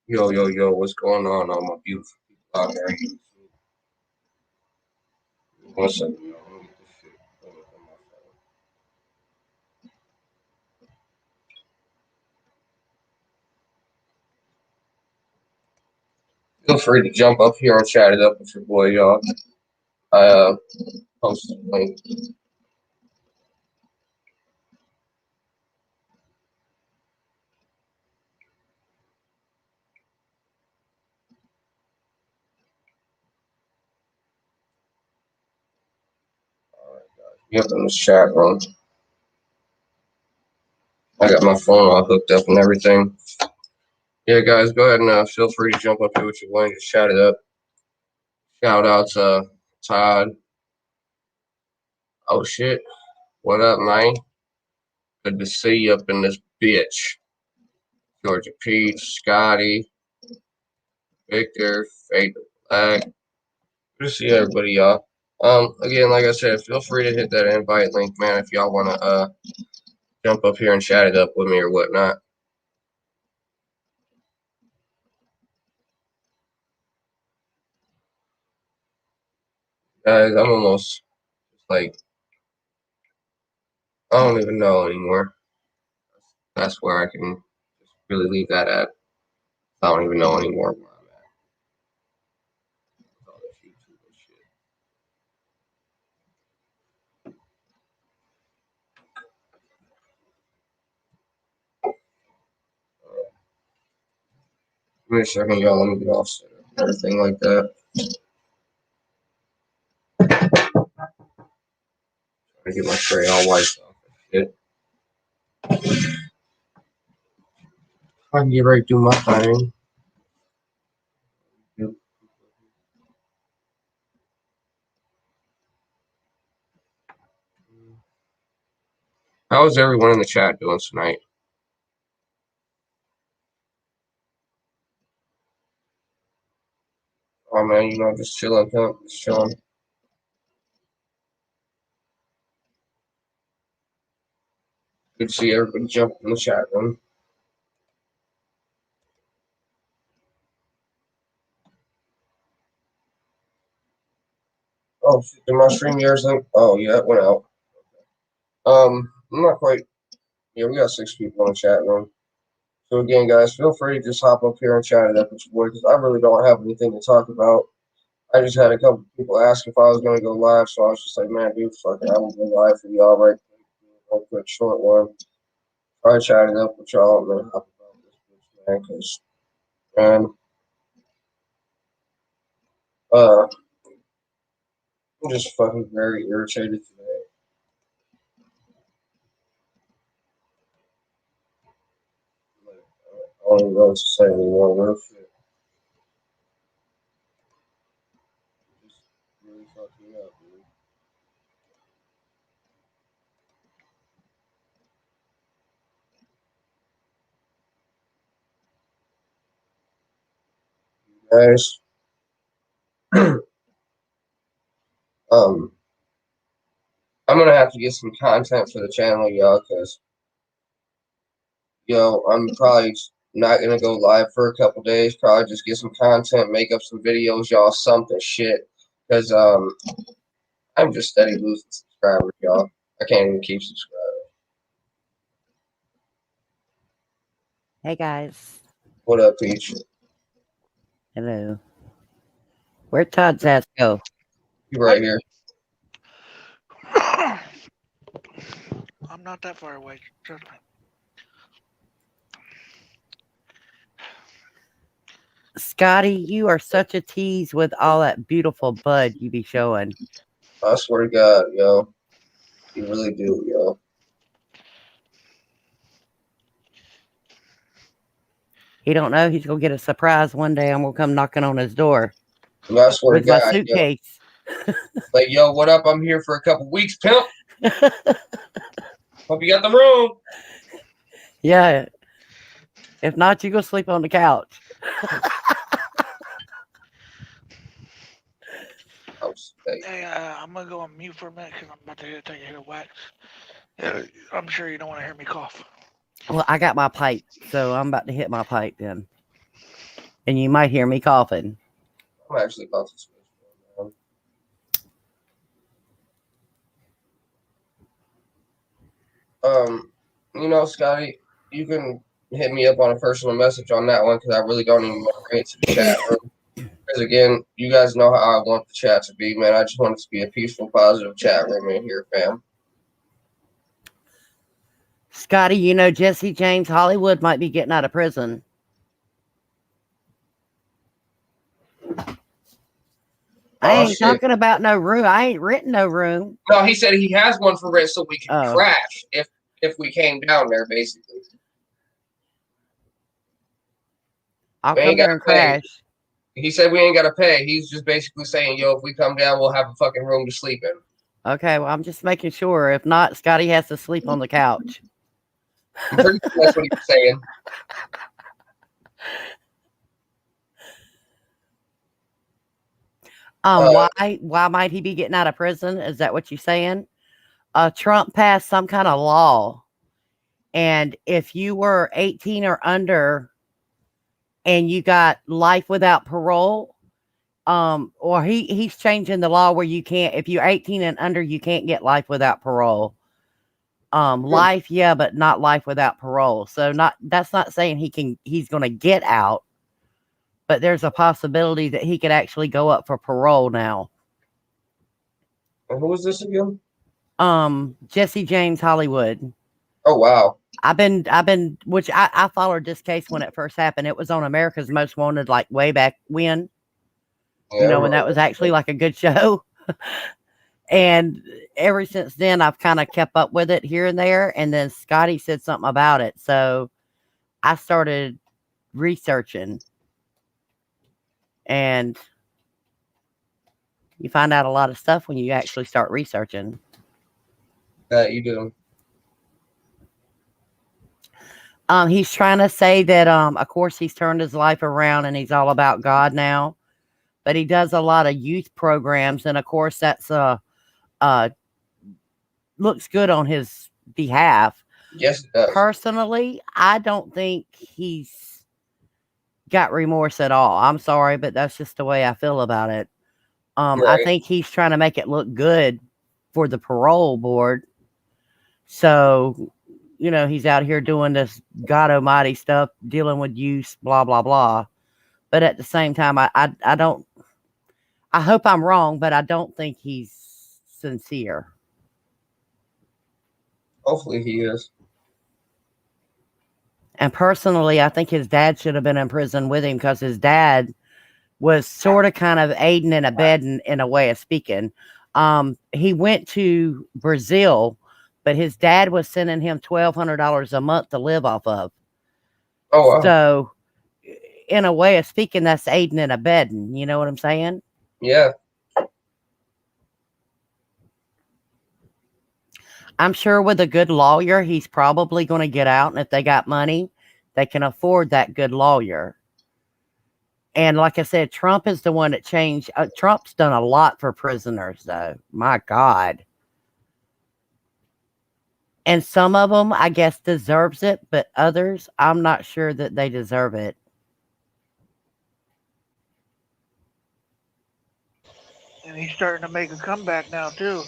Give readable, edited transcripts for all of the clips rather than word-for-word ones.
Yo, yo, yo, what's going on, all my beautiful people out there on YouTube? 1 second, y'all. Let me get this shit pulled up on my phone. Feel free to jump up here and chat it up with your boy, y'all. I posted a link. Yep, in this chat room. I got my phone all hooked up and everything. Yeah, guys, go ahead and feel free to jump up here with your boy and just chat it up. Shout out to Todd. Oh, shit. What up, man? Good to see you up in this bitch. Georgia Peach, Scotty, Victor, Fade to Black. Good to see everybody, y'all. Again, like I said, feel free to hit that invite link, man, if y'all want to jump up here and chat it up with me or whatnot. Guys, I'm almost like, I don't even know anymore. That's where I can just really leave that at. I don't even know anymore where I'm at. With all this YouTube and shit. Give me a second, y'all. Let me get all set up. Everything like that. I get my tray all wiped off and shit. I can get right through my thing. Yep. How is everyone in the chat doing tonight? Oh man, you know, just chilling, just chilling. Good to see everybody jump in the chat room. Oh, shit, did my stream yours link? Oh yeah, it went out. I'm not quite. Yeah, we got 6 people in the chat room. So again, guys, feel free to just hop up here and chat it up with your boy because I really don't have anything to talk about. I just had a couple people ask if I was going to go live, so I was just like, man, dude, fuck it, I'm gonna go live for y'all right quick, quick, short one. Try chatting up with y'all and then hop about this bitch, man, because man, I'm just fucking very irritated today. Like, I don't even know what to say anymore. Real shit. Just really fucked me up, dude. Guys, um, I'm gonna have to get some content for the channel, y'all, because I'm probably not gonna go live for a couple days. Probably just get some content, make up some videos, y'all, something shit. Because I'm just steady losing subscribers, y'all. I can't even keep subscribers. Hey guys. What up, Peach? Hello. Where'd Todd's ass go? You right here. I'm not that far away. Trust me. Scotty, you are such a tease with all that beautiful bud you be showing. I swear to God, yo. You really do, yo. He don't know he's gonna get a surprise one day. I'm gonna come knocking on his door I swear with to my God, suitcase. yo. Like, yo, what up? I'm here for a couple weeks, pimp. Hope you got the room. Yeah. If not, you go sleep on the couch. Hey, I'm gonna go on mute for a minute because I'm about to take a hit of wax. Yeah, I'm sure you don't want to hear me cough. Well, I got my pipe, so I'm about to hit my pipe then. And you might hear me coughing. I'm actually about to switch. You know, Scotty, you can hit me up on a personal message on that one because I really don't even want to bring it to the chat room. Because again, you guys know how I want the chat to be, man. I just want it to be a peaceful, positive chat room in here, fam. Scotty, you know Jesse James Hollywood might be getting out of prison. I ain't talking about no room. I ain't renting no room. No, he said he has one for rent so we can Oh. crash if we came down there, basically. I'll We come ain't there gotta and crash. He said we ain't got to pay. He's just basically saying, yo, if we come down, we'll have a fucking room to sleep in. Okay, well, I'm just making sure. If not, Scotty has to sleep on the couch. I'm pretty sure that's what he was saying. Why might he be getting out of prison? Is that what you're saying? Trump passed some kind of law, and if you were 18 or under and you got life without parole, or he's changing the law where you can't, if you're 18 and under, you can't get life without parole. Life, yeah, but not life without parole. So that's not saying he's going to get out, but there's a possibility that he could actually go up for parole now. And who is this again? Jesse James Hollywood. Oh, wow. Which I followed this case when it first happened. It was on America's Most Wanted, like way back when, Yeah, when that was actually like a good show. And ever since then, I've kind of kept up with it here and there. And then Scotty said something about it. So I started researching. And you find out a lot of stuff when you actually start researching. That you do. He's trying to say that, of course, he's turned his life around and he's all about God now. But he does a lot of youth programs. And, of course, that's looks good on his behalf. Yes, it does. Personally, I don't think he's got remorse at all. I'm sorry, but that's just the way I feel about it. Right. I think he's trying to make it look good for the parole board. So, he's out here doing this God Almighty stuff, dealing with youth, blah, blah, blah. But at the same time, I hope I'm wrong, but I don't think he's sincere. Hopefully he is. And personally, I think his dad should have been in prison with him because his dad was sort of kind of aiding and abetting in a way of speaking. He went to Brazil, but his dad was sending him $1,200 a month to live off of. Oh, wow. So, in a way of speaking, that's aiding and abetting. You know what I'm saying? Yeah. I'm sure with a good lawyer, he's probably going to get out. And if they got money, they can afford that good lawyer. And like I said, Trump is the one that changed. Trump's done a lot for prisoners, though. My God. And some of them, I guess, deserves it. But others, I'm not sure that they deserve it. And he's starting to make a comeback now, too.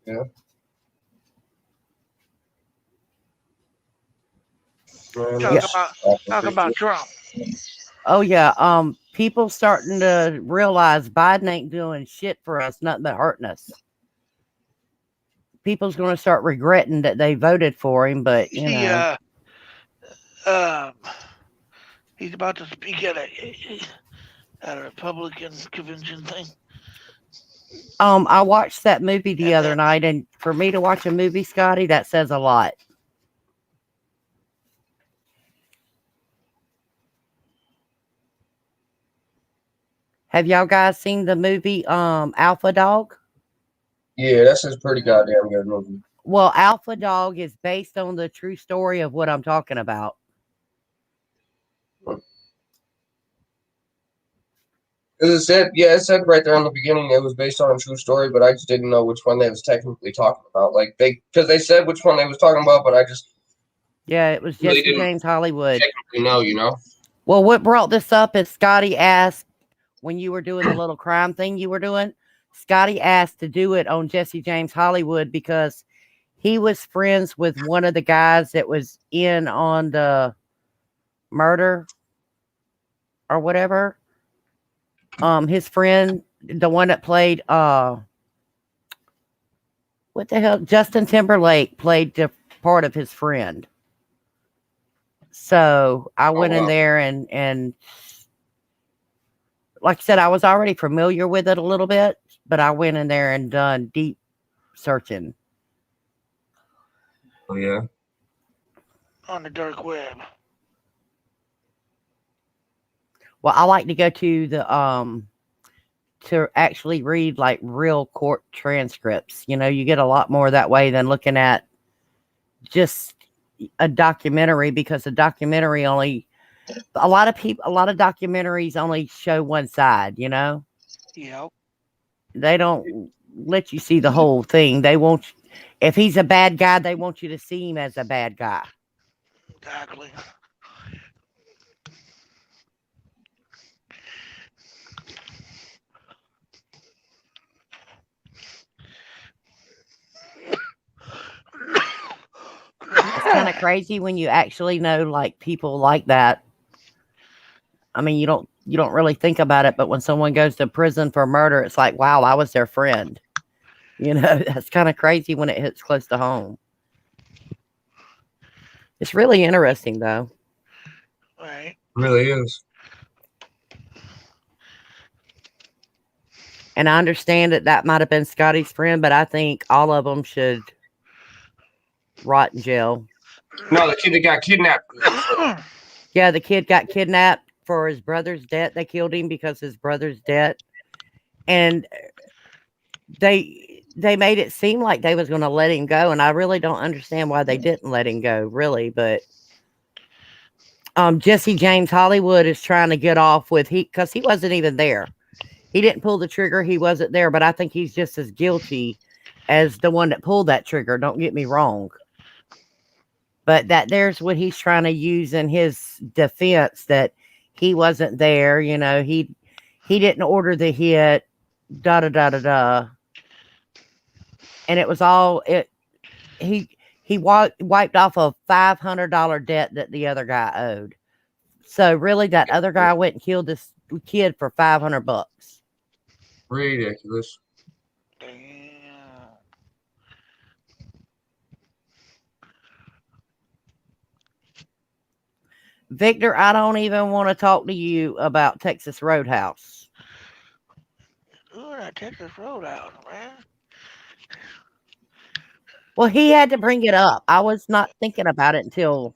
Yeah. Talk about Trump. Oh yeah. People starting to realize Biden ain't doing shit for us, nothing but hurting us. People's going to start regretting that they voted for him, but you know. He's about to speak at a Republican convention thing. I watched that movie the other night, and for me to watch a movie, Scotty, that says a lot. Have y'all guys seen the movie Alpha Dog? Yeah, that's a pretty goddamn good movie. Well, Alpha Dog is based on the true story of what I'm talking about. It said right there in the beginning it was based on a true story, but I just didn't know which one they was technically talking about. Like because they said which one they was talking about, but I just Yeah, it was Really Jesse didn't James Hollywood. technically know, you know. Well, what brought this up is Scotty asked when you were doing the little crime thing you were doing. Scotty asked to do it on Jesse James Hollywood because he was friends with one of the guys that was in on the murder or whatever. His friend, the one that played what the hell? Justin Timberlake played the part of his friend. So I went in wow. there and like I said, I was already familiar with it a little bit, but I went in there and done deep searching. Oh yeah. On the dark web. Well, I like to go to the to actually read like real court transcripts. You know, you get a lot more that way than looking at just a documentary, because a documentary only a lot of documentaries only show one side, you know. Yep. They don't let you see the whole thing. They want, if he's a bad guy, they want you to see him as a bad guy. Exactly. It's kind of crazy when you actually know like people like that. I mean, you don't really think about it, but when someone goes to prison for murder, it's like, wow, I was their friend. You know, that's kind of crazy when it hits close to home. It's really interesting, though. Right. Really is. And I understand that might have been Scotty's friend, but I think all of them should rot in jail. No, the kid that got kidnapped. Yeah, the kid got kidnapped for his brother's debt. They killed him because his brother's debt. And they made it seem like they was going to let him go, and I really don't understand why they didn't let him go, really. But Jesse James Hollywood is trying to get off with because he wasn't even there. He didn't pull the trigger. He wasn't there, but I think he's just as guilty as the one that pulled that trigger. Don't get me wrong. But there's what he's trying to use in his defense, that he wasn't there. You know, he didn't order the hit, da da da da da. And it was all he wiped off a $500 debt that the other guy owed. So really, that other guy went and killed this kid for $500. Ridiculous. Damn. Victor, I don't even want to talk to you about Texas Roadhouse. Ooh, that Texas Roadhouse, man. Well, he had to bring it up. I was not thinking about it until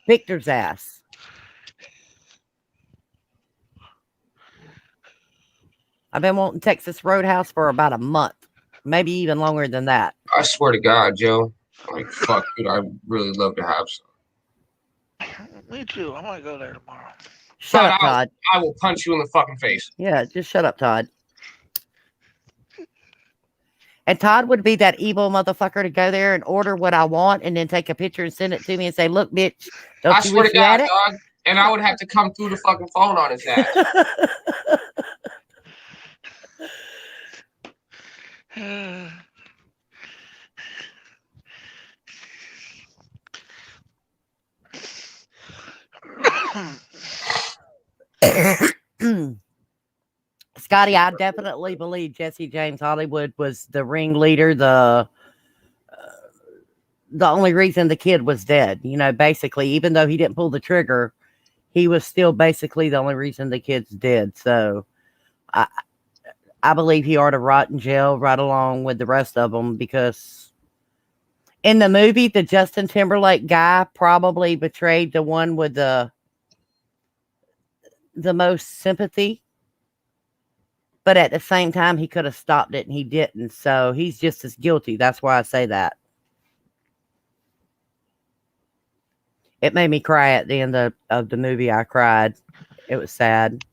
Victor's ass. I've been wanting Texas Roadhouse for about a month, maybe even longer than that. I swear to God, Joe. Like, fuck, dude, I'd really love to have some. Me too. I might go there tomorrow. Shut up, Todd. I will punch you in the fucking face. Yeah, just shut up, Todd. And Todd would be that evil motherfucker to go there and order what I want and then take a picture and send it to me and say, look, bitch, don't I you swear wish to you had God, it? dog. And I would have to come through the fucking phone on his ass. Scotty, I definitely believe Jesse James Hollywood was the ringleader, the only reason the kid was dead. You know, basically, even though he didn't pull the trigger, he was still basically the only reason the kid's dead. So I believe he ought to rot in jail right along with the rest of them, because in the movie, the Justin Timberlake guy probably betrayed the one with the most sympathy. But at the same time, he could have stopped it and he didn't. So he's just as guilty. That's why I say that. It made me cry at the end of the movie. I cried. It was sad.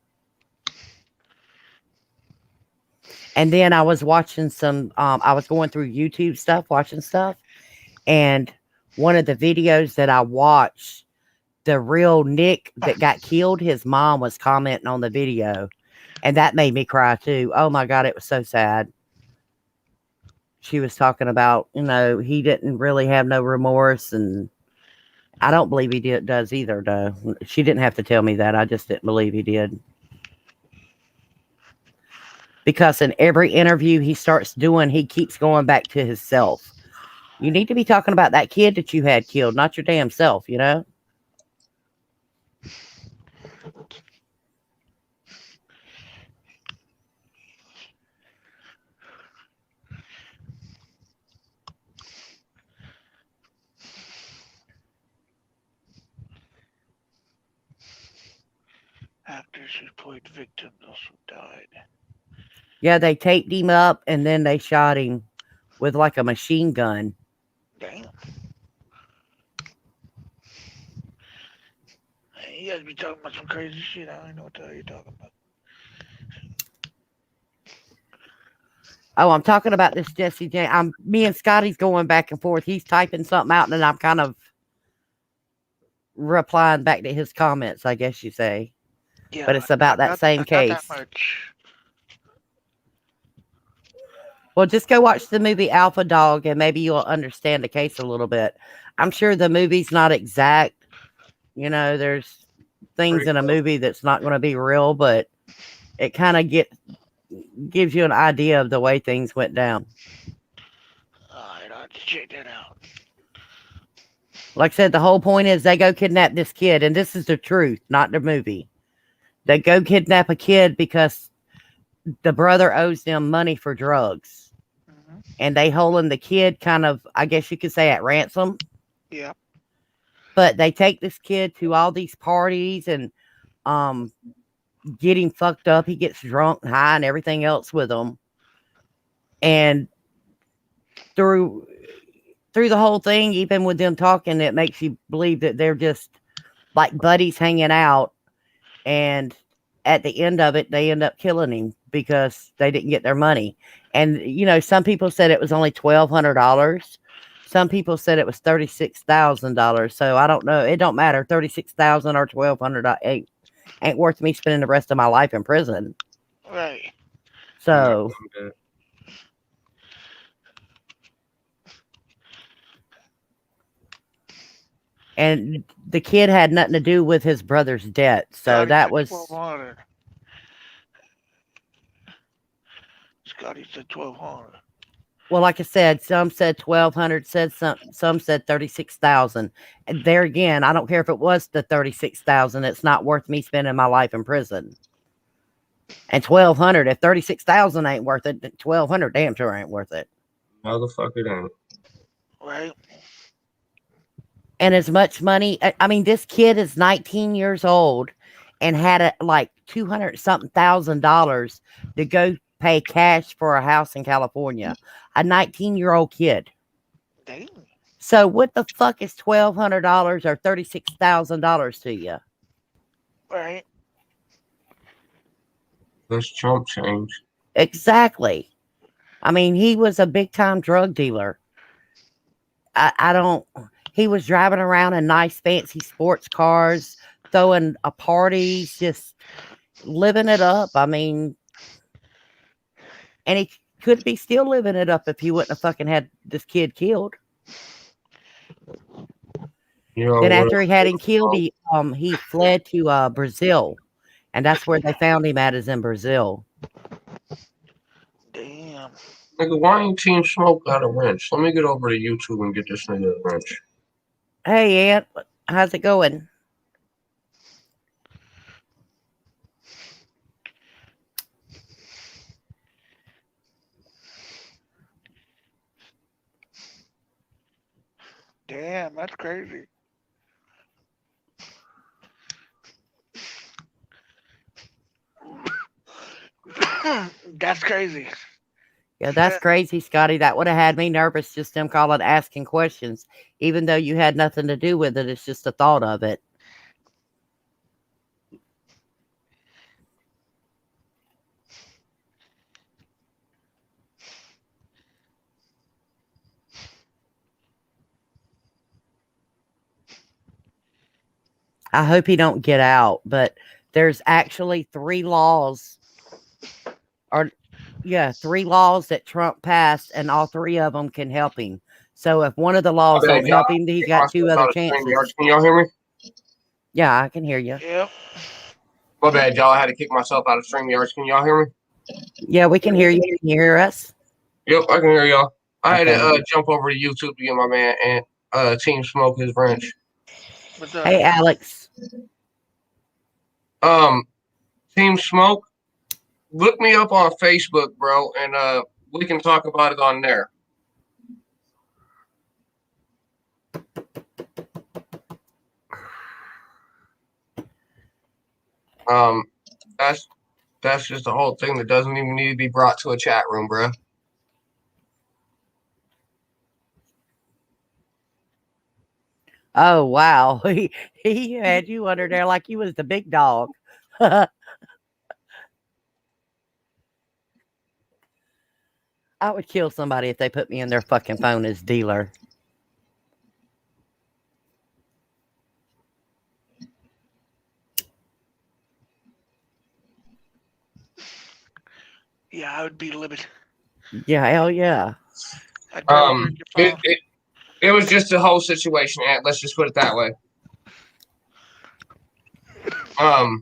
And then I was watching some, I was going through YouTube stuff, watching stuff. And one of the videos that I watched, the real Nick that got killed, his mom was commenting on the video. And that made me cry too. Oh my God, it was so sad. She was talking about, he didn't really have no remorse. And I don't believe he does either, though. She didn't have to tell me that. I just didn't believe he did. Because in every interview he starts doing, he keeps going back to himself. You need to be talking about that kid that you had killed, not your damn self, Actors who played victims also died. Yeah, they taped him up and then they shot him with like a machine gun. Damn. You guys be talking about some crazy shit. I don't know what the hell you're talking about. Oh, I'm talking about this Jesse James. Me and Scotty's going back and forth. He's typing something out, and then I'm kind of replying back to his comments, I guess you say. Yeah, But it's about that same case. Not that much. Well, just go watch the movie Alpha Dog, and maybe you'll understand the case a little bit. I'm sure the movie's not exact. There's things in a movie that's not going to be real, but it kind of gives you an idea of the way things went down. Alright, I'll check that out. Like I said, the whole point is they go kidnap this kid, and this is the truth, not the movie. They go kidnap a kid because the brother owes them money for drugs. Mm-hmm. And they holding the kid kind of, I guess you could say, at ransom. Yeah. But they take this kid to all these parties and get him fucked up. He gets drunk and high and everything else with them. And through the whole thing, even with them talking, it makes you believe that they're just like buddies hanging out. And at the end of it, they end up killing him because they didn't get their money. And, some people said it was only $1,200. Some people said it was $36,000. So I don't know. It don't matter. $36,000 or $1,200 ain't worth me spending the rest of my life in prison. Right. So. And the kid had nothing to do with his brother's debt. So that was. Scotty said 1,200. Well, like I said, some said 1,200, some said 36,000. And there again, I don't care if it was the 36,000. It's not worth me spending my life in prison. And 1,200, if 36,000 ain't worth it, 1,200 damn sure ain't worth it. Motherfucker, ain't. Right. And as much money, I mean, this kid is 19 years old and had like $200-something thousand to go pay cash for a house in California. A 19-year-old kid. Damn. So what the fuck is $1,200 or $36,000 to you? Right. That's chump change. Exactly. I mean, he was a big-time drug dealer. He was driving around in nice, fancy sports cars, throwing parties, just living it up. I mean, and he could be still living it up if he wouldn't have fucking had this kid killed. Then after he had him killed, he fled to Brazil, and that's where they found him at, is in Brazil. Damn. Nigga, why ain't Team Smoke got a wrench? Let me get over to YouTube and get this nigga a wrench. Hey, Aunt, how's it going? Damn, that's crazy. That's crazy. Yeah, that's crazy, Scotty. That would have had me nervous, just them calling, asking questions, even though you had nothing to do with it. It's just the thought of it. I hope he don't get out, but there's actually 3 laws or yeah, 3 laws that Trump passed and all 3 of them can help him. So if one of the laws Okay, don't help him, he's got 2 other chances. Can y'all hear me? Yeah, I can hear you. Yep. My bad, y'all. I had to kick myself out of StreamYards. Can y'all hear me? Yeah, we can hear you. Can you hear us? Yep, I can hear y'all. I had Okay. to jump over to YouTube to get my man and Team Smoke his wrench. What's up? Hey, Alex. Team Smoke, look me up on Facebook, bro, and we can talk about it on there. That's just the whole thing that doesn't even need to be brought to a chat room, bro. Oh, wow. He had you under there like you was the big dog. I would kill somebody if they put me in their fucking phone as dealer. Yeah, I would be livid. Yeah, hell yeah. I'd probably break your phone. It was just a whole situation, Ant. Let's just put it that way. All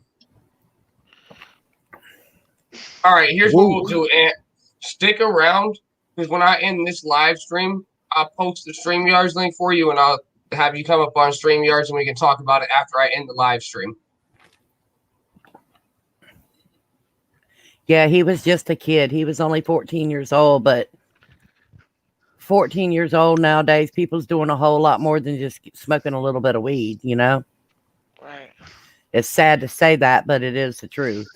right, here's what we'll do, Ant. Stick around, because when I end this live stream, I'll post the StreamYards link for you, and I'll have you come up on StreamYards, and we can talk about it after I end the live stream. Yeah, he was just a kid. He was only 14 years old, but 14 years old nowadays, people's doing a whole lot more than just smoking a little bit of weed, you know? Right. It's sad to say that, but it is the truth.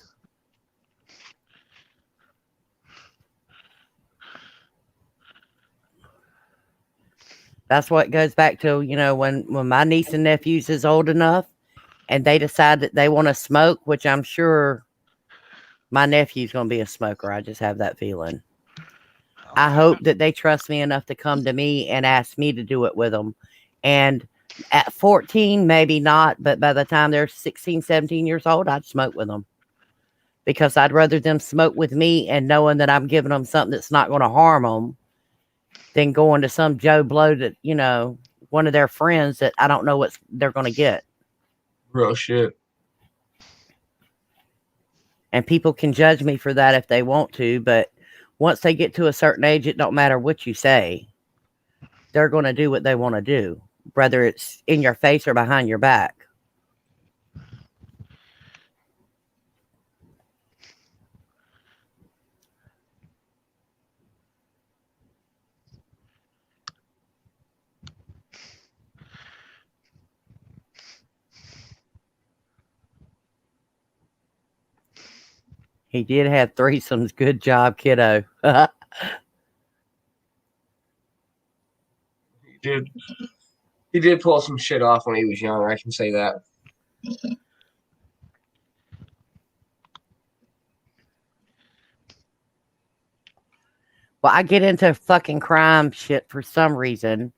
That's what goes back to, you know, when my niece and nephews is old enough and they decide that they want to smoke, which I'm sure my nephew's going to be a smoker. I just have that feeling. I hope that they trust me enough to come to me and ask me to do it with them. And at 14, maybe not, but by the time they're 16, 17 years old, I'd smoke with them. Because I'd rather them smoke with me and knowing that I'm giving them something that's not going to harm them than going to some Joe Blow that, you know, one of their friends that I don't know what they're going to get. Real shit. And people can judge me for that if they want to, but once they get to a certain age, it don't matter what you say. They're going to do what they want to do, whether it's in your face or behind your back. He did have threesomes. Good job, kiddo. He did pull some shit off when he was younger. I can say that. Well, I get into fucking crime shit for some reason.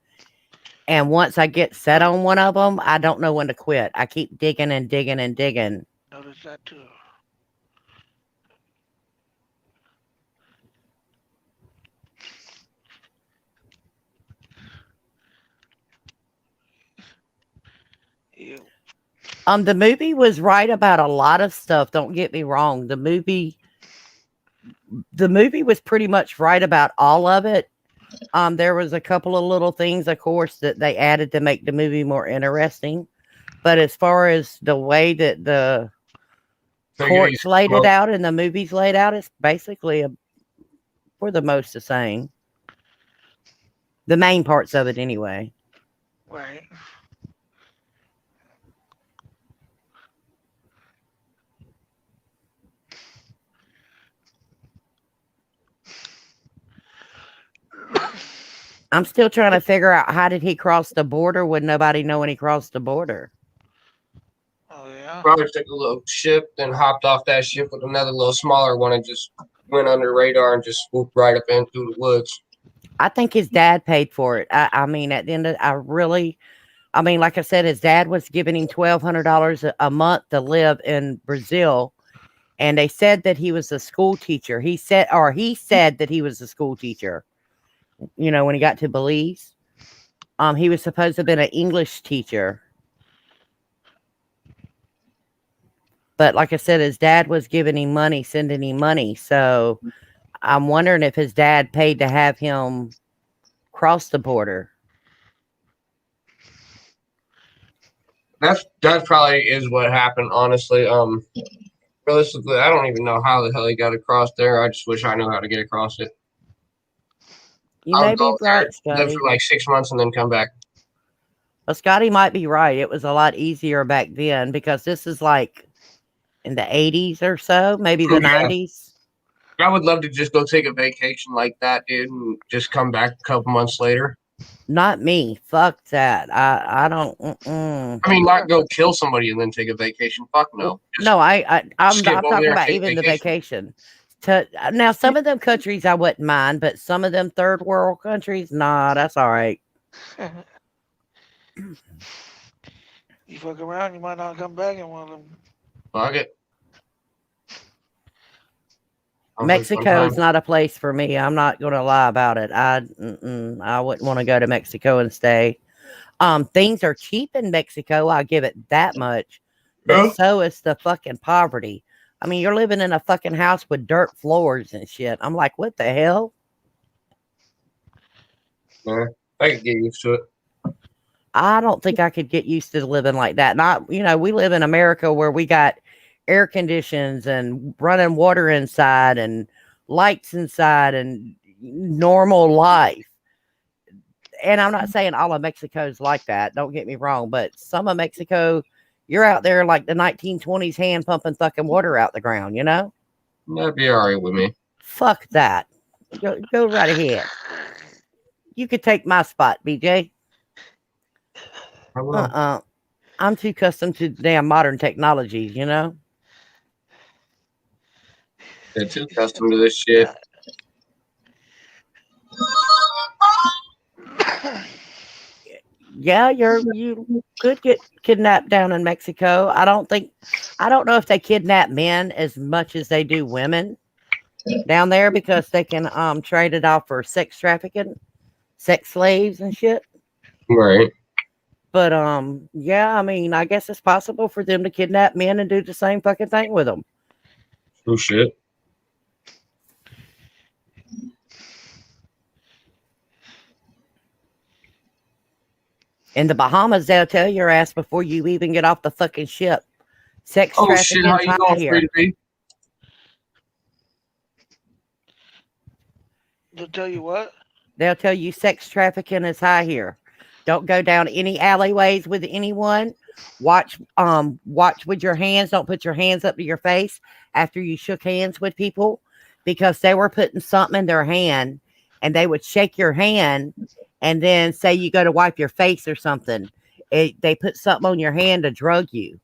And once I get set on one of them, I don't know when to quit. I keep digging and digging and digging. Notice that too. You. The movie was right about a lot of stuff. Don't get me wrong. The movie was pretty much right about all of it. There was a couple of little things, of course, that they added to make the movie more interesting. But as far as the way that the courts laid it out and the movies laid out, it's basically for the most the same. The main parts of it, anyway. Right. I'm still trying to figure out how did he cross the border when nobody know when he crossed the border. Oh yeah. Probably took a little ship, then hopped off that ship with another little smaller one and just went under radar and just swooped right up in through the woods. I think his dad paid for it. I mean, at the end of, I really I mean, like I said, his dad was giving him $1,200 a month to live in Brazil, and they said that he was a school teacher. He said that he was a school teacher. You know, when he got to Belize, he was supposed to have been an English teacher. But like I said, his dad was giving him money, sending him money. So I'm wondering if his dad paid to have him cross the border. That probably is what happened, honestly. Realistically, I don't even know how the hell he got across there. I just wish I knew how to get across it. You I may would be go there, right, live Scotty. for like 6 months, and then come back. Well, Scotty might be right. It was a lot easier back then because this is like in the 80s or so, maybe the Yeah. 90s. I would love to just go take a vacation like that, dude, and just come back a couple months later. Not me. Fuck that. I don't. I mean, not go kill somebody and then take a vacation. Fuck no. Just No, I'm skip over talking there and about take even the vacation. Now, some of them countries I wouldn't mind, but some of them third world countries, nah, that's all right. You fuck around, you might not come back in one of them. Fuck it. Mexico is not a place for me. I'm not going to lie about it. I wouldn't want to go to Mexico and stay. Things are cheap in Mexico. I'll give it that much. But Yeah. so is the fucking poverty. I mean, you're living in a fucking house with dirt floors and shit. I'm like, what the hell? Yeah, I could get used to it. I don't think I could get used to living like that. Not, we live in America where we got air conditions and running water inside and lights inside and normal life. And I'm not saying all of Mexico's like that. Don't get me wrong. But some of Mexico, you're out there like the 1920s hand pumping fucking water out the ground, That'd be all right with me. Fuck that. Go right ahead. You could take my spot, BJ. I will. I'm too accustomed to damn modern technologies, They're too accustomed to this shit. Yeah, you could get kidnapped down in Mexico. I don't know if they kidnap men as much as they do women down there because they can trade it off for sex trafficking, sex slaves and shit. Right. But yeah, I mean, I guess it's possible for them to kidnap men and do the same fucking thing with them. Oh shit. In the Bahamas, they'll tell your ass before you even get off the fucking ship. Sex Oh trafficking shit, how you going, here. free to be? They'll tell you what? They'll tell you sex trafficking is high here. Don't go down any alleyways with anyone. Watch with your hands. Don't put your hands up to your face after you shook hands with people because they were putting something in their hand and they would shake your hand and then say you go to wipe your face or something. They put something on your hand to drug you.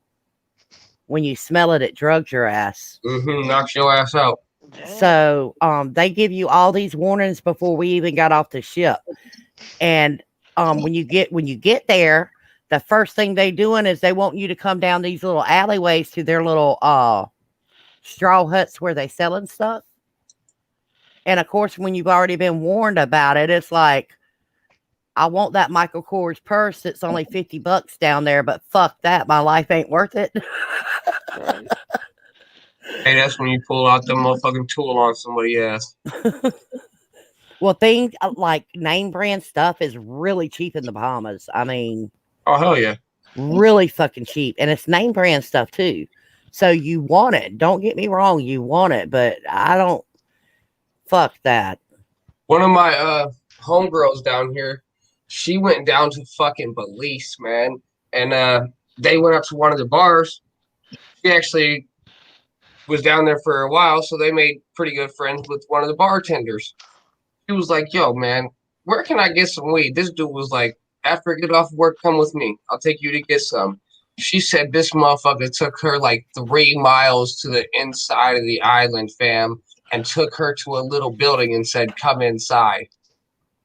When you smell it, it drugs your ass. Knocks your ass out. So they give you all these warnings before we even got off the ship. And when you get there, the first thing they doing is they want you to come down these little alleyways to their little straw huts where they selling stuff. And of course, when you've already been warned about it, it's like, I want that Michael Kors purse. It's only $50 down there, but fuck that. My life ain't worth it. Hey, that's when you pull out the motherfucking tool on somebody's ass. Well, things like name brand stuff is really cheap in the Bahamas. I mean, oh hell yeah, really fucking cheap, and it's name brand stuff too. So you want it. Don't get me wrong, you want it, but I don't. Fuck that. One of my homegirls down here, she went down to fucking Belize, man, and they went up to one of the bars. She actually was down there for a while, so they made pretty good friends with one of the bartenders. He was like, yo, man, where can I get some weed? This dude was like, after I get off work, come with me. I'll take you to get some. She said this motherfucker took her like 3 miles to the inside of the island, fam, and took her to a little building and said, come inside.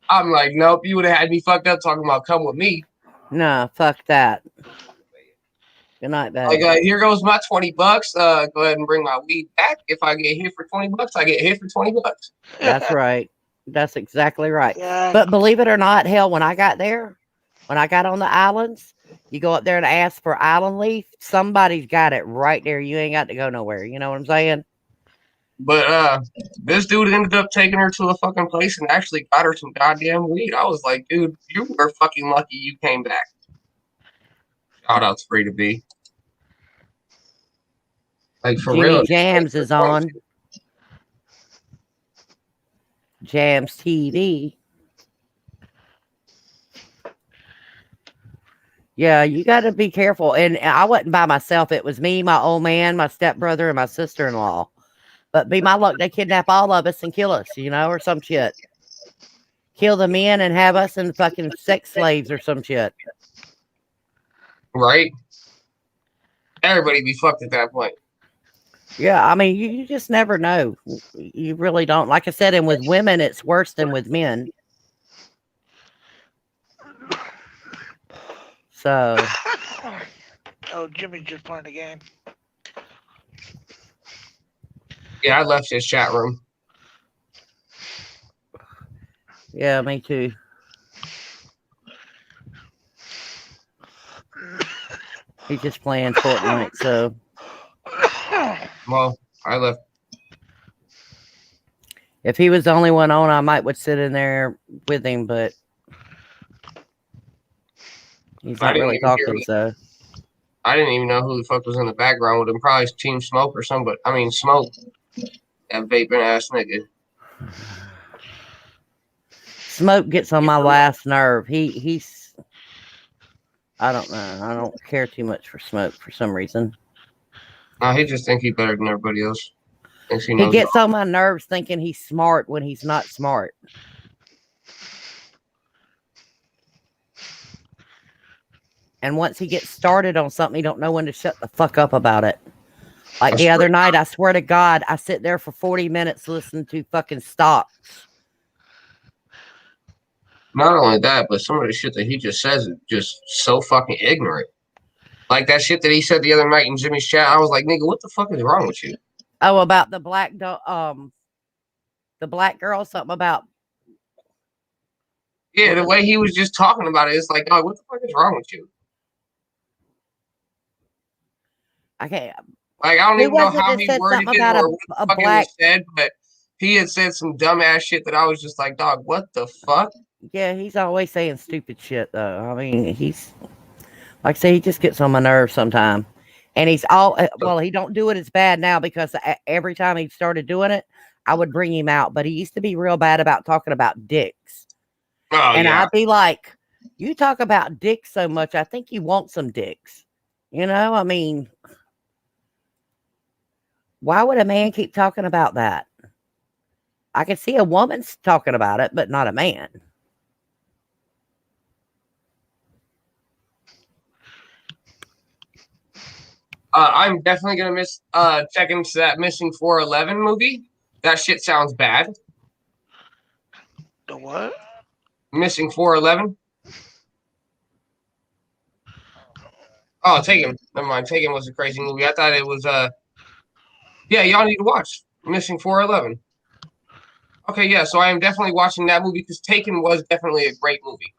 I'm like, nope, you would have had me fucked up talking about come with me. No, fuck that. Good night, baby. Like, here goes my $20. Go ahead and bring my weed back. If I get hit for $20, I get hit for $20. That's right. That's exactly right. Yeah. But believe it or not, hell, when I got there, when I got on the islands, you go up there and ask for island leaf. Somebody's got it right there. You ain't got to go nowhere. You know what I'm saying? But this dude ended up taking her to a fucking place and actually got her some goddamn weed. I was like, dude, you were fucking lucky you came back. Shout out to Free to Be. Like, for Jimmy real. Jams is on. Jams TV. Yeah, you got to be careful. And I wasn't by myself. It was me, my old man, my stepbrother, and my sister-in-law. But be my luck, they kidnap all of us and kill us, you know, or some shit. Kill the men and have us in fucking sex slaves or some shit. Right? Everybody be fucked at that point. Yeah, I mean, you just never know. You really don't. Like I said, and with women, it's worse than with men. So. Oh, Jimmy's just playing the game. Yeah, I left his chat room. Yeah, me too. He's just playing Fortnite, so. Well, I left. If he was the only one on, I might would sit in there with him, but he's not really talking, so. I didn't even know who the fuck was in the background with him. Probably Team Smoke or somebody. I mean, Smoke. That vaping ass nigga. Smoke gets on my last nerve. He's. I don't know. I don't care too much for Smoke for some reason. No, he just think he's better than everybody else. He gets on my nerves thinking he's smart when he's not smart. And once he gets started on something, he don't know when to shut the fuck up about it. Like the other night, I swear to God, I sit there for 40 minutes listening to fucking stocks. Not only that, but some of the shit that he just says is just so fucking ignorant. Like that shit that he said the other night in Jimmy's chat, I was like, nigga, what the fuck is wrong with you? Oh, about the black girl, something about. Yeah, the way he was just talking about it, it's like, oh, what the fuck is wrong with you? I can't. Like, I don't even know how he worded it or what the fuck it was said, but he had said some dumbass shit that I was just like, dog, what the fuck? Yeah, he's always saying stupid shit, though. I mean, he's, like I say, he just gets on my nerves sometimes. And he's all, well, he don't do it as bad now because every time he started doing it, I would bring him out. But he used to be real bad about talking about dicks. Oh, and yeah. I'd be like, you talk about dicks so much, I think you want some dicks. You know, I mean, why would a man keep talking about that? I can see a woman's talking about it, but not a man. I'm definitely gonna miss check into that Missing 411 movie. That shit sounds bad. The what? Missing 411. Oh, Taken. Never mind. Taken was a crazy movie. I thought it was yeah, y'all need to watch Missing 411. Okay, yeah, so I am definitely watching that movie because Taken was definitely a great movie.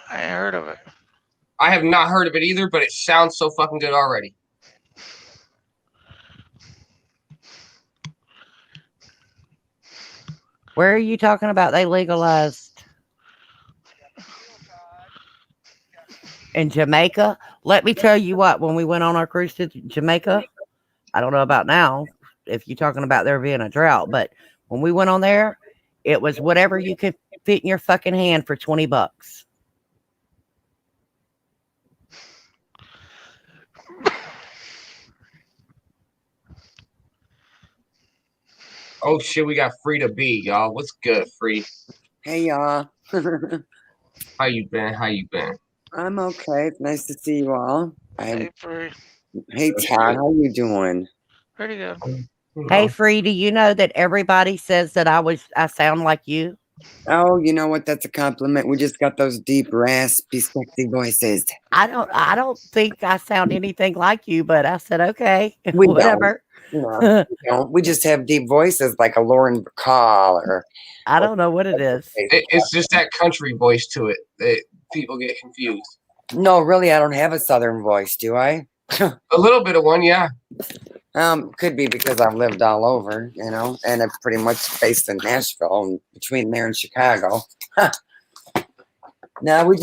I ain't heard of it. I have not heard of it either, but it sounds so fucking good already. Where are you talking about they legalized? In Jamaica? Let me tell you what, when we went on our cruise to Jamaica, I don't know about now, if you're talking about there being a drought, but when we went on there, it was whatever you could fit in your fucking hand for $20. Oh shit, we got Free to Be, y'all. What's good, Free? Hey, y'all. How you been? How you been? I'm okay. It's nice to see you all. Hey, Free. Hey, Todd. How you doing? Pretty good. Hey, Free, do you know that everybody says that I sound like you? Oh, you know what? That's a compliment. We just got those deep, raspy, sexy voices. I don't think I sound anything like you, but I said okay, We don't. whatever. No, we don't. We just have deep voices like a Lauren Bacall or. I don't know what it is. It's just that country voice to it that people get confused. No, really, I don't have a Southern voice, do I? A little bit of one, yeah. Could be because I've lived all over, you know, and I'm pretty much based in Nashville and between there and Chicago. No,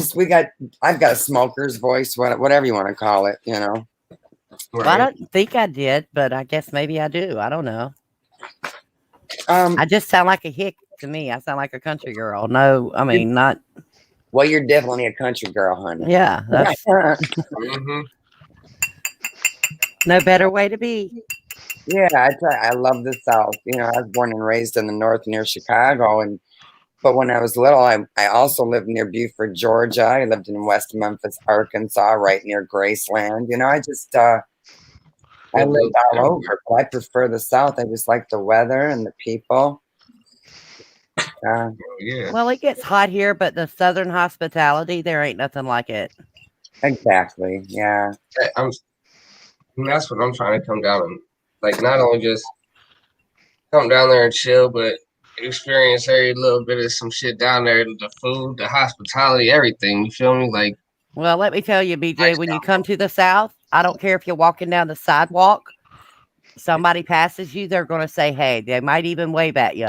I've got a smoker's voice, whatever you want to call it, you know. Well, I don't think I did, but I guess maybe I do. I don't know. I just sound like a hick to me. I sound like a country girl. No, I mean not. Well, you're definitely a country girl, honey. Yeah, that's Mhm. no better way to be. Yeah, I love the South. You know, I was born and raised in the North near Chicago, but when I was little, I also lived near Beaufort, Georgia. I lived in West Memphis, Arkansas, right near Graceland. You know, I lived all over, but I prefer the South. I just like the weather and the people. Yeah. Well, it gets hot here, but the Southern hospitality, there ain't nothing like it. Exactly. Yeah. That's what I'm trying to come down and like not only just come down there and chill, but experience every little bit of some shit down there. The food, the hospitality, everything. You feel me? Like, Well, let me tell you, BJ, when you come to the South, I don't care if you're walking down the sidewalk, somebody passes you, they're going to say, hey, they might even wave at you.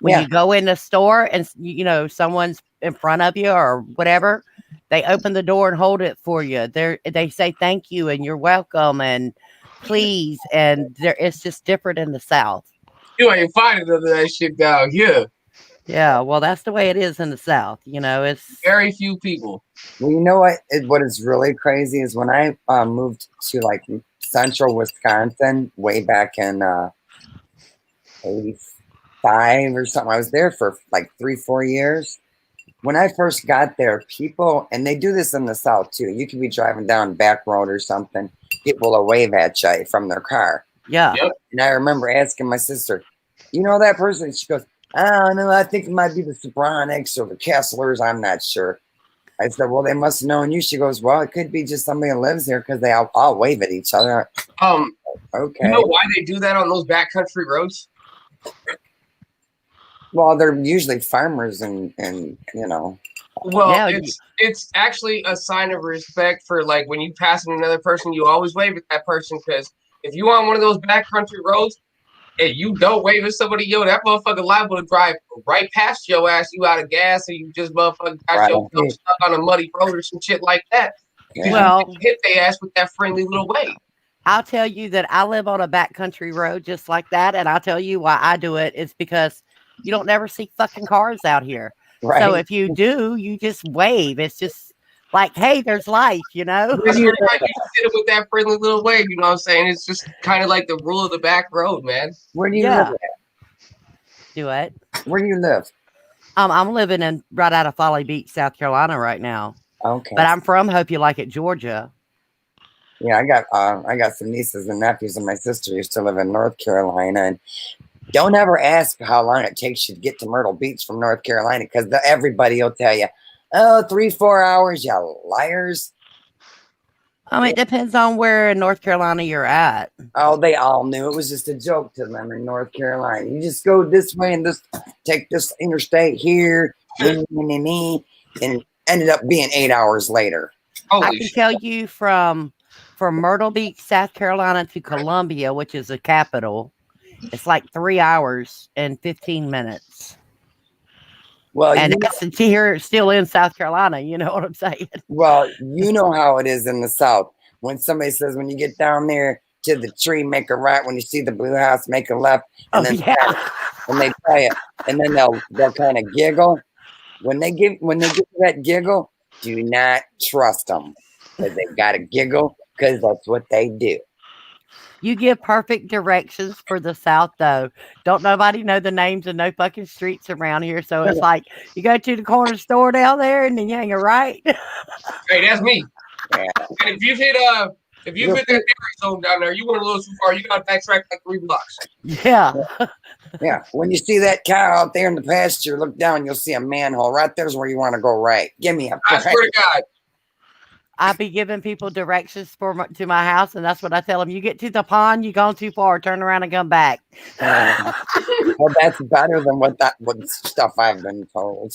When you go in the store and, you know, someone's in front of you or whatever, they open the door and hold it for you. They say thank you and you're welcome and please. And it's just different in the South. you ain't finding none of that shit down here. Yeah, well, that's the way it is in the South. You know, it's Very few people. Well, you know what? What is really crazy is when I moved to like central Wisconsin way back in 85 or something. I was there for like 3-4 years. When I first got there, people, and they do this in the South too. You could be driving down back road or something, people will wave at you from their car. yeah. Yep. And I remember asking my sister, "You know that person?" She goes, "I don't know. I think it might be the Sobranics or the Kesslers. I'm not sure." I said, "Well, they must have known you." She goes, "Well, it could be just somebody that lives here because they all wave at each other." Okay. You know why they do that on those backcountry roads? Well, they're usually farmers and you know. Well, Yeah, it's actually a sign of respect for like when you pass another person, you always wave at that person because if you on one of those backcountry roads and you don't wave at somebody, yo, that motherfucker liable to drive right past your ass, you out of gas, or you just motherfucker got yourself stuck on a muddy road or some shit like that. Yeah. Well, you hit their ass with that friendly little wave. I'll tell you that I live on a backcountry road just like that, and I'll tell you why I do it is because you don't never see fucking cars out here. Right. So if you do, you just wave. It's just like, hey, there's life, you know? That's pretty much you just hit it with that friendly little wave, you know what I'm saying? It's just kind of like the rule of the back road, man. Where do you Yeah. live at? Do it. Where do you live? I'm living in right out of Folly Beach, South Carolina right now. Okay. But I'm from Hope You Like It, Georgia. Yeah, I got some nieces and nephews, and my sister used to live in North Carolina. And don't ever ask how long it takes you to get to Myrtle Beach from North Carolina, because everybody will tell you, "Oh, 3-4 hours, you liars." I mean, it depends on where in North Carolina you're at. Oh, they all knew it was just a joke to them in North Carolina. You just go this way and take this interstate here, and it ended up being 8 hours later. I Holy can shit. tell you from Myrtle Beach, South Carolina to Columbia, which is the capital, it's like 3 hours and 15 minutes. Well, And that's here still in South Carolina, you know what I'm saying? well, you know how it is in the South. When somebody says, when you get down there to the tree, make a right. When you see the blue house, make a left. And Oh, then yeah. and they tell you, and then they'll kind of giggle. When they get that giggle, do not trust them, because they got to giggle, because that's what they do. You give perfect directions for the South, though. Don't nobody know the names of no fucking streets around here. So it's like you go to the corner store down there and then you hang a right. Hey, that's me. Yeah. And if If you hit that dairy zone down there, you went a little too far. You got to backtrack like 3 blocks. Yeah. Yeah, when you see that cow out there in the pasture, look down, you'll see a manhole. Right there's where you want to go right. Give me a I swear to God. I be giving people directions to my house, and that's what I tell them. You get to the pond, you gone too far. Turn around and come back. Well, that's better than what stuff I've been told.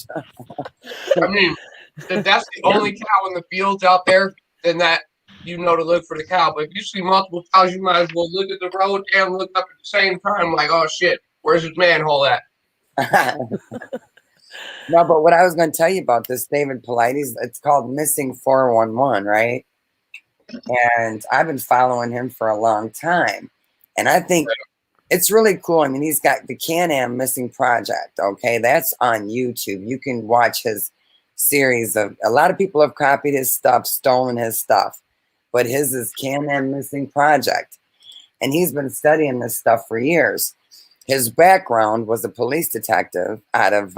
I mean, if that's the only cow in the fields out there, then that you know to look for the cow. But if you see multiple cows, you might as well look at the road and look up at the same time, like, oh shit, where's his manhole at? No, but what I was going to tell you about this David Paulides, it's called Missing 411, right? And I've been following him for a long time. And I think it's really cool. I mean, he's got the Can-Am Missing Project, okay? That's on YouTube. You can watch his series of, a lot of people have copied his stuff, stolen his stuff, but his is Can-Am Missing Project. And he's been studying this stuff for years. His background was a police detective out of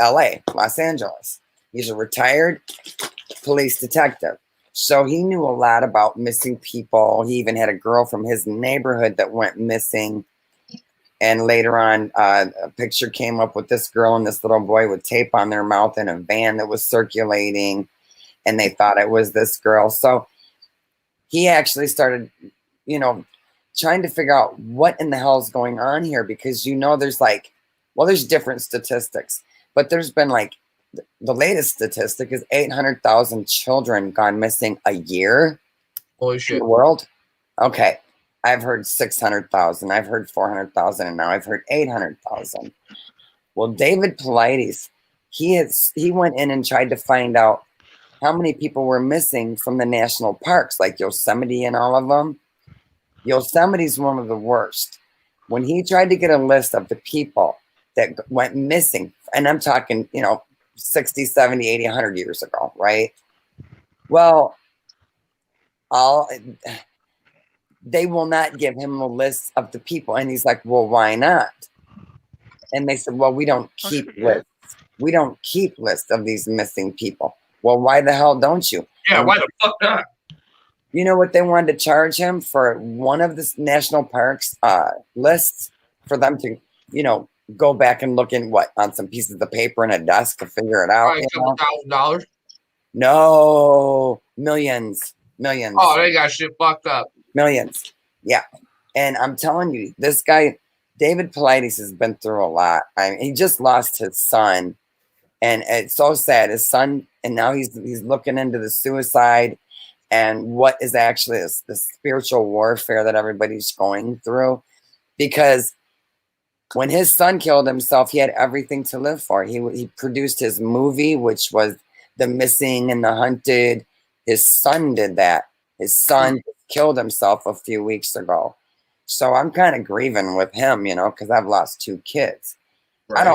LA, Los Angeles. He's a retired police detective. So he knew a lot about missing people. He even had a girl from his neighborhood that went missing. And later on, a picture came up with this girl and this little boy with tape on their mouth in a van that was circulating. And they thought it was this girl. So he actually started, trying to figure out what in the hell is going on here. Because, there's there's different statistics. But there's been the latest statistic is 800,000 children gone missing a year. Holy shit. In the world. Okay. I've heard 600,000. I've heard 400,000. And now I've heard 800,000. Well, David Paulides, he went in and tried to find out how many people were missing from the national parks, like Yosemite and all of them. Yosemite's one of the worst. When he tried to get a list of the people that went missing, and I'm talking, 60, 70, 80, 100 years ago, right? Well, they will not give him a list of the people. And he's like, well, why not? And they said, well, we don't keep lists. We don't keep lists of these missing people. Well, why the hell don't you? Yeah, why the fuck not? You know what they wanted to charge him for one of the national parks lists for them to, go back and look in on some pieces of paper and a desk to figure it out. Probably a couple $1,000. No, millions. Oh, they got shit fucked up. Millions. Yeah. And I'm telling you, this guy, David Paulides, has been through a lot. I mean, he just lost his son. And it's so sad. His son, and now he's looking into the suicide and what is actually the spiritual warfare that everybody's going through. Because when his son killed himself, he had everything to live for. He produced his movie, which was The Missing and the Hunted. His son did that. His son killed himself a few weeks ago. So I'm kind of grieving with him, because I've lost 2 kids. Right.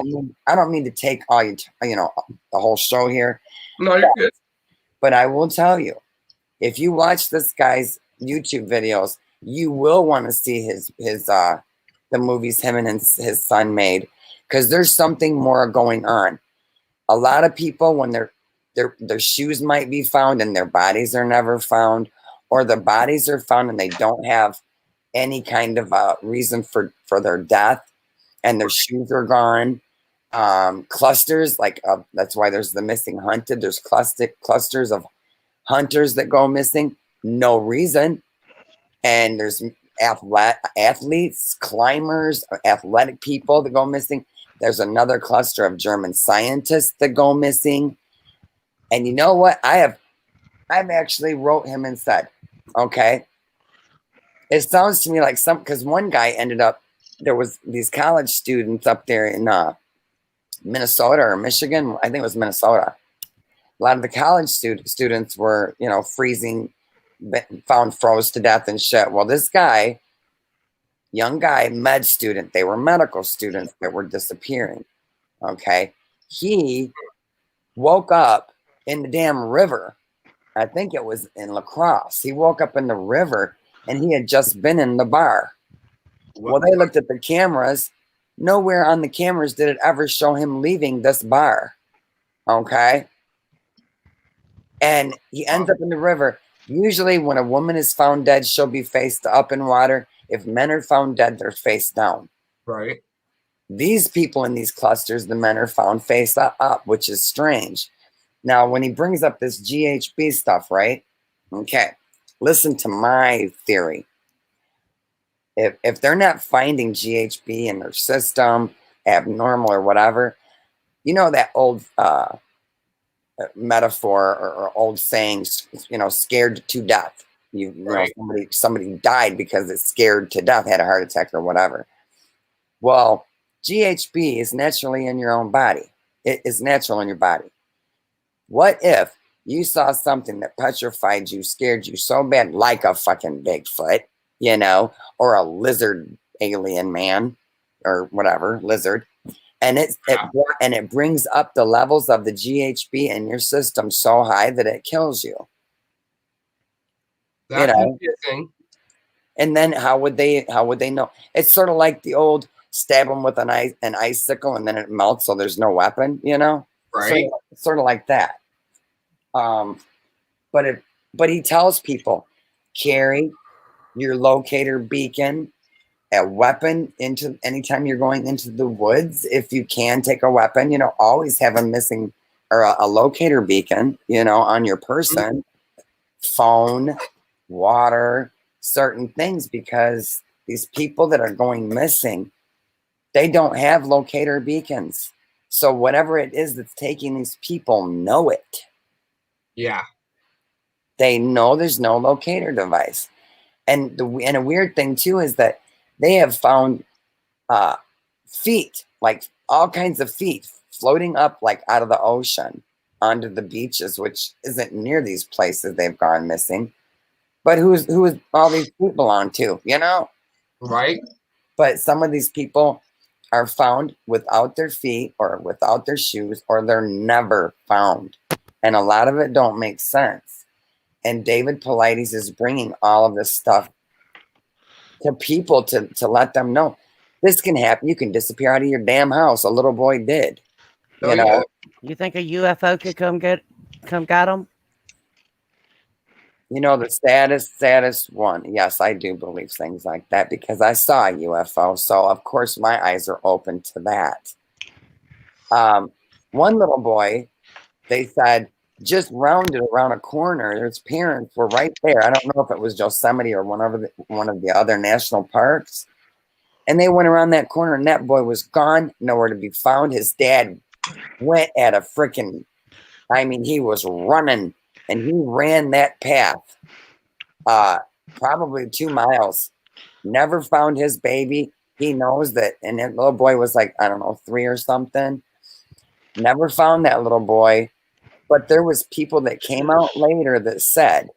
I don't mean to take all the whole show here. No, you're good. But I will tell you, if you watch this guy's YouTube videos, you will want to see the movies him and his son made, because there's something more going on. A lot of people, when their shoes might be found and their bodies are never found, or the bodies are found and they don't have any kind of reason for their death, and their shoes are gone. Clusters, that's why there's the missing hunted. There's clusters of hunters that go missing, no reason. And there's athletes, climbers, athletic people that go missing. There's another cluster of German scientists that go missing. And you know what? I've actually wrote him and said, okay, it sounds to me like because one guy ended up, there was these college students up there in Minnesota or Michigan. I think it was Minnesota. A lot of the college students were, freezing, found froze to death and shit. Well, this guy, young guy, med student, they were medical students that were disappearing. Okay. He woke up in the damn river. I think it was in La Crosse. He woke up in the river and he had just been in the bar. Well, they looked at the cameras. Nowhere on the cameras did it ever show him leaving this bar. Okay. And he ends up in the river. Usually when a woman is found dead, she'll be faced up in water. If men are found dead, they're face down. Right. These people in these clusters, the men are found face up, which is strange. Now, when he brings up this GHB stuff, right? Okay, listen to my theory. If they're not finding GHB in their system, abnormal or whatever, you know that old metaphor or old saying, you know, scared to death. You know, somebody died because it's scared to death, had a heart attack or whatever. Well, GHB is naturally in your own body. It is natural in your body. What if you saw something that petrified you, scared you so bad, like a fucking Bigfoot, you know, or a lizard alien man or whatever, lizard, and it brings up the levels of the GHB in your system so high that it kills you. That could be a thing. And then how would they know? It's sort of like the old stab them with an icicle and then it melts, so there's no weapon, you know? Right. Sort of like that. But he tells people, carry your locator beacon, a weapon into anytime you're going into the woods. If you can take a weapon, you know, always have a missing or a locator beacon, you know, on your person, phone, water, certain things, because these people that are going missing, they don't have locator beacons. So whatever it is that's taking these people know it. Yeah. They know there's no locator device. And a weird thing too is that they have found feet, like all kinds of feet floating up like out of the ocean onto the beaches, which isn't near these places they've gone missing. But who is all these feet belong to, you know? Right. But some of these people are found without their feet or without their shoes, or they're never found. And a lot of it don't make sense. And David Paulides is bringing all of this stuff to people to let them know this can happen. You can disappear out of your damn house. A little boy did. You know. Yeah. You think a UFO could come get them? You know, the saddest one. Yes, I do believe things like that because I saw a UFO. So of course my eyes are open to that. One little boy, they said, just rounded around a corner. His parents were right there. I don't know if it was Yosemite or one of the other national parks. And they went around that corner and that boy was gone, nowhere to be found. His dad went at a freaking, I mean, he was running and he ran that path probably 2 miles. Never found his baby. He knows that. And that little boy was like, I don't know, 3 or something. Never found that little boy. But there was people that came out later that said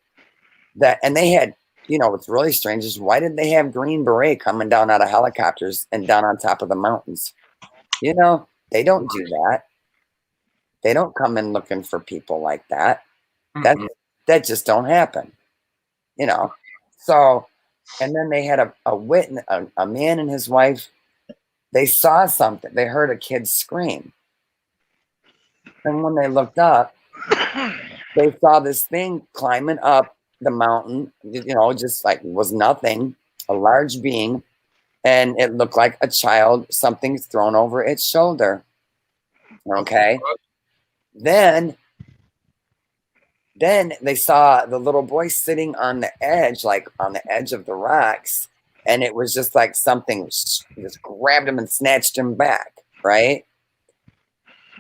that, and they had, you know, what's really strange is why did they have Green Beret coming down out of helicopters and down on top of the mountains? You know, they don't do that. They don't come in looking for people like that. That just don't happen, you know. So, and then they had a witness, a man and his wife. They saw something. They heard a kid scream. And when they looked up, they saw this thing climbing up the mountain, you know, just like was nothing, a large being, and it looked like a child, something's thrown over its shoulder. Okay. Then they saw the little boy sitting on the edge, like on the edge of the rocks, and it was just like something just grabbed him and snatched him back, right?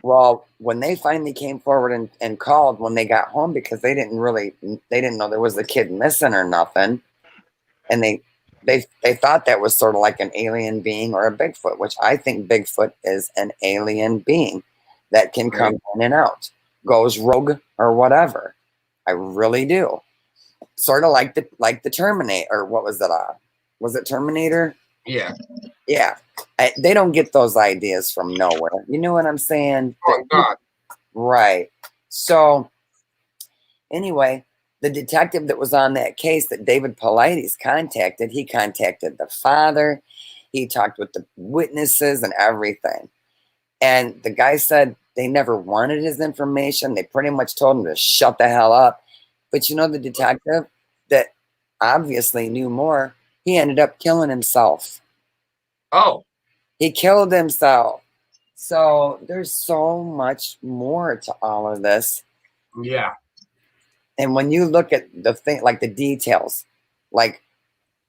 Well, when they finally came forward and called when they got home, because they didn't know there was a kid missing or nothing, and they thought that was sort of like an alien being or a Bigfoot, which I think Bigfoot is an alien being that can come in and out, goes rogue or whatever. I really do. Sort of like the Terminator, or what was it? Was it Terminator? Yeah. Yeah. They don't get those ideas from nowhere. You know what I'm saying? Oh, God. Right. So anyway, the detective that was on that case that David Paulides contacted, he contacted the father. He talked with the witnesses and everything. And the guy said they never wanted his information. They pretty much told him to shut the hell up. But you know, the detective that obviously knew more, he ended up killing himself. Oh, He killed himself. So there's so much more to all of this. yeah. And when you look at the thing, like the details, like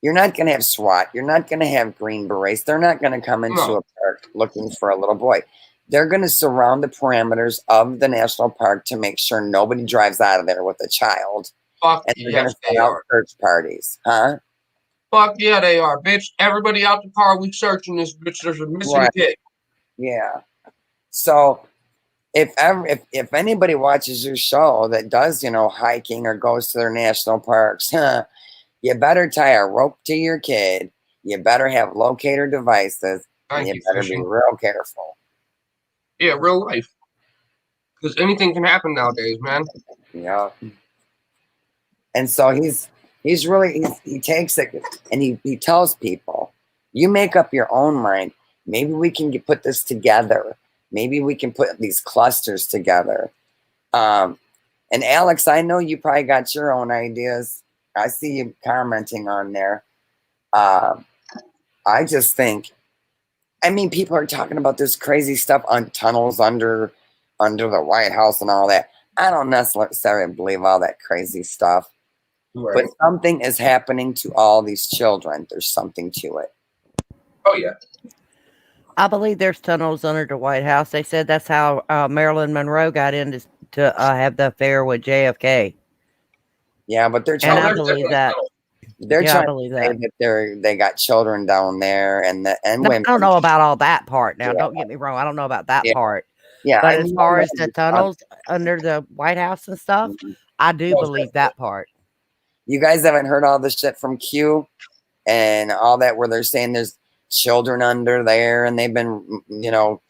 you're not going to have SWAT, you're not going to have Green Berets, they're not going to come into No. a park looking for a little boy. They're going to surround the parameters of the national park to make sure nobody drives out of there with a child. Fuck And they're going yes, to they set out are. search parties, huh? Fuck yeah, they are, bitch. Everybody out the car, we searching this bitch. There's a missing Right. kid. Yeah. So if anybody watches your show that does, you know, hiking or goes to their national parks, you better tie a rope to your kid. You better have locator devices, and Thank you you, better be fishing. real careful. Yeah, real life. Because anything can happen nowadays, man. Yeah. And so he takes it and he tells people, you make up your own mind. Maybe we can put this together. Maybe we can put these clusters together. And Alex, I know you probably got your own ideas. I see you commenting on there. I just think, I mean, people are talking about this crazy stuff on tunnels under the White House and all that. I don't necessarily believe all that crazy stuff. Right. But something is happening to all these children. There's something to it. Oh yeah. I believe there's tunnels under the White House. They said that's how Marilyn Monroe got in to have the affair with JFK. Yeah, but they're And trying. I there's believe definitely that. tunnels. They're Yeah, I trying believe to say that. that they got children down there and No, women. I don't know about all that part. Now, Yeah. don't get me wrong. I don't know about that Yeah. part. Yeah, But I as mean, far as the tunnels under the White House and stuff, I do Most believe that part. you guys haven't heard all this shit from Q and all that where they're saying there's children under there and they've been, you know,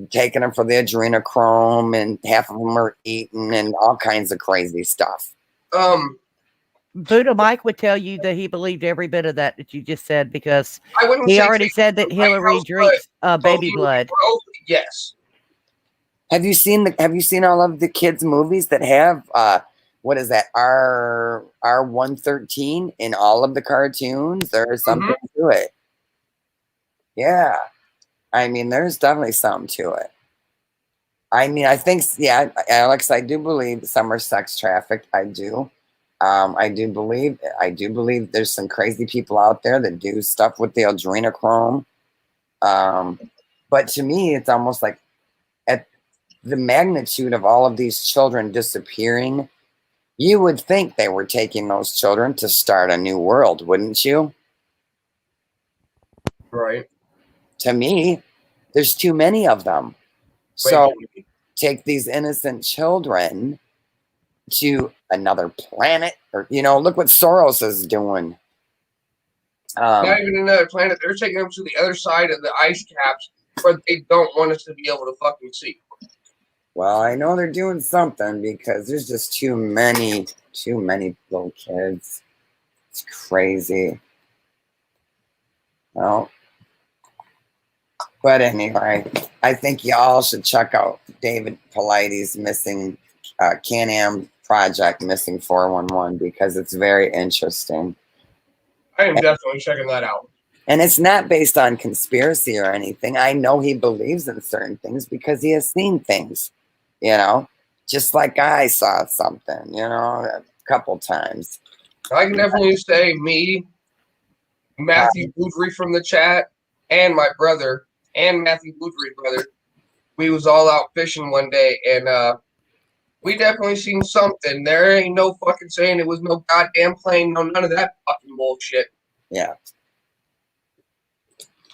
taking them for the adrenochrome and half of them are eaten and all kinds of crazy stuff. Buddha Mike would tell you that he believed every bit of that you just said because I wouldn't he say already take said that the White Hillary House, drinks baby Bohemian blood. Grove, yes. Have you seen all of the kids movies that have what is that R113 in all of the cartoons? There is something to it. Yeah. I mean, there's definitely something to it. I mean, I think, yeah, Alex, I do believe some are sex trafficked. I do. I do believe there's some crazy people out there that do stuff with the adrenochrome. But to me, it's almost like at the magnitude of all of these children disappearing, you would think they were taking those children to start a new world, wouldn't you? Right. To me, there's too many of them. So take these innocent children to another planet, or look what Soros is doing. Not even another planet. They're taking them to the other side of the ice caps where they don't want us to be able to fucking see. Well, I know they're doing something because there's just too many little kids. It's crazy. Well, but anyway, I think y'all should check out David Paulides' missing Can-Am project, Missing 411, because it's very interesting. I am definitely checking that out. And it's not based on conspiracy or anything. I know he believes in certain things because he has seen things, just like I saw something, a couple times. I can definitely say me, Matthew Boudry from the chat, and my brother, and Matthew Boudry's brother, we was all out fishing one day, and we definitely seen something. There ain't no fucking saying it was no goddamn plane, no none of that fucking bullshit. Yeah.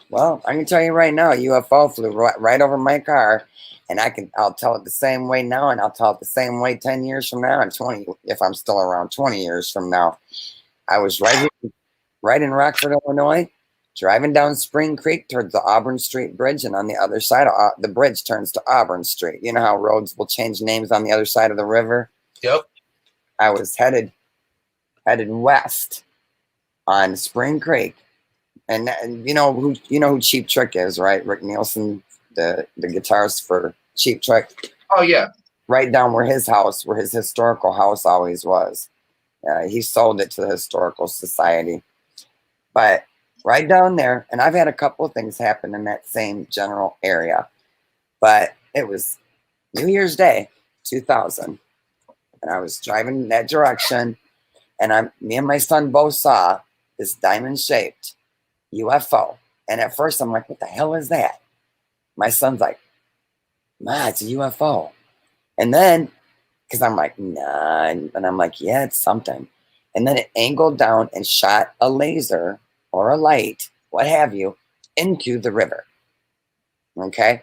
Well, I can tell you right now, a UFO flew right over my car, and I'll tell it the same way now, and I'll tell it the same way 10 years from now, and 20, if I'm still around 20 years from now. I was right in Rockford, Illinois, driving down Spring Creek towards the Auburn Street Bridge, and on the other side of the bridge turns to Auburn Street. You know how roads will change names on the other side of the river? Yep. I was headed west on Spring Creek. And you know who Cheap Trick is, right? Rick Nielsen, the guitarist for Cheap Trick. Oh yeah. Right down where his historical house always was. He sold it to the Historical Society. But right down there, and I've had a couple of things happen in that same general area. But it was New Year's Day, 2000, and I was driving in that direction, and me and my son both saw this diamond-shaped UFO. And at first, I'm like, "What the hell is that?" My son's like, "Ma, it's a UFO." And then, because I'm like, "Nah," and I'm like, "Yeah, it's something." And then it angled down and shot a laser or a light, what have you, into the river. Okay?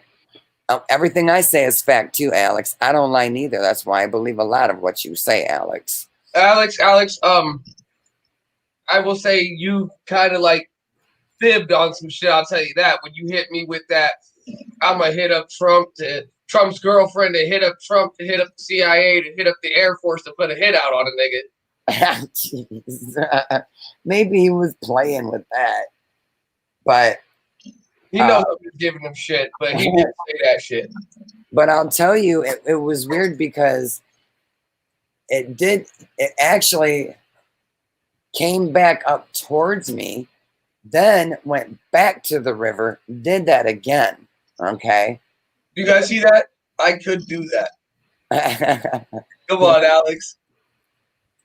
Everything I say is fact too, Alex. I don't lie neither. That's why I believe a lot of what you say, Alex. Alex, I will say you kind of like fibbed on some shit. I'll tell you that when you hit me with that, I'm gonna hit up Trump's girlfriend to hit up Trump to hit up the CIA to hit up the Air Force to put a hit out on a nigga. Jeez. Maybe he was playing with that, but He knows I'm just giving him shit, but he didn't say that shit. But I'll tell you, it was weird because it actually came back up towards me, then went back to the river, did that again. Okay. You guys see that? I could do that. Come on, Alex.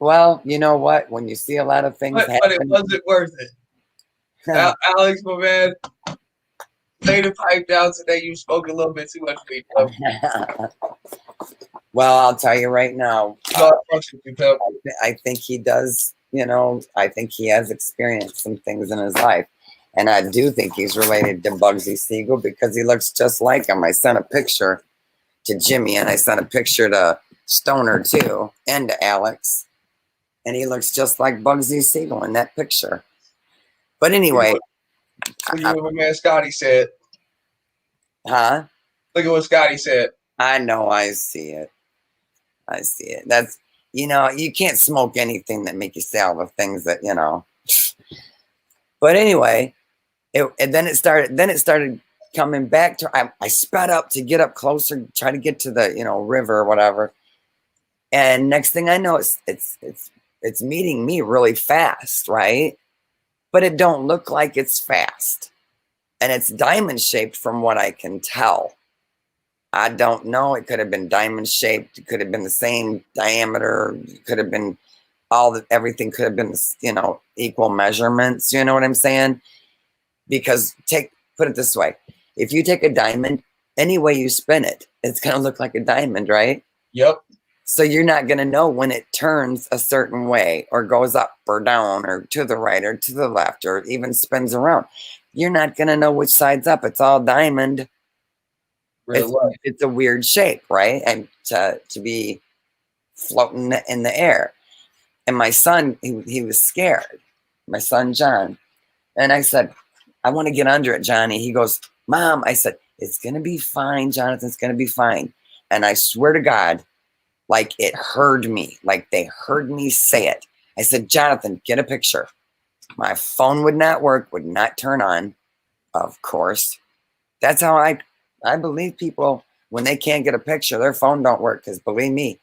Well, you know what? When you see a lot of things But it wasn't worth it. Alex, my man, lay the pipe down today. You spoke a little bit too much weed. Well, I'll tell you right now. I think he does, I think he has experienced some things in his life. And I do think he's related to Bugsy Siegel because he looks just like him. I sent a picture to Jimmy and I sent a picture to Stoner too and to Alex. And he looks just like Bugsy Siegel in that picture. But anyway. Look at what my man Scotty said. Huh? Look at what Scotty said. I know, I see it. I see it. That's, you can't smoke anything that make you say all the things that, But anyway, then it started coming back to, I sped up to get up closer, try to get to the, river or whatever. And next thing I know, it's meeting me really fast, right? But it don't look like it's fast. And it's diamond shaped from what I can tell. I don't know. It could have been diamond shaped. It could have been the same diameter. It could have been everything could have been, equal measurements. You know what I'm saying? Because put it this way. If you take a diamond, any way you spin it, it's going to look like a diamond, right? Yep. So you're not going to know when it turns a certain way or goes up or down or to the right or to the left or even spins around. You're not going to know which side's up. It's all diamond. It's a weird shape, right? And to be floating in the air. And my son, he was scared. My son, John. And I said, "I want to get under it, Johnny." He goes, "Mom," I said, "It's going to be fine, Jonathan. It's going to be fine." And I swear to God, like it heard me, like they heard me say it. I said, "Jonathan, get a picture." My phone would not work, would not turn on, of course. That's how I believe people, when they can't get a picture, their phone don't work, because believe me,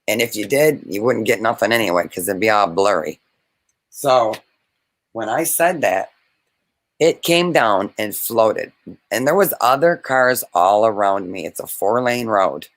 and if you did, you wouldn't get nothing anyway, because it'd be all blurry. So when I said that, it came down and floated. And there was other cars all around me. It's a 4-lane road.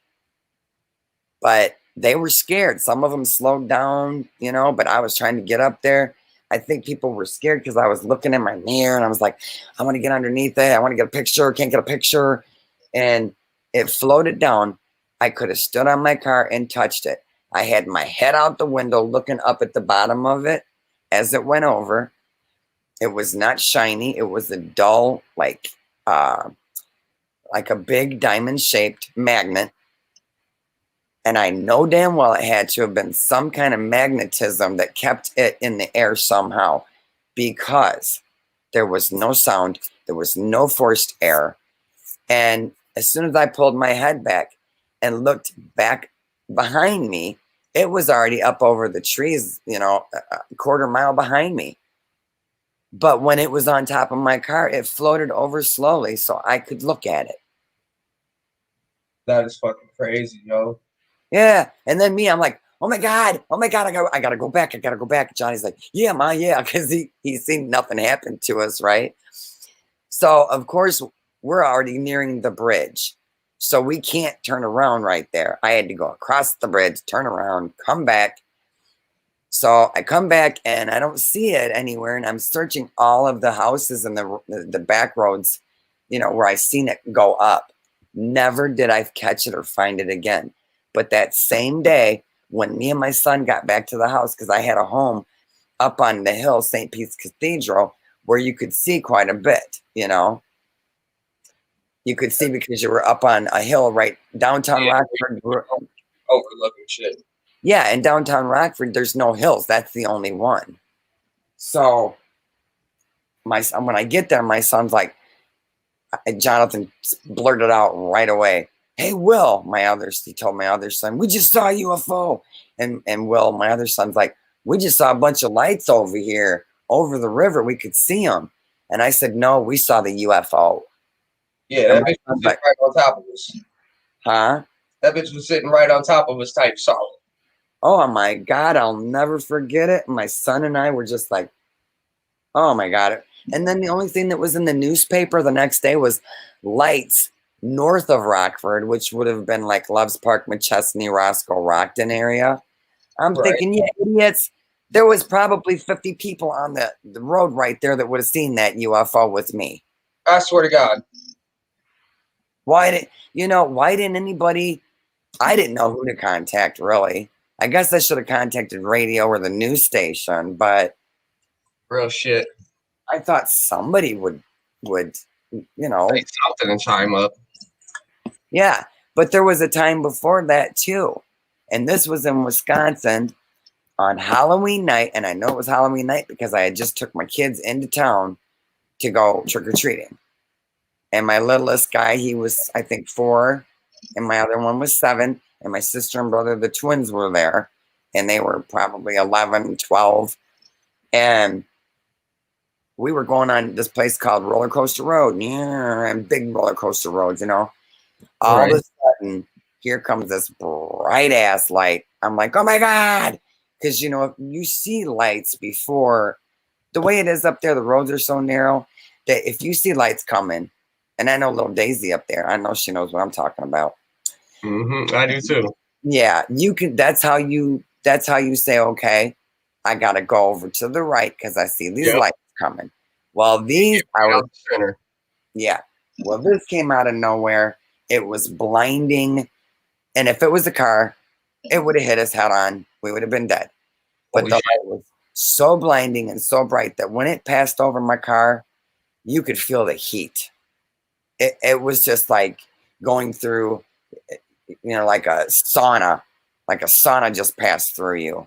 But they were scared. Some of them slowed down, but I was trying to get up there. I think people were scared because I was looking in my mirror and I was like, I want to get underneath it. I want to get a picture. Can't get a picture. And it floated down. I could have stood on my car and touched it. I had my head out the window looking up at the bottom of it as it went over. It was not shiny. It was a dull, like a big diamond-shaped magnet. And I know damn well it had to have been some kind of magnetism that kept it in the air somehow, because there was no sound. There was no forced air. And as soon as I pulled my head back and looked back behind me, it was already up over the trees, a quarter mile behind me. But when it was on top of my car, it floated over slowly so I could look at it. That is fucking crazy, yo. Yeah. And then I'm like, oh my God, I gotta go back. Johnny's like, yeah, Ma, yeah, because he's seen nothing happen to us, right? So of course we're already nearing the bridge. So we can't turn around right there. I had to go across the bridge, turn around, come back. So I come back and I don't see it anywhere. And I'm searching all of the houses and the back roads, where I seen it go up. Never did I catch it or find it again. But that same day, when me and my son got back to the house, because I had a home up on the hill, St. Pete's Cathedral, where you could see quite a bit, You could see because you were up on a hill right downtown Rockford. Overlooking shit. Yeah, in downtown Rockford, there's no hills. That's the only one. So when I get there, my son's like, Jonathan blurted out right away, hey, Will, he told my other son, we just saw a UFO. And Will, my other son's like, we just saw a bunch of lights over here, over the river. We could see them. And I said, no, we saw the UFO. Yeah, that bitch was sitting right on top of us. Huh? That bitch was sitting right on top of us, type solid. Oh my God, I'll never forget it. My son and I were just like, oh my God. And then the only thing that was in the newspaper the next day was lights north of Rockford, which would have been like Loves Park, McChesney, Roscoe, Rockton area. I'm thinking, you idiots, there was probably 50 people on the road right there that would have seen that UFO with me. I swear to God. Why didn't anybody, I didn't know who to contact, really. I guess I should have contacted radio or the news station, but real shit. I thought somebody would say something and chime up. Yeah, but there was a time before that too. And this was in Wisconsin on Halloween night. And I know it was Halloween night because I had just took my kids into town to go trick-or-treating. And my littlest guy, he was, I think, 4. And my other one was 7. And my sister and brother, the twins, were there. And they were probably 11, 12. And we were going on this place called Roller Coaster Road. Yeah, and big roller coaster roads, All of a sudden, here comes this bright ass light. I'm like, oh my God. Because, if you see lights before, the way it is up there, the roads are so narrow that if you see lights coming, and I know little Daisy up there, I know she knows what I'm talking about. Mm-hmm. I do too. Yeah, you can. That's how you say, okay, I got to go over to the right because I see these lights coming. Well, these are, yeah. Well, this came out of nowhere. It was blinding. And if it was a car, it would have hit us head on. We would have been dead. But the light was so blinding and so bright that when it passed over my car, you could feel the heat. It was just like going through, like a sauna. Like a sauna just passed through you.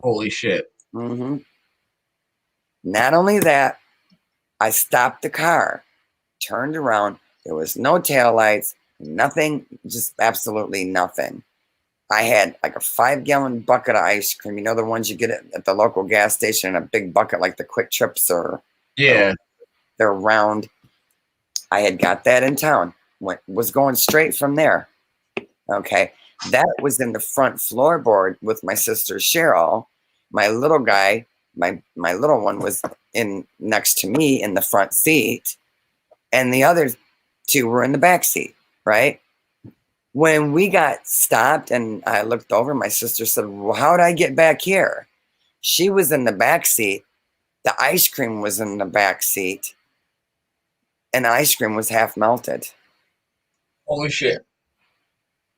Holy shit. Mm-hmm. Not only that, I stopped the car, turned around. There was no taillights, nothing, just absolutely nothing. I had like a 5-gallon bucket of ice cream. The ones you get at the local gas station in a big bucket like the Quick Trips or they're round. I had got that in town. Was going straight from there. Okay. That was in the front floorboard with my sister Cheryl. My little guy, my little one was in next to me in the front seat, and the other 2 were in the back seat, right? When we got stopped and I looked over, my sister said, well, how did I get back here? She was in the back seat. The ice cream was in the back seat, and the ice cream was half melted. Holy shit.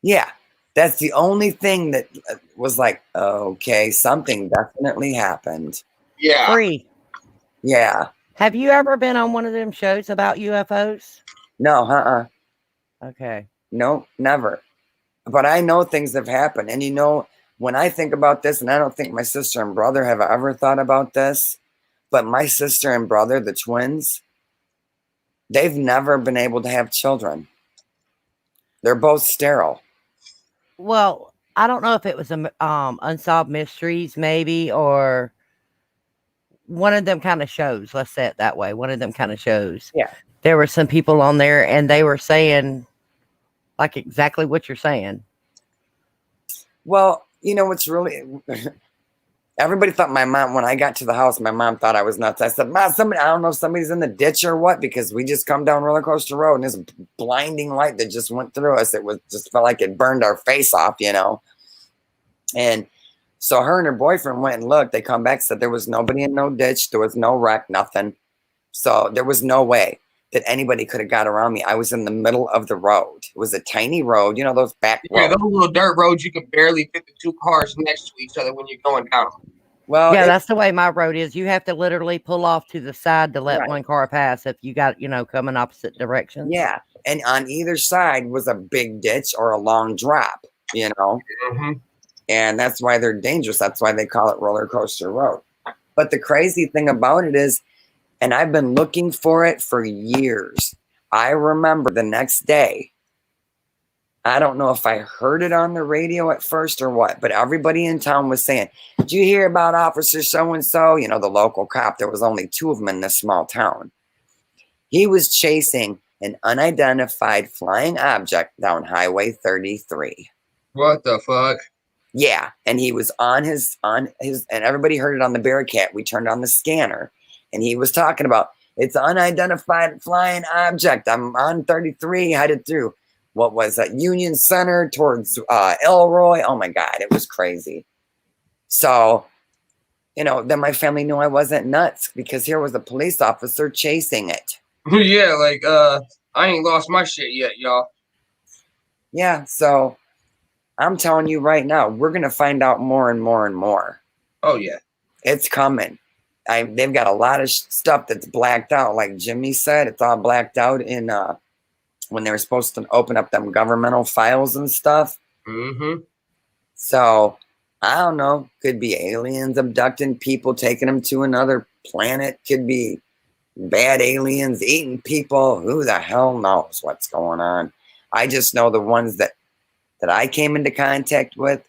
Yeah. That's the only thing that was like, okay, something definitely happened. Yeah. Free. Yeah. Have you ever been on one of them shows about UFOs? No, Okay. No, never. But I know things have happened. And when I think about this, and I don't think my sister and brother have ever thought about this, but my sister and brother, the twins, they've never been able to have children. They're both sterile. Well, I don't know if it was Unsolved Mysteries, maybe, or one of them kind of shows. Let's say it that way. One of them kind of shows. Yeah. There were some people on there, and they were saying, like, exactly what you're saying. Well, you know what's really everybody thought my mom, when I got to the house, my mom thought I was nuts. I said, Mom, somebody, I don't know if somebody's in the ditch or what, because we just come down Roller Coaster Road and this blinding light that just went through us. It was just felt like it burned our face off, you know. And so her and her boyfriend went and looked. They come back, said there was nobody in no ditch. There was no wreck, nothing. So there was no way that anybody could have got around me. I was in the middle of the road. It was a tiny road, you know, those back Yeah, roads. those little dirt roads you can barely fit the two cars next to each other when you're going down. Well, Yeah, that's the way my road is. You have to literally pull off to the side to let Right. one car pass if you got, you know, coming opposite directions. yeah. And on either side was a big ditch or a long drop, you know. Mm-hmm. And that's why they're dangerous. That's why they call it Roller Coaster Road. But the crazy thing about it is, and I've been looking for it for years. I remember the next day, I don't know if I heard it on the radio at first or what, but everybody in town was saying, did you hear about Officer so-and-so? You know, the local cop. There was only 2 of them in this small town. He was chasing an unidentified flying object down Highway 33. What the fuck? Yeah, and he was on his, and everybody heard it on the Bearcat. We turned on the scanner, and he was talking about, it's unidentified flying object. I'm on 33, headed through, what was that, Union Center towards Elroy. Oh my God, it was crazy. So, you know, then my family knew I wasn't nuts, because here was a police officer chasing it. Yeah, like, I ain't lost my shit yet, y'all. Yeah, so I'm telling you right now, we're going to find out more and more and more. Oh, yeah. It's coming. They've got a lot of stuff that's blacked out. Like Jimmy said, it's all blacked out in when they were supposed to open up them governmental files and stuff. Mm-hmm. So, I don't know. Could be aliens abducting people, taking them to another planet. Could be bad aliens eating people. Who the hell knows what's going on? I just know the ones that I came into contact with,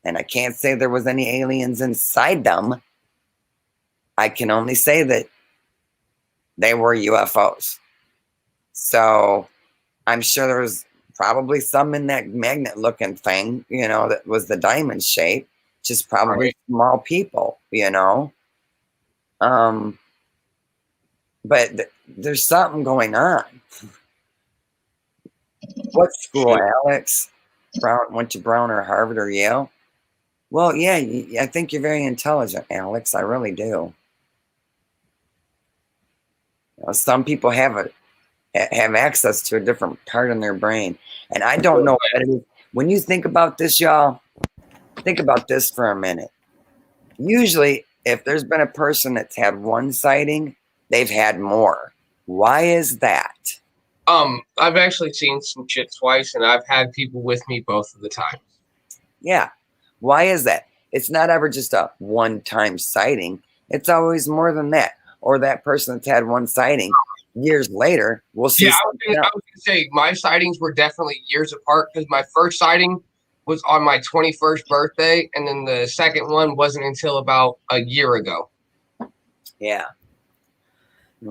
and I can't say there was any aliens inside them. I can only say that they were UFOs. So I'm sure there was probably some in that magnet looking thing, you know, that was the diamond shape, just probably Right. small people, you know. But there's something going on. What school, Alex? Brown, went to Brown or Harvard or Yale? Well, yeah, I think you're very intelligent, Alex. I really do. You know, some people have access to a different part in their brain, and I don't know what it is. When you think about this, y'all, think about this for a minute. Usually, if there's been a person that's had one sighting, they've had more. Why is that? I've actually seen some shit twice, and I've had people with me both of the time. Yeah. Why is that? It's not ever just a one-time sighting. It's always more than that. Or that person that's had one sighting, years later, we'll see. Yeah, I something was else. gonna say my sightings were definitely years apart, because my first sighting was on my 21st birthday, and then the second one wasn't until about a year ago. Yeah.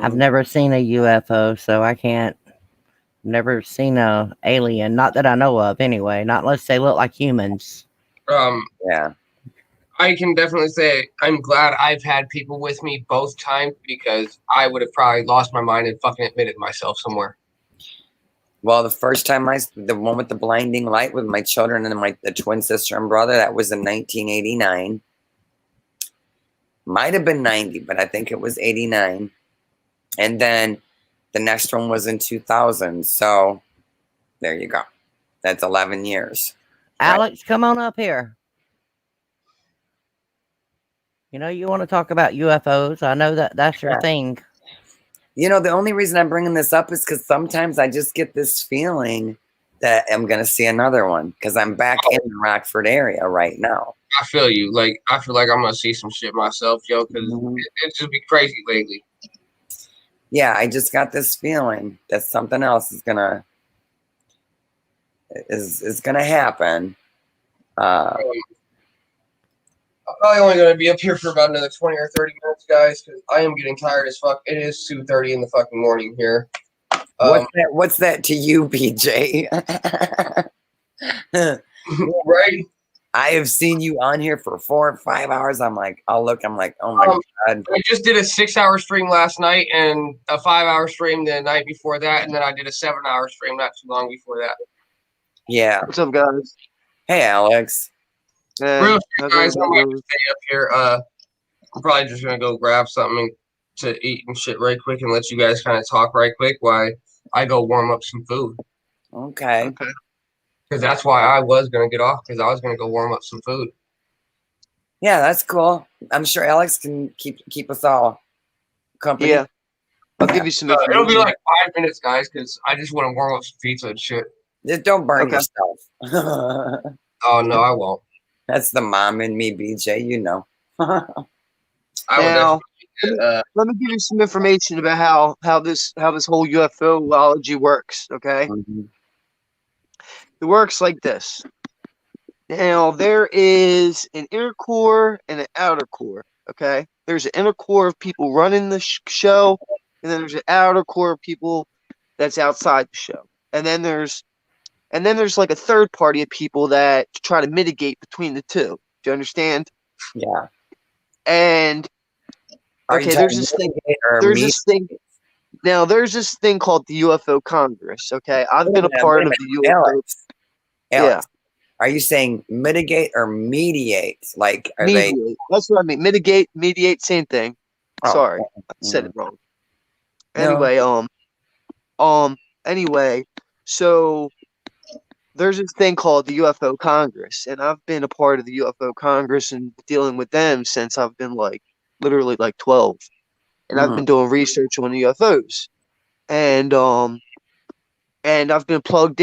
I've never seen a UFO, so I can't. Never seen a alien, not that I know of anyway, not unless they look like humans. Yeah. I can definitely say I'm glad I've had people with me both times, because I would have probably lost my mind and fucking admitted myself somewhere. Well, the first time the one with the blinding light with my children and the twin sister and brother, that was in 1989. Might have been 90, but I think it was 89. And then the next one was in 2000. So there you go. That's 11 years. Alex, come on up here. You know, you want to talk about UFOs. I know that's your Yeah. thing. You know, the only reason I'm bringing this up is because sometimes I just get this feeling that I'm going to see another one, because I'm back in the Rockford area right now. I feel you. Like, I feel like I'm gonna see some shit myself, yo, because it's just be crazy lately. Yeah, I just got this feeling that something else is gonna happen. I'm probably only gonna be up here for about another 20 or 30 minutes, guys, because I am getting tired as fuck. It is 2:30 in the fucking morning here. What's that to you, BJ? Right? I have seen you on here for 4 or 5 hours. I'm like, I'll look. I'm like, oh my God. I just did a 6-hour stream last night and a 5-hour stream the night before that, and then I did a 7-hour stream not too long before that. Yeah. What's up, guys? Hey, Alex. Real shit, How's guys, I everybody might doing? stay up here. I'm probably just gonna go grab something to eat and shit right quick and let you guys kind of talk right quick while I go warm up some food. Okay. Okay. Because that's why I was gonna get off, because I was gonna go warm up some food. Yeah, that's cool. I'm sure Alex can keep us all company. Yeah. I'll give you some It'll be information. like 5 minutes, guys, because I just want to warm up some pizza and shit. Just don't burn Okay. yourself. Oh no, I won't. That's the mom in me, BJ. You know. I will Now, definitely. let me give you some information about how this whole UFOlogy works. Okay. Mhm. It works like this. Now, there is an inner core and an outer core, okay? There's an inner core of people running the show, and then there's an outer core of people that's outside the show. And then there's like a third party of people that try to mitigate between the two. Do you understand? Yeah. And Are you okay, talking there's this thing. mitigate or There's meet? this thing. Now, there's this thing called the UFO Congress, okay? I've been a part of the UFO. Alex. Alex, are you saying mitigate or mediate? Like, are they? Mediate. That's what I mean. Mediate, same thing. Oh, Sorry, I said it wrong. No. Anyway, so there's this thing called the UFO Congress, and I've been a part of the UFO Congress and dealing with them since I've been literally 12, and I've been doing research on the UFOs, and I've been plugged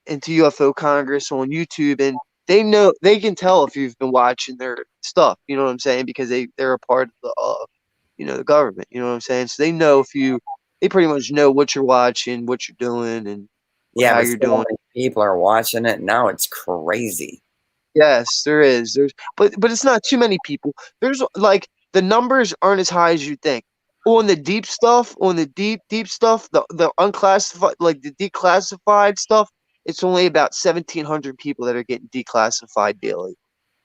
into UFO Congress on YouTube, and they can tell if you've been watching their stuff. You know what I'm saying? Because they're a part of the government. You know what I'm saying? So they pretty much know what you're watching, what you're doing, and Yeah, how but you're so doing. many people are watching it now. It's crazy. Yes, there is. But it's not too many people. There's the numbers aren't as high as you think. On the deep stuff, the unclassified, like the declassified stuff, it's only about 1,700 people that are getting declassified daily.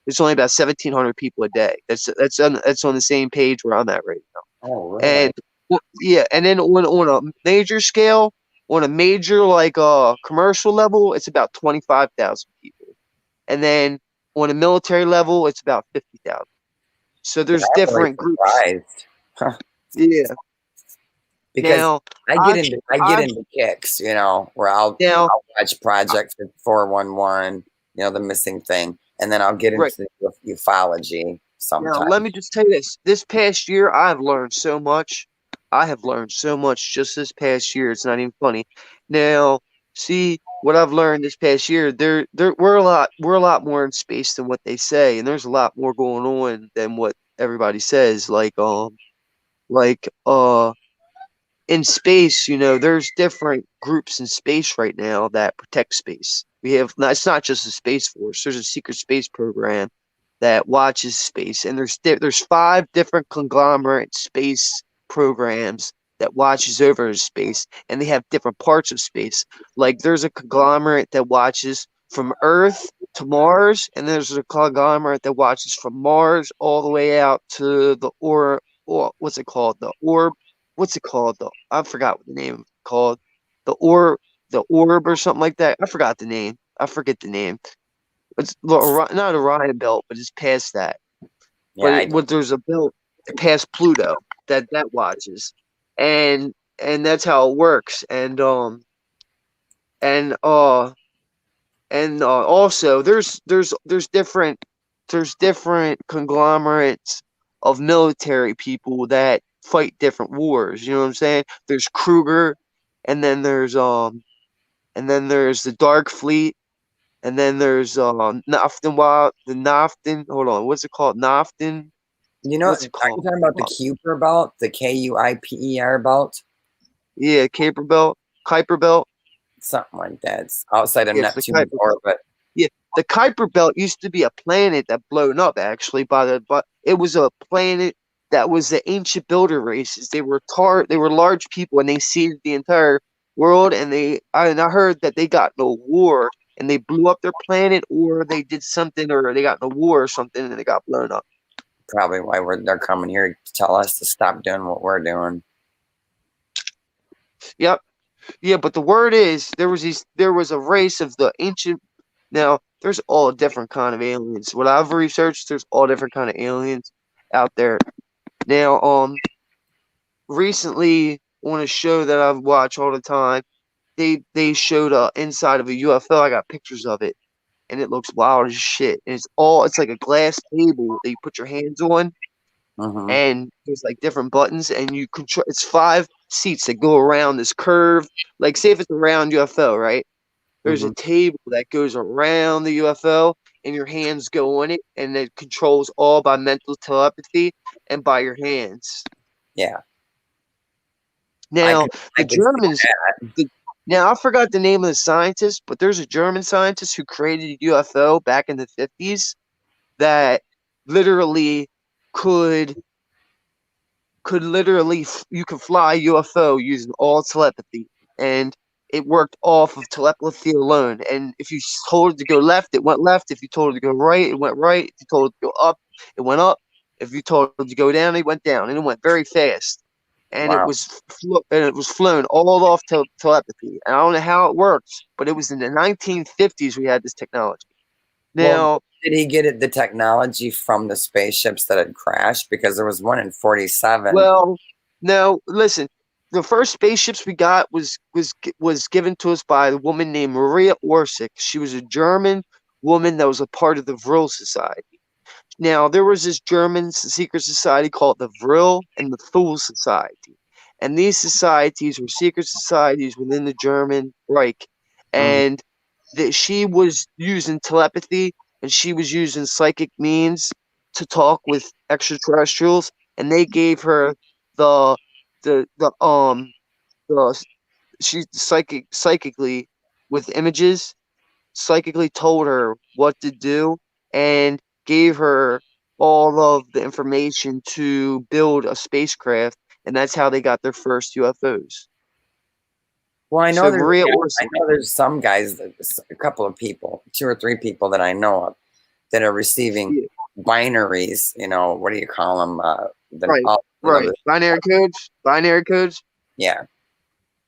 It's only about 1,700 people a day. That's on the same page where I'm at right now. Oh, really? And yeah, and then on a major scale, on a major commercial level, it's about 25,000 people. And then on a military level, it's about 50,000. So there's I'm really different groups. surprised. Yeah. Because Now, I get into kicks, where I'll watch Project 411, the missing thing, and then I'll get into ufology sometimes. now let me just tell you this. This past year, I've learned so much. I have learned so much just this past year. It's not even funny. Now, see what I've learned this past year. We're a lot more in space than what they say, and there's a lot more going on than what everybody says. In space, there's different groups in space right now that protect space. It's not just the Space Force. There's a secret space program that watches space, and there's 5 different conglomerate space programs that watches over space, and they have different parts of space. Like there's a conglomerate that watches from Earth to Mars, and there's a conglomerate that watches from Mars all the way out to the what's it called? The orb. What's it called? I forgot what the name is called. The orb or something like that. I forgot the name. I forget the name. It's not Orion belt, but it's past that. Yeah, But there's a belt past Pluto that watches, and that's how it works. And also there's different conglomerates of military people that fight different wars. You know what I'm saying? There's Kruger, and then there's the Dark Fleet, and then there's Naftin hold on, what's it called? Naftin. What's it are you called? talking about the Kuiper belt, the Kuiper belt? Yeah, Kuiper belt. Something like that. It's outside of Yes, the Neptune's Kuiper orbit. Yeah, the Kuiper belt used to be a planet that blown up actually but it was a planet that was the ancient builder races. They were large people, and they seeded the entire world, and I heard that they got in a war and they blew up their planet, or they did something, or they got in a war or something and they got blown up. Probably why they're coming here to tell us to stop doing what we're doing. Yep. Yeah, but the word is there was a race of the ancient. Now there's all different kind of aliens. What I've researched, there's all different kind of aliens out there. Now, recently on a show that I've watched all the time, they showed inside of a UFO. I got pictures of it, and it looks wild as shit. And it's like a glass table that you put your hands on, Mm-hmm. and there's like different buttons, and you control. It's 5 seats that go around this curve. Like, say if it's a round UFO, right? There's a table that goes around the UFO, and your hands go on it, and it controls all by mental telepathy and by your hands. Yeah. Now, I the could see Germans. that. Now, I forgot the name of the scientist, but there's a German scientist who created a UFO back in the 50s that literally could literally you could fly a UFO using all telepathy, and it worked off of telepathy alone. And if you told it to go left, it went left. If you told it to go right, it went right. If you told it to go up, it went up. If you told it to go down, it went down, and it went very fast. And Wow. it was flown all off telepathy. And I don't know how it works, but it was in the 1950s we had this technology. Now, Did he get the technology from the spaceships that had crashed? Because there was one in 47. well, no, listen. The first spaceships we got was given to us by a woman named Maria Orsic. She was a German woman that was a part of the Vril Society. Now, there was this German secret society called the Vril and the Thule Society. And these societies were secret societies within the German Reich. And she was using telepathy, and she was using psychic means to talk with extraterrestrials. And they gave her she psychically with images, psychically told her what to do, and gave her all of the information to build a spacecraft, and that's how they got their first UFOs. Well, I know, So Maria Orsic, there's some guys, a couple of people, 2 or 3 people that I know of that are receiving binaries. What do you call them? right, binary codes. Yeah.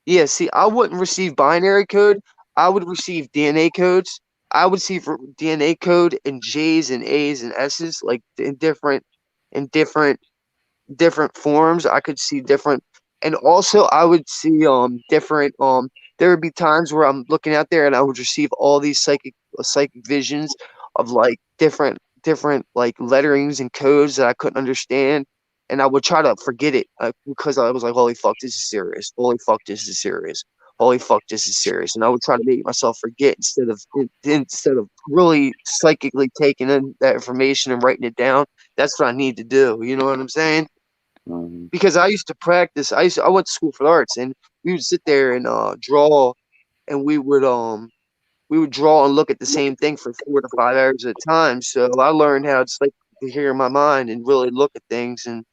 Yeah, see, I wouldn't receive binary code. I would receive DNA codes. I would see for DNA code in J's and A's and S's, like in different forms. I could see different, and also I would see different there would be times where I'm looking out there and I would receive all these psychic visions of like different like letterings and codes that I couldn't understand, and I would try to forget it because I was like, holy fuck, this is serious. Holy fuck, this is serious. Holy fuck, this is serious. And I would try to make myself forget instead of really psychically taking in that information and writing it down. That's what I need to do. You know what I'm saying? Mm-hmm. Because I used to practice. I went to school for arts, and we would sit there and draw, and we would draw and look at the same thing for 4 to 5 hours at a time. So I learned how to hear my mind and really look at things and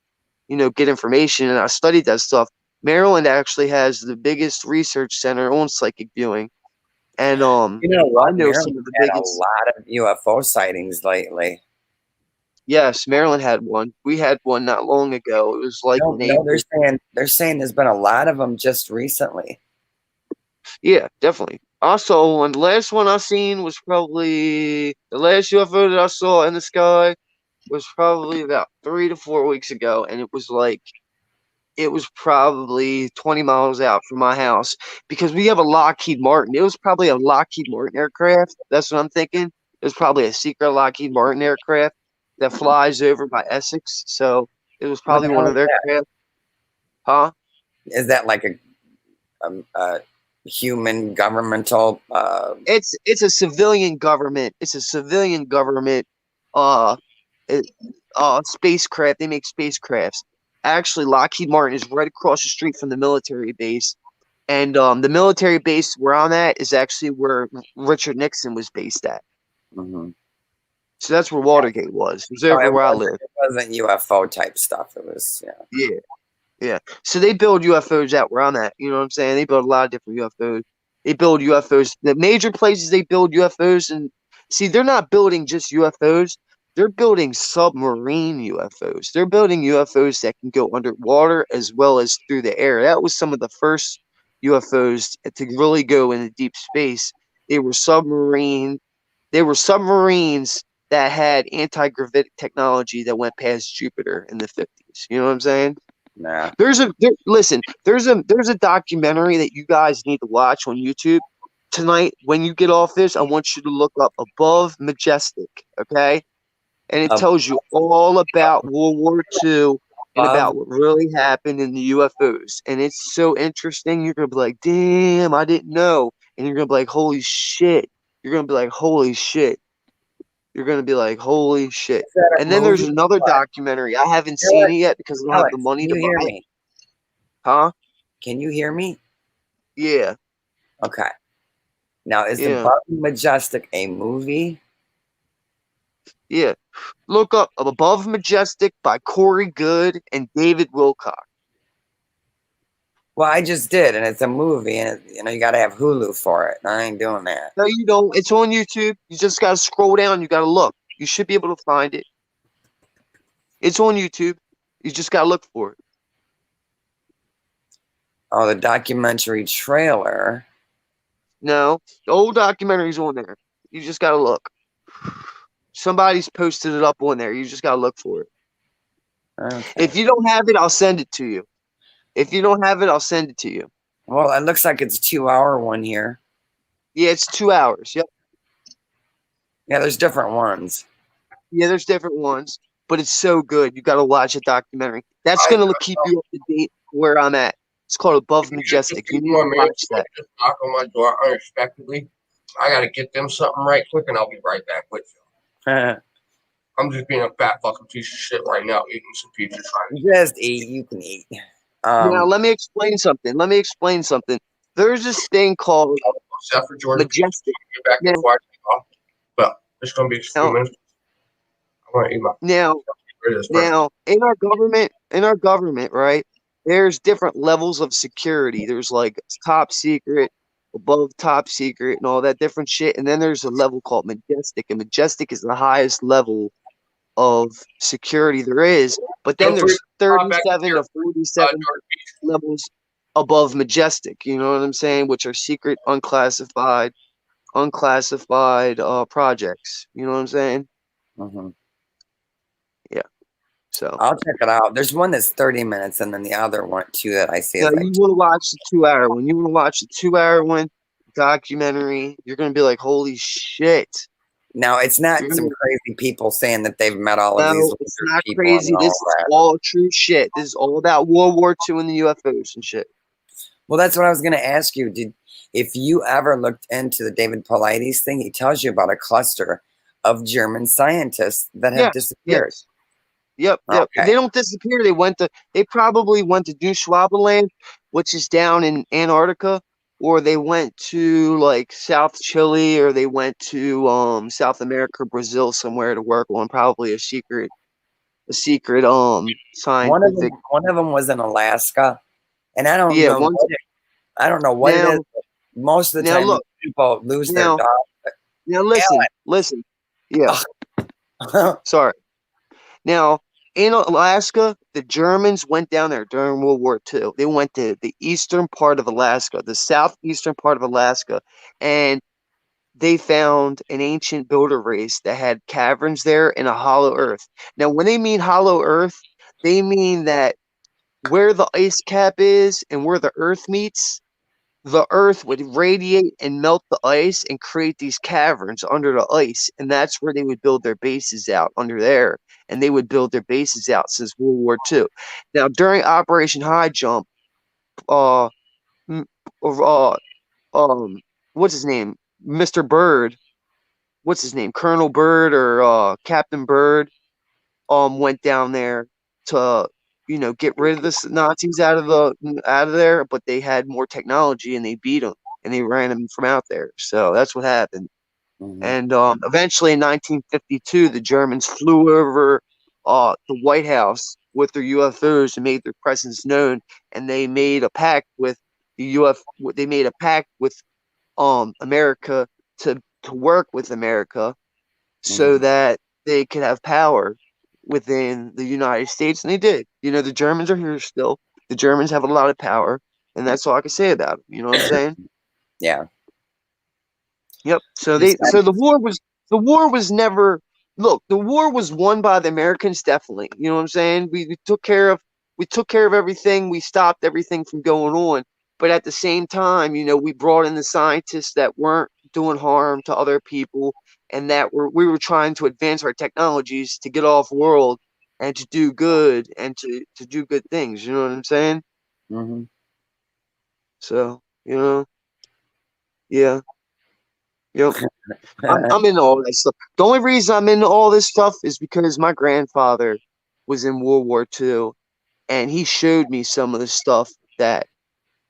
get information. And I studied that stuff. Maryland actually has the biggest research center on psychic viewing, and what? I know Maryland some of the had biggest. a lot of UFO sightings lately. Yes, Maryland had one. We had one not long ago. It was like No, they're saying there's been a lot of them just recently. Yeah, definitely. Also, one the last one I seen was probably the last UFO that I saw in the sky was probably about 3 to 4 weeks ago, and it was probably 20 miles out from my house because we have a Lockheed Martin. It was probably a Lockheed Martin aircraft. That's what I'm thinking. It was probably a secret Lockheed Martin aircraft that flies over by Essex. So it was probably one of their craft. Huh? Is that like a human governmental? It's a civilian government. It's a civilian government. Spacecraft. They make spacecrafts. Actually, Lockheed Martin is right across the street from the military base, and the military base where I'm at is actually where Richard Nixon was based at. Mm-hmm. So that's where Watergate was. It was over where I live. It wasn't UFO type stuff. It was Yeah. So they build UFOs out where I'm at. You know what I'm saying? They build a lot of different UFOs. They build UFOs. The major places they build UFOs, and see, they're not building just UFOs. They're building submarine UFOs. They're building UFOs that can go underwater as well as through the air. That was some of the first UFOs to really go into deep space. They were submarine. They were submarines that had anti-gravitic technology that went past Jupiter in the 50s. You know what I'm saying? Nah. Listen, there's a documentary that you guys need to watch on YouTube tonight. When you get off this, I want you to look up Above Majestic, okay? And it tells you all about World War II and about what really happened in the UFOs. And it's so interesting. You're gonna be like, damn, I didn't know. And you're gonna be like, holy shit. You're gonna be like, holy shit. You're gonna be like, holy shit. Is that a And then there's movie? another documentary. I haven't seen it yet because I don't have Alex, the money can to you hear buy it. me? Huh? Can you hear me? Yeah. Okay. Now, is Yeah. Above Majestic a movie? Yeah. Look up Above Majestic by Corey Good and David Wilcock. Well, I just did, and it's a movie, and you got to have Hulu for it. And I ain't doing that. No, you don't. It's on YouTube. You just gotta scroll down. You gotta look. You should be able to find it. It's on YouTube. You just gotta look for it. Oh, the documentary trailer. No, the old documentary's on there. You just gotta look. Somebody's posted it up on there. You just gotta look for it. Okay. If you don't have it, I'll send it to you. If you don't have it, I'll send it to you. Well, it looks like it's a 2-hour one here. Yeah, it's 2 hours. Yep. Yeah, there's different ones. Yeah, there's different ones, but it's so good. You gotta watch a documentary. That's gonna keep you up to date where I'm at. It's called Above Majestic. You need to watch that. Just knock on my door unexpectedly. I gotta get them something right quick, and I'll be right back with you. I'm just being a fat fucking piece of shit right now, eating some pizza. Trying to Just eat. You can eat. Now, let me explain something. There's this thing called except for Jordan. Majestic. Get back Now- before I take off. But it's gonna be a few Now- minutes. I'm gonna eat my. Now, Rid of this first. Now, in our government, right, there's different levels of security. There's like top secret, above top secret, and all that different shit. And then there's a level called Majestic, and Majestic is the highest level of security there is. But then Feel free there's to pop back 37 here, to 47 Jordan Beach. levels above Majestic. You know what I'm saying? Which are secret, unclassified projects. You know what I'm saying? Mhm. So. I'll check it out. There's one that's 30 minutes, and then the other one too that I see. Yeah, Is like, you want to watch the 2 hour one. You want to watch the 2 hour one documentary. You're gonna be like, "Holy shit!" now it's not You're some gonna- crazy people saying that they've met all of these No, it's lizard not people crazy. and This all is that. all true shit. This is all about World War II and the UFOs and shit. Well, that's what I was going to ask you. If you ever looked into the David Paulides thing, he tells you about a cluster of German scientists that have disappeared. Yes. Yep. Okay. They don't disappear. They probably went to New Schwabenland, which is down in Antarctica, or they went to like South Chile, or they went to South America, Brazil, somewhere to work on probably a secret scientific. One of them was in Alaska, and I don't Yeah, know. I don't know what it Now- is. But most of the now time, look. people lose Now- Now listen. Yeah. their dog. Sorry. Now, in Alaska, the Germans went down there during World War II. They went to the eastern part of Alaska, the southeastern part of Alaska, and they found an ancient builder race that had caverns there in a hollow earth. Now, when they mean hollow earth, they mean that where the ice cap is and where the earth meets, the earth would radiate and melt the ice and create these caverns under the ice, and that's where they would build their bases out under there, and they would build their bases out since World War II. Now, during Operation High Jump, what's his name, Mr. Byrd, what's his name, Colonel Byrd or Captain Byrd, went down there to get rid of the Nazis out of there, but they had more technology and they beat them and they ran them from out there. So that's what happened. Mhm. And eventually in 1952, the Germans flew over the White House with their UFOs and made their presence known. And they made a pact with the They made a pact with America to work with America so that they could have power within the United States, and they did. You know, the Germans are here still. The Germans have a lot of power, and that's all I can say about them. You know what I'm saying? Yeah. Yep. So Besides- the war was never look, the war was won by the Americans, definitely. You know what I'm saying? We took care of everything, we stopped everything from going on. But at the same time, you know, we brought in the scientists that weren't doing harm to other people and that we were trying to advance our technologies to get off world and to do good and to do good things. You know what I'm saying? Mhm. So, you know, yeah. Yep. I'm into all that stuff. The only reason I'm into all this stuff is because my grandfather was in World War II, and he showed me some of the stuff that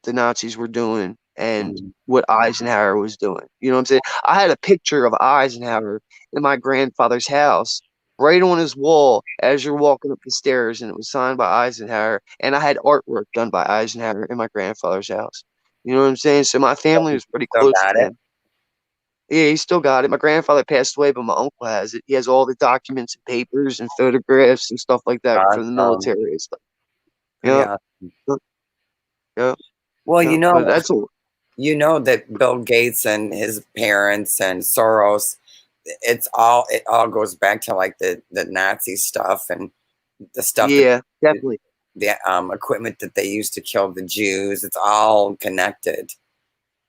the Nazis were doing and Mhm. what Eisenhower was doing. You know what I'm saying? I had a picture of Eisenhower in my grandfather's house, right on his wall as you're walking up the stairs, and it was signed by Eisenhower. And I had artwork done by Eisenhower in my grandfather's house. You know what I'm saying? So my family was pretty Still close got to it? him. Yeah, he still got it. My grandfather passed away, but my uncle has it. He has all the documents and papers and photographs and stuff like that for the Awesome. military and stuff. Pretty Yep, awesome. yep, Well, yep. But that's all. you know that Bill Gates and his parents and Soros, it all goes back to like the Nazi stuff and the stuff that Yeah, definitely. the equipment that they used to kill the Jews. It's all connected.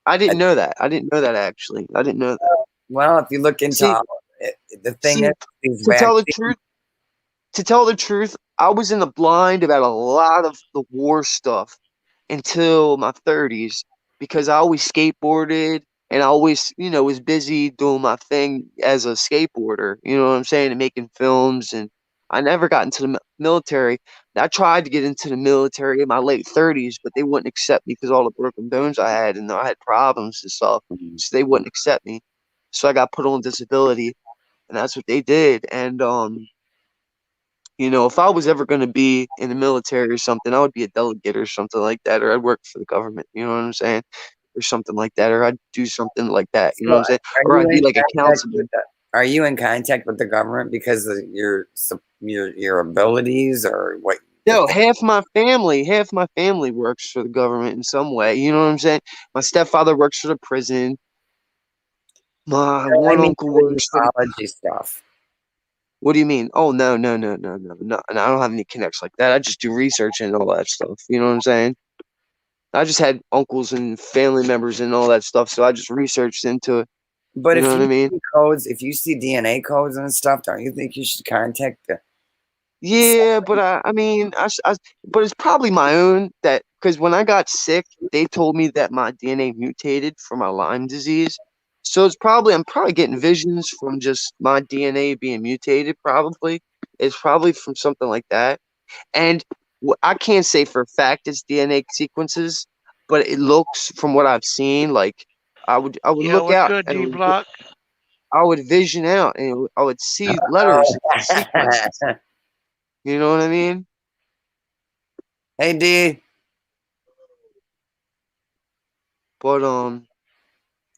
I didn't know that. I didn't know that actually. I didn't know that. Well, if you look into See, the thing see, is, these to tell the vaccines. truth, I was in the blind about a lot of the war stuff until my 30s because I always skateboarded and I always, you know, was busy doing my thing as a skateboarder, you know what I'm saying, and making films. And I never got into the military. I tried to get into the military in my late 30s, but they wouldn't accept me because all the broken bones I had and I had problems and stuff. So they wouldn't accept me. So I got put on disability, and that's what they did. And you know, if I was ever going to be in the military or something, I would be a delegate or something like that, or I'd work for the government. You know what I'm saying? Or something like that, or I'd do something like that. You know So, what I'm saying? are Or you I'd be in like a contact councilman. with are you in contact with the government because of your abilities or what? No, half my family works for the government in some way. You know what I'm saying? My stepfather works for the prison. My I one mean, uncle the works for the. ufology stuff. What do you mean? Oh no, no, no, no, no, no. And I don't have any connects like that. I just do research and all that stuff. You know what I'm saying? I just had uncles and family members and all that stuff, so I just researched into it. But You know if what I you mean? see codes, if you see DNA codes and stuff, don't you think you should contact the? Yeah, but I mean, but it's probably my own that because when I got sick, they told me that my DNA mutated for my Lyme disease. So I'm probably getting visions from just my DNA being mutated. Probably it's probably from something like that. And I can't say for a fact it's DNA sequences, but it looks from what I've seen like I would Yeah, look what's out good, and D Block? I would vision out and I would see letters and sequences. You know what I mean? Hey D, But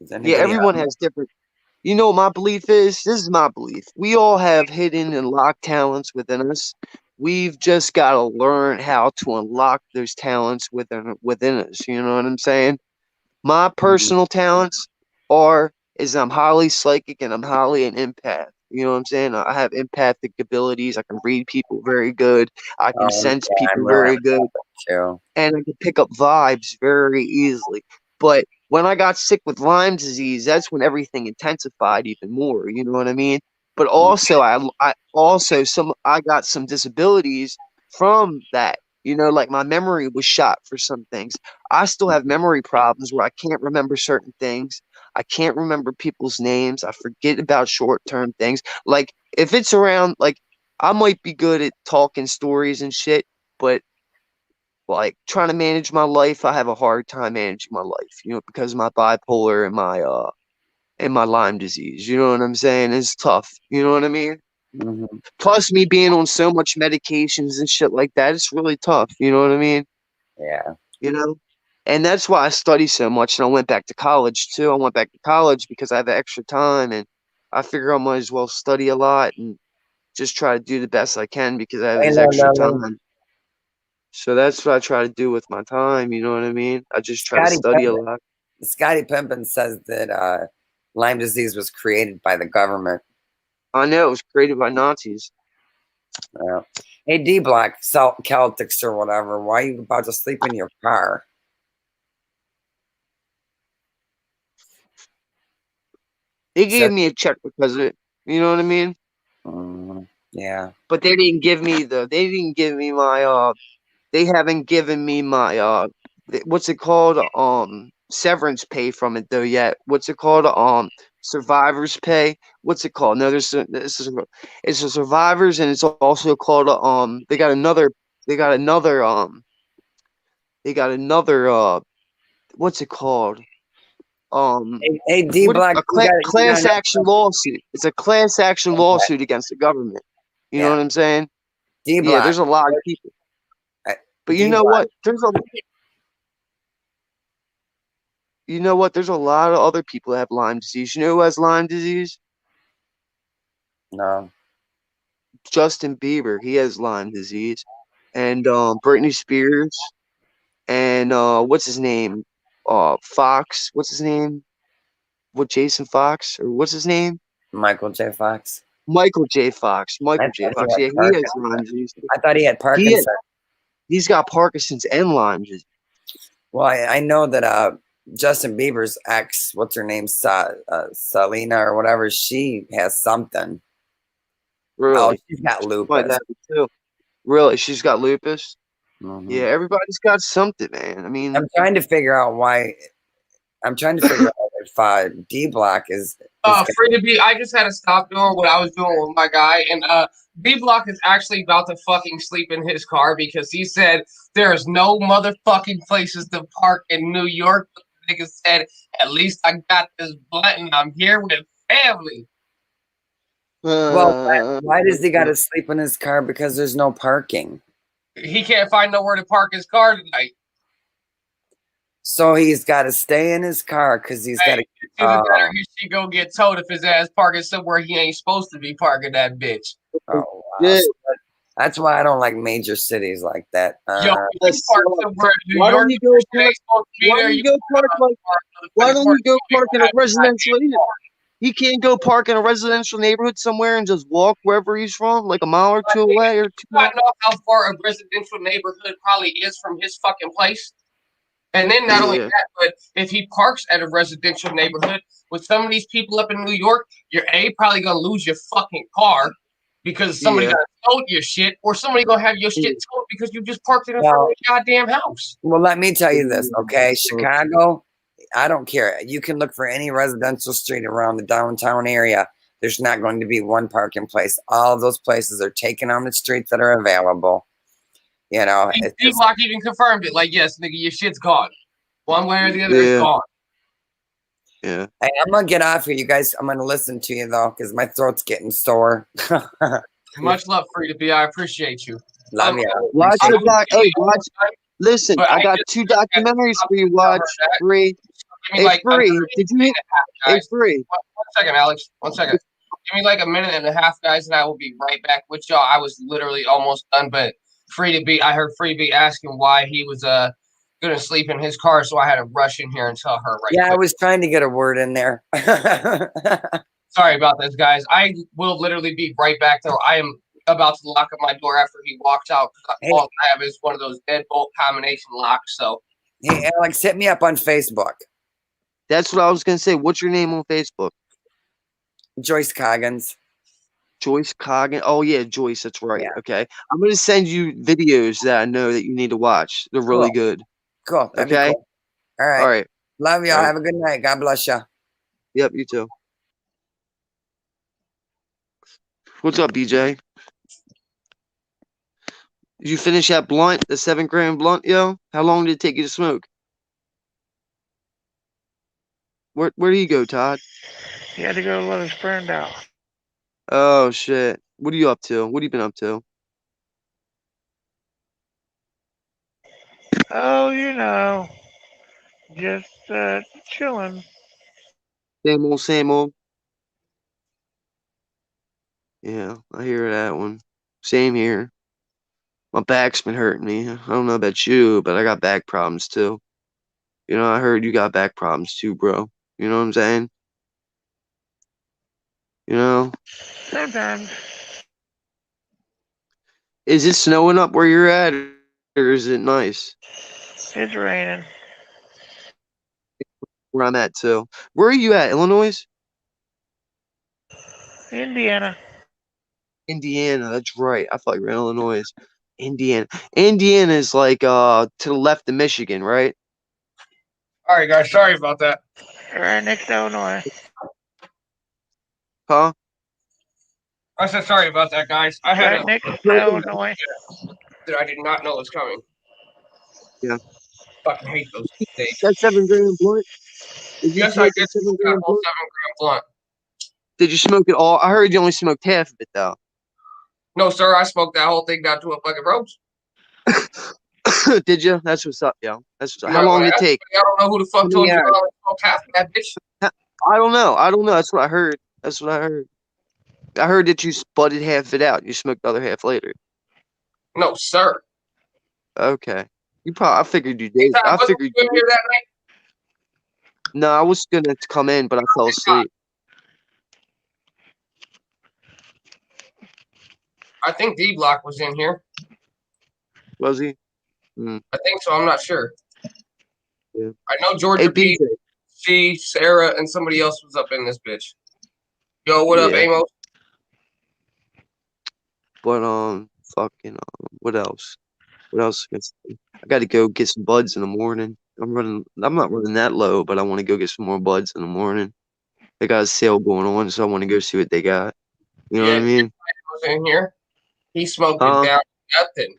is yeah, anybody everyone on? has different. You know what my belief is? This is my belief. We all have hidden and locked talents within us. We've just got to learn how to unlock those talents within us. You know what I'm saying? My personal talents is I'm highly psychic and I'm highly an empath. You know what I'm saying? I have empathic abilities. I can read people very good. I can Oh, sense yeah, I'm people really very good. too. And I could pick up vibes very easily. But when I got sick with Lyme disease, that's when everything intensified even more. You know what I mean? But also, I got some disabilities from that. You know, like my memory was shot for some things. I still have memory problems where I can't remember certain things. I can't remember people's names. I forget about short-term things. Like if it's around, like I might be good at talking stories and shit, but like trying to manage my life, I have a hard time managing my life, you know, because of my bipolar and my Lyme disease. You know what I'm saying? It's tough. You know what I mean? Mhm. Plus me being on so much medications and shit like that, it's really tough. You know what I mean? Yeah. You know? And that's why I study so much. And I went back to college too. I went back to college because I have extra time, and I figure I might as well study a lot and just try to do the best I can because I have Ain't this no extra nothing. time. So that's what I try to do with my time. You know what I mean? I just try to Scotty study a Pippen, lot. Scotty Pippen says that Lyme disease was created by the government. I know it was created by Nazis. Hey, D Block, Celtics or whatever, why are you about to sleep in your car? They So- gave me a check because of it. You know what I mean? Yeah. But they didn't give me my they haven't given me my what's it called? Severance pay from it though yet. What's it called? Survivors pay. What's it called? No, it's a survivors, and it's also called they got another what's it called? Hey, D Block, Class action lawsuit. It's a class action lawsuit against the government. You know Yeah. what I'm saying? D Yeah, Block. there's a lot of people. But you know D-Block. what? There's a lot of other people that have Lyme disease. You know who has Lyme disease? No. Justin Bieber. He has Lyme disease. And Britney Spears. And what's his name? Fox. What's his name? What, Jason Fox? Or what's his name? Michael J. Fox. Michael J. Fox. I J. thought Fox. he Yeah, had he has Parkinson's. Lyme disease. I thought he had Parkinson's. He's got Parkinson's and Lyme disease. Well, I know that Justin Bieber's ex, what's her name, Selena or whatever, she has something. Really? Oh, she's got Might lupus. have it too. Really? She's got lupus? Mhm. Yeah, everybody's got something, man. I mean, I'm trying to figure out why. I'm trying to figure out if D Block is Free to be. I just had to stop doing what I was doing with my guy, and B Block is actually about to fucking sleep in his car because he said there's no motherfucking places to park in New York. The nigga said, "At least I got this blunt, and I'm here with family." well, why does he got to sleep in his car? Because there's no parking. He can't find nowhere to park his car tonight. So he's got to stay in his car because he's got to. Either that or he should go get towed if his ass parking somewhere he ain't supposed to be parking that bitch. Oh, wow. Yeah. That's why I don't like major cities like that. Yo, you park somewhere in New why York. don't you go park in a residential area? He can't go park in a residential neighborhood somewhere and just walk wherever he's from, like a mile or two away or 2 I miles. don't know how far a residential neighborhood probably is from his fucking place. And then not only Yeah. that, but if he parks at a residential neighborhood with some of these people up in New York, you're probably gonna lose your fucking car because somebody Yeah. gonna tow your shit, or somebody gonna have your shit towed because you just parked it in front of your goddamn house. Well, let me tell you this, okay? Chicago, I don't care. You can look for any residential street around the downtown area. There's not going to be one parking place. All of those places are taken on the streets that are available. You know, D-Block even confirmed it. Like, yes, nigga, your shit's gone. One way or the other, it's gone. Yeah. Hey, I'm gonna get off here, you guys. I'm gonna listen to you though, because my throat's getting sore. Much love for you to be. I appreciate you. Love you. Watch I the would doc. really Hey, watch. Listen, But I I got just- 2 documentaries for you. Watch. Free. Give me Hey, like a Free. minute Did you? and a half, Hey, guys. Free. One second, Alex. 1 second. Give me like a minute and a half, guys, and I will be right back with y'all. I was literally almost done, but I heard Free to be asking why he was gonna sleep in his car, so I had to rush in here and tell her right Yeah, I quick. was trying to get a word in there. Sorry about this, guys. I will literally be right back though. I am about to lock up my door after he walks out because Hey. all I have is one of those deadbolt combination locks. So Hey, Alex, hit me up on Facebook. That's what I was gonna say. What's your name on Facebook? Joyce Coggins. Joyce Coggin. Oh yeah, Joyce. That's right. Yeah. Okay. I'm gonna send you videos that I know that you need to watch. They're really Cool. good. Cool. That'd be Okay. cool. All right. All right. Love y'all. All right. Have a good night. God bless you. Yep. You too. What's up, BJ? Did you finish that blunt, the 7-gram blunt, yo? How long did it take you to smoke? Where do you go, Todd? He had to go let his friend out. Oh shit. What are you up to? What have you been up to? Oh, you know, Just chilling. Same old, same old. Yeah, I hear that one. Same here. My back's been hurting me. I don't know about you, but I got back problems too. You know, I heard you got back problems too, bro. You know what I'm saying? You know, Sometimes is it snowing up where you're at, or is it nice it's raining. where I'm at too? Where are you at, Illinois? Indiana. Indiana, that's right. I thought you were in Illinois. Indiana. Indiana is like to the left of Michigan, right? All right, guys. Sorry about that. Right next to Illinois. Huh? I said sorry about that, guys. I had Right a next to Illinois. that I did not know was coming. Yeah. Fucking hate those days. That 7 gram blunt? Did you Yes, I smoke did that 7 smoke that gram whole blunt? 7 gram blunt. Did you smoke it all? I heard you only smoked half of it though. No, sir. I smoked that whole thing down to a fucking roach. Did you? That's what's up, yo. That's what's up. You How might long wanna did it ask take? me. I don't know who the fuck told you Yeah. I only smoked half of that bitch. I don't know. I don't know. That's what I heard. That's what I heard. I heard that you sputted half of it out. You smoked the other half later. No, sir. Okay. You probably. I figured you did. I Wasn't figured you you in here did. that night? No, I was gonna come in, but I fell asleep. I think D Block was in here. Was he? I think so. I'm not sure. Yeah. I know Georgia Hey, Pete, BJ. she, Sarah, and somebody else was up in this bitch. Yo, what up, Yeah. Amos? But fucking what else? What else? I got to go get some buds in the morning. I'm not running that low, but I want to go get some more buds in the morning. They got a sale going on, so I want to go see what they got. You know what I mean? Was in here. He smoked it Huh? down to nothing.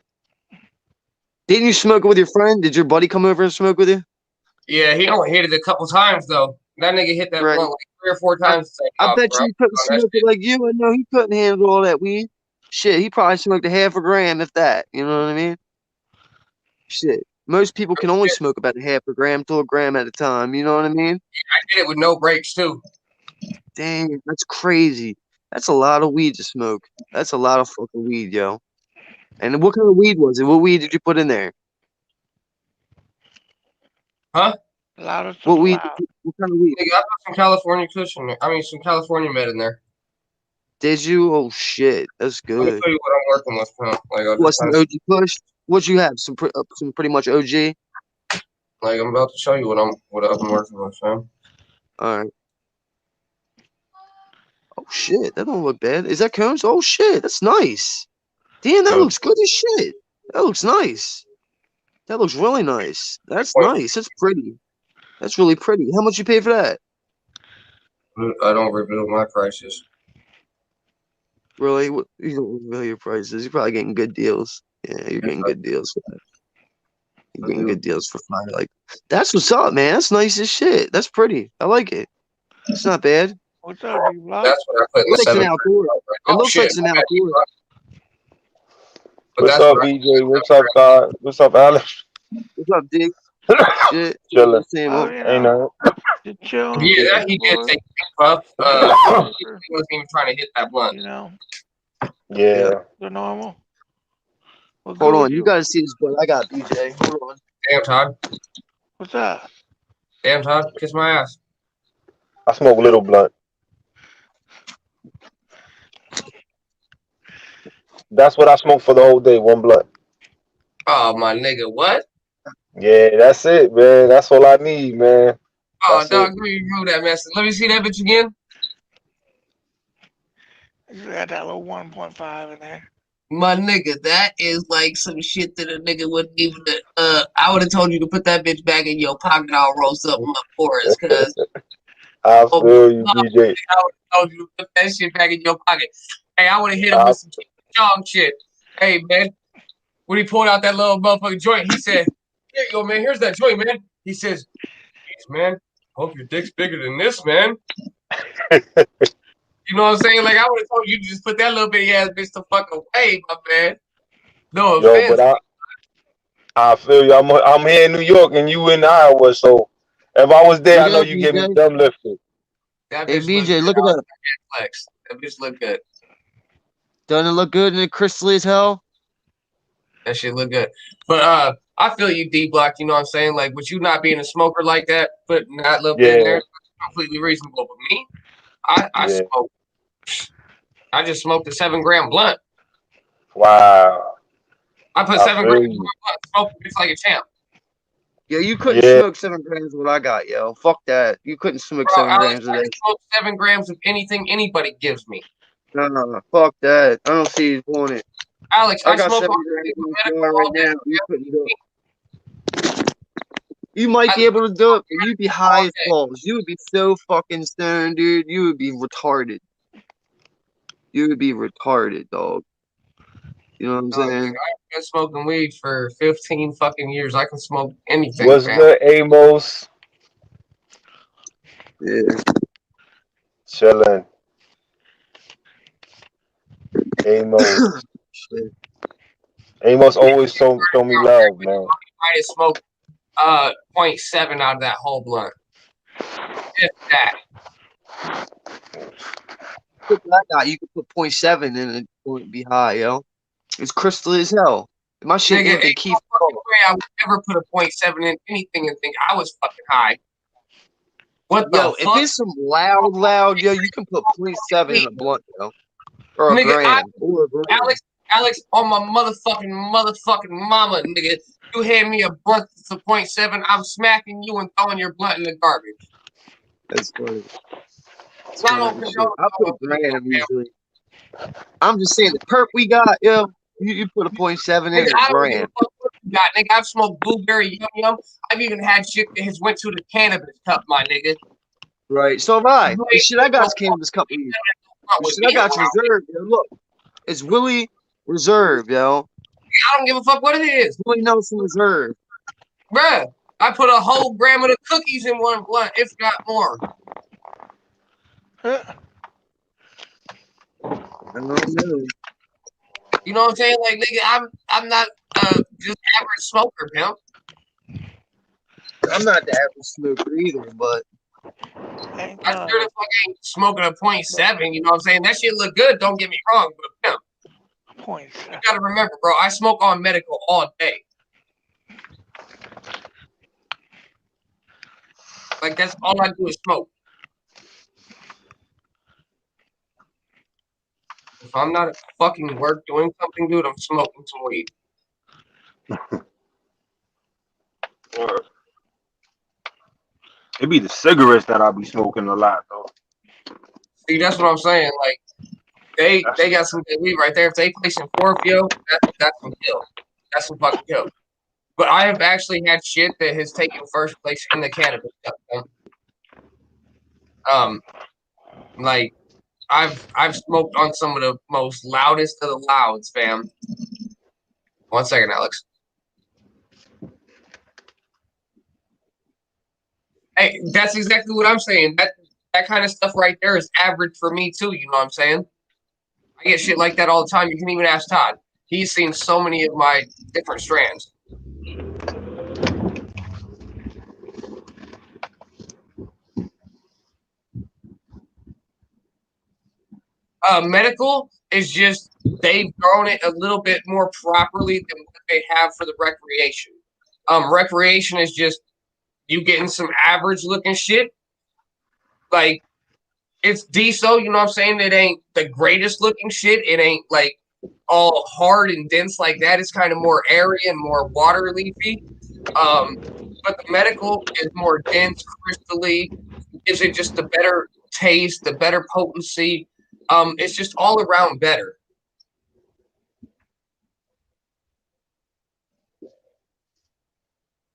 Didn't you smoke it with your friend? Did your buddy come over and smoke with you? Yeah, he only hit it a couple times though. That nigga hit that Right. blunt like 3 or 4 times. I bet bro. you he couldn't On that smoke it like you. I know he couldn't handle all that weed. Shit, he probably smoked a half a gram, if that. You know what I mean? Shit. Most people can only smoke about a half a gram to a gram at a time. You know what I mean? I did it with no breaks too. Dang, that's crazy. That's a lot of weed to smoke. That's a lot of fucking weed, yo. And what kind of weed was it? What weed did you put in there? Huh? Loud as What weed? loud. What kind of weed? Nigga, I put some California Kush in there. I mean, some California med in there. Did you? Oh shit, that's Let me good. tell you what I'm working with, pal. Like, I'll What, just some kinda- OG Kush? What you have? Some pretty much OG. like I'm about to show you what I'm working with, fam. All right. Oh shit, that don't look bad. Is that cones? Oh shit, that's nice. Damn, that Yeah. looks good as shit. That looks nice. That looks really nice. That's nice. That's pretty. That's really pretty. How much you pay for that? I don't reveal my prices. Really? What, you don't reveal your prices. You're probably getting good deals. Yeah, you're getting good deals for that. You're getting good deals for fire. Like, that's what's up, man. That's nice as shit. That's pretty. I like it. It's not bad. What's up, D Block? That's what I put in It the looks like an 7. outdoor. It looks like some outdoor. But What's that's up, what I- BJ? What's up, God? What's up, Alex? What's up, Dick? Shit. Chilling. Same Oh, old. you Ain't know, nothing. just chilling. Yeah, that he did boy, take a big puff. He wasn't even trying to hit that blunt. You know, Yeah. the normal. What Hold good on. with You gotta see this butt. I got BJ. Hold on. Damn, Todd. What's up? Damn, Todd. Kiss my ass. I smoke little blunt. That's what I smoke for the whole day, one blunt. Oh, my nigga. What? Yeah, that's it, man. That's all I need, man. Oh, That's dog, it. give me that message. Let me see that bitch again. You got that little 1.5 in there. My nigga, that is like some shit that a nigga wouldn't even. I would have told you to put that bitch back in your pocket. I'll roll something up for us, cause I feel you, BJ. I would have told you to put that shit back in your pocket. Hey, I would have hit him with some Chong shit. Hey, man, when he pulled out that little motherfucking joint, he said, "Here you go, man. Here's that joint, man." He says, "Jeez, man, hope your dick's bigger than this, man." You know what I'm saying? Like, I would have told you to just put that little bitty ass bitch the fuck away, my man. No Yo, offense. but I feel you. I'm here in New York and you in Iowa, so If I was there, I Look know at you give me BJ. dumb lifted. That Hey bitch look BJ, good. look at that. Flex. That bitch look good. Doesn't it look good and crystally as hell? That shit look good. But I feel you, D Block. You know what I'm saying? Like, with you not being a smoker like that, putting that little bit in there, Yeah, it's completely reasonable. But me, I yeah. smoke. I just smoked a 7 gram blunt. Wow. I put I 7 grams feel in my you. blunt, smoked it like a champ. Yo, you couldn't Yeah. smoke 7 grams of what I got, yo. Fuck that. You couldn't smoke Bro, 7 Alex, grams of I that. can smoke 7 grams of anything anybody gives me. No, fuck that. I don't see you doing it. Alex, I I got smoke 7 all grams day in with the medical car right all day. now. You couldn't do it. You might be able to do it, but you'd be high as balls. You would be so fucking stoned, dude. You would be retarded. You would be retarded, dog. You know what I'm Dog, saying? I've been smoking weed for 15 fucking years. I can smoke anything, What's fam. good, Amos? Yeah. Chilling. Amos. Shit. Amos always show me love, man. I just smoked 0.7 out of that whole blunt. Just that. Look what I got. You could put 0.7 in and it wouldn't be high, yo. It's crystal as hell. My shit Nigga, ain't been ain't keep. no fucking way I would ever put a 0.7 in anything and think I was fucking high. What the Yo, if fuck? it's some loud, yo, you can put 0.7 in a blunt, yo. Or a Nigga, gram. Or a gram. Alex, on my motherfucking mama, nigga. You hand me a blunt for 0.7, I'm smacking you and throwing your blunt in the garbage. That's funny. That's I funny don't as shit. condone I put a gram usually. I'm just saying the perp we got, yo. You put a 0.7 in Nigga, a I don't give a gram. fuck what you got, nigga. I've smoked blueberry yum yum. I've even had shit that has went to the cannabis cup, my nigga. Right. So have I. You The ain't shit I no got's cannabis company. front The with shit I me got's around. reserved, yo. Look. It's Willie Reserve, yo. I don't give a fuck what it is. Willie Nelson Reserve. Bruh, I put a whole gram of the cookies in one blunt, if not more. I don't know. You know what I'm saying? Like, nigga, I'm not just average smoker, pimp. I'm not the average smoker either, but Ain't I sure the fuck ain't smoking a 0.7, you know what I'm saying? That shit look good, don't get me wrong, but pimp, points. you gotta remember, bro, I smoke on medical all day. Like, that's all I do is smoke. If I'm not at fucking work doing something, dude, I'm smoking some weed. It be the cigarettes that I be smoking a lot though. See, that's what I'm saying. Like, they got some good weed right there. If they play some fourth, yo, that's some kill. That's some fucking kill. But I have actually had shit that has taken first place in the cannabis cup. Like I've smoked on some of the most loudest of the louds, fam. 1 second, Alex. Hey, that's exactly what I'm saying. That kind of stuff right there is average for me too. You know what I'm saying? I get shit like that all the time. You can even ask Todd. He's seen so many of my different strands. Medical is just they've grown it a little bit more properly than what they have for the recreation. Recreation is just you getting some average looking shit. Like it's DSO, you know what I'm saying? It ain't the greatest looking shit. It ain't like all hard and dense like that. It's kind of more airy and more water leafy. But the medical is more dense, crystally, gives it just the better taste, the better potency. It's just all around better.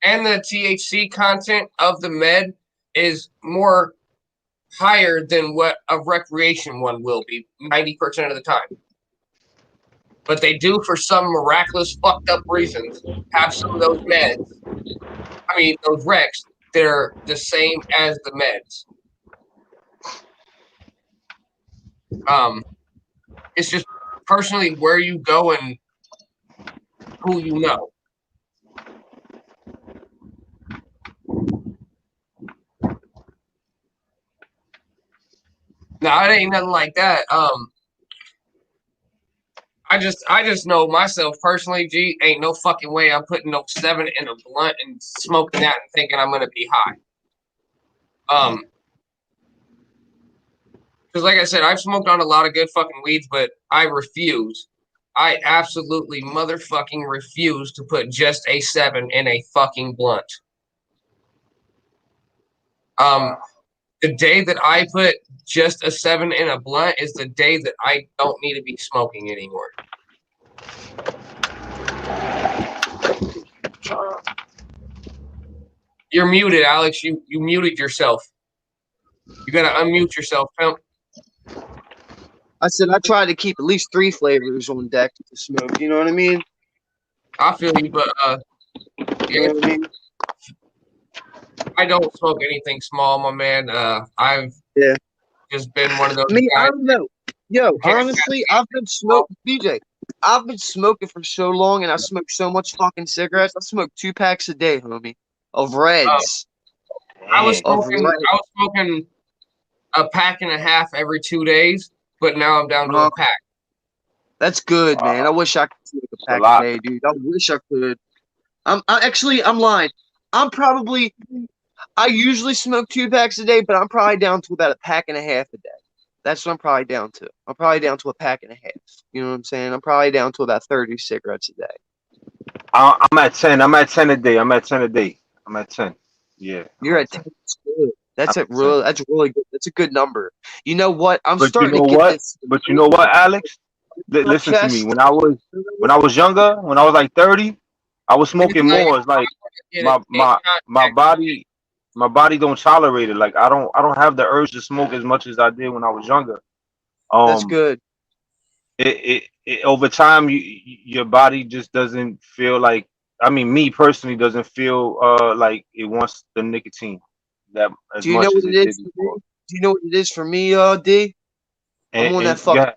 And the THC content of the med is more higher than what a recreation one will be 90% of the time. But they do, for some miraculous fucked up reasons, have some of those meds. I mean, those recs that are the same as the meds. It's just personally where you go and who you know. No, it ain't nothing like that. I just know myself personally, G, ain't no fucking way I'm putting no 7 in a blunt and smoking that and thinking I'm gonna be high. Because like I said, I've smoked on a lot of good fucking weeds, but I refuse. I absolutely motherfucking refuse to put just a 7 in a fucking blunt. The day that I put just a 7 in a blunt is the day that I don't need to be smoking anymore. You're muted, Alex. You muted yourself. You gotta unmute yourself, pimp. I said I try to keep at least 3 flavors on deck to smoke. You know what I mean? I feel you, but You know what I mean? I don't smoke anything small, my man. I've just been one of those I guys. don't know. Yo, honestly, I've been smoking, BJ. I've been smoking for so long, and I smoke so much fucking cigarettes. I smoke 2 packs a day, homie, of Reds. I was Of smoking a pack and a half every 2 days, but now I'm down to a pack. That's good, man. I wish I could smoke a pack a day, dude. I wish I could. I'm lying. I usually smoke 2 packs a day, but I'm probably down to about a pack and a half a day. That's what I'm probably down to. I'm probably down to a pack and a half. You know what I'm saying? I'm probably down to about 30 cigarettes a day. I'm at 10. I'm at 10 a day. I'm at 10. Yeah. You're at 10. That's good. That's really good. That's a good number. You know what? But you know what, Alex? Listen to me. When I was younger, when I was like 30, I was smoking more. It's like my body don't tolerate it. Like I don't have the urge to smoke as much as I did when I was younger. That's good. It over time your body just doesn't feel like, I mean, me personally doesn't feel like it wants the nicotine that as Do you much know what as it it is did for before. me? Do you know what it is for me, D? I'm on that fucking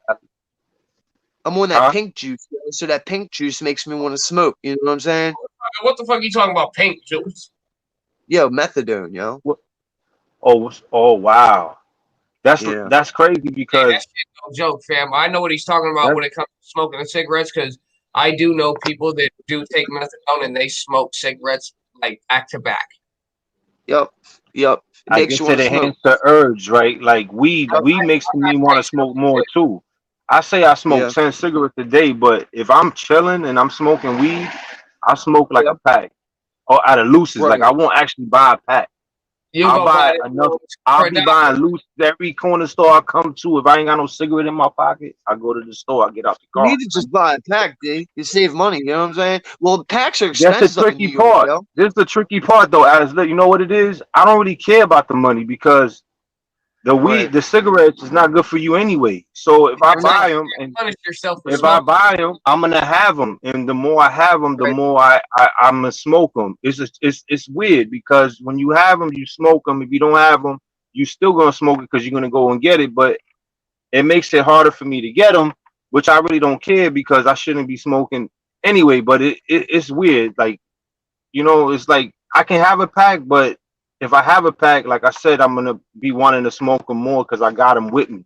I'm on that pink juice, yo. So that pink juice makes me want to smoke. You know what I'm saying? What the fuck are you talking about, pink juice? Yo, methadone, yo. Oh wow. That's crazy because that's no joke, fam. I know what he's talking about when it comes to smoking and cigarettes, because I do know people that do take methadone and they smoke cigarettes like back to back. Yep. I guess it enhances the urge, right? Like weed makes me want to smoke more too. I say I smoke 10 cigarettes a day, but if I'm chilling and I'm smoking weed, I smoke like a pack or out of looses. Like I won't actually buy a pack. I'll buy enough. I'll be buying loose every corner store I come to. If I ain't got no cigarette in my pocket, I go to the store. I get out the car. You need to just buy a pack, D. You save money. You know what I'm saying? Well, the packs are expensive. That's the tricky part. This is the tricky part, though. As you know what it is. I don't really care about the money because the weed, the cigarettes, is not good for you anyway. So if I buy them, and if I buy them, I'm gonna have them, and the more I have them, the more I'm gonna smoke them. It's weird because when you have them, you smoke them. If you don't have them, you still gonna smoke it because you're gonna go and get it. But it makes it harder for me to get them, which I really don't care because I shouldn't be smoking anyway. But it's weird, like, you know, it's like I can have a pack, but if I have a pack, like I said, I'm gonna be wanting to smoke them more because I got them with me.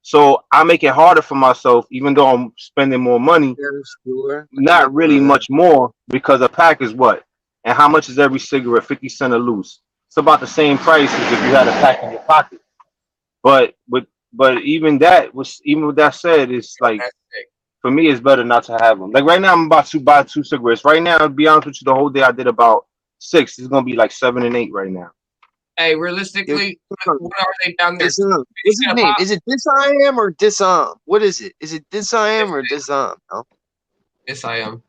So I make it harder for myself, even though I'm spending more money. Not really much more, because a pack is what? And how much is every cigarette? 50 cents a loose. It's about the same price as if you had a pack in your pocket. But even with that said, it's like, for me, it's better not to have them. Like right now, I'm about to buy 2 cigarettes. Right now, to be honest with you, the whole day I did about 6. It's gonna be like 7 and 8 right now. Hey, realistically, what are they down there? What's his name? Is it Disarm or Disarm? What is it? Is it Disarm or Disarm? No? Disarm.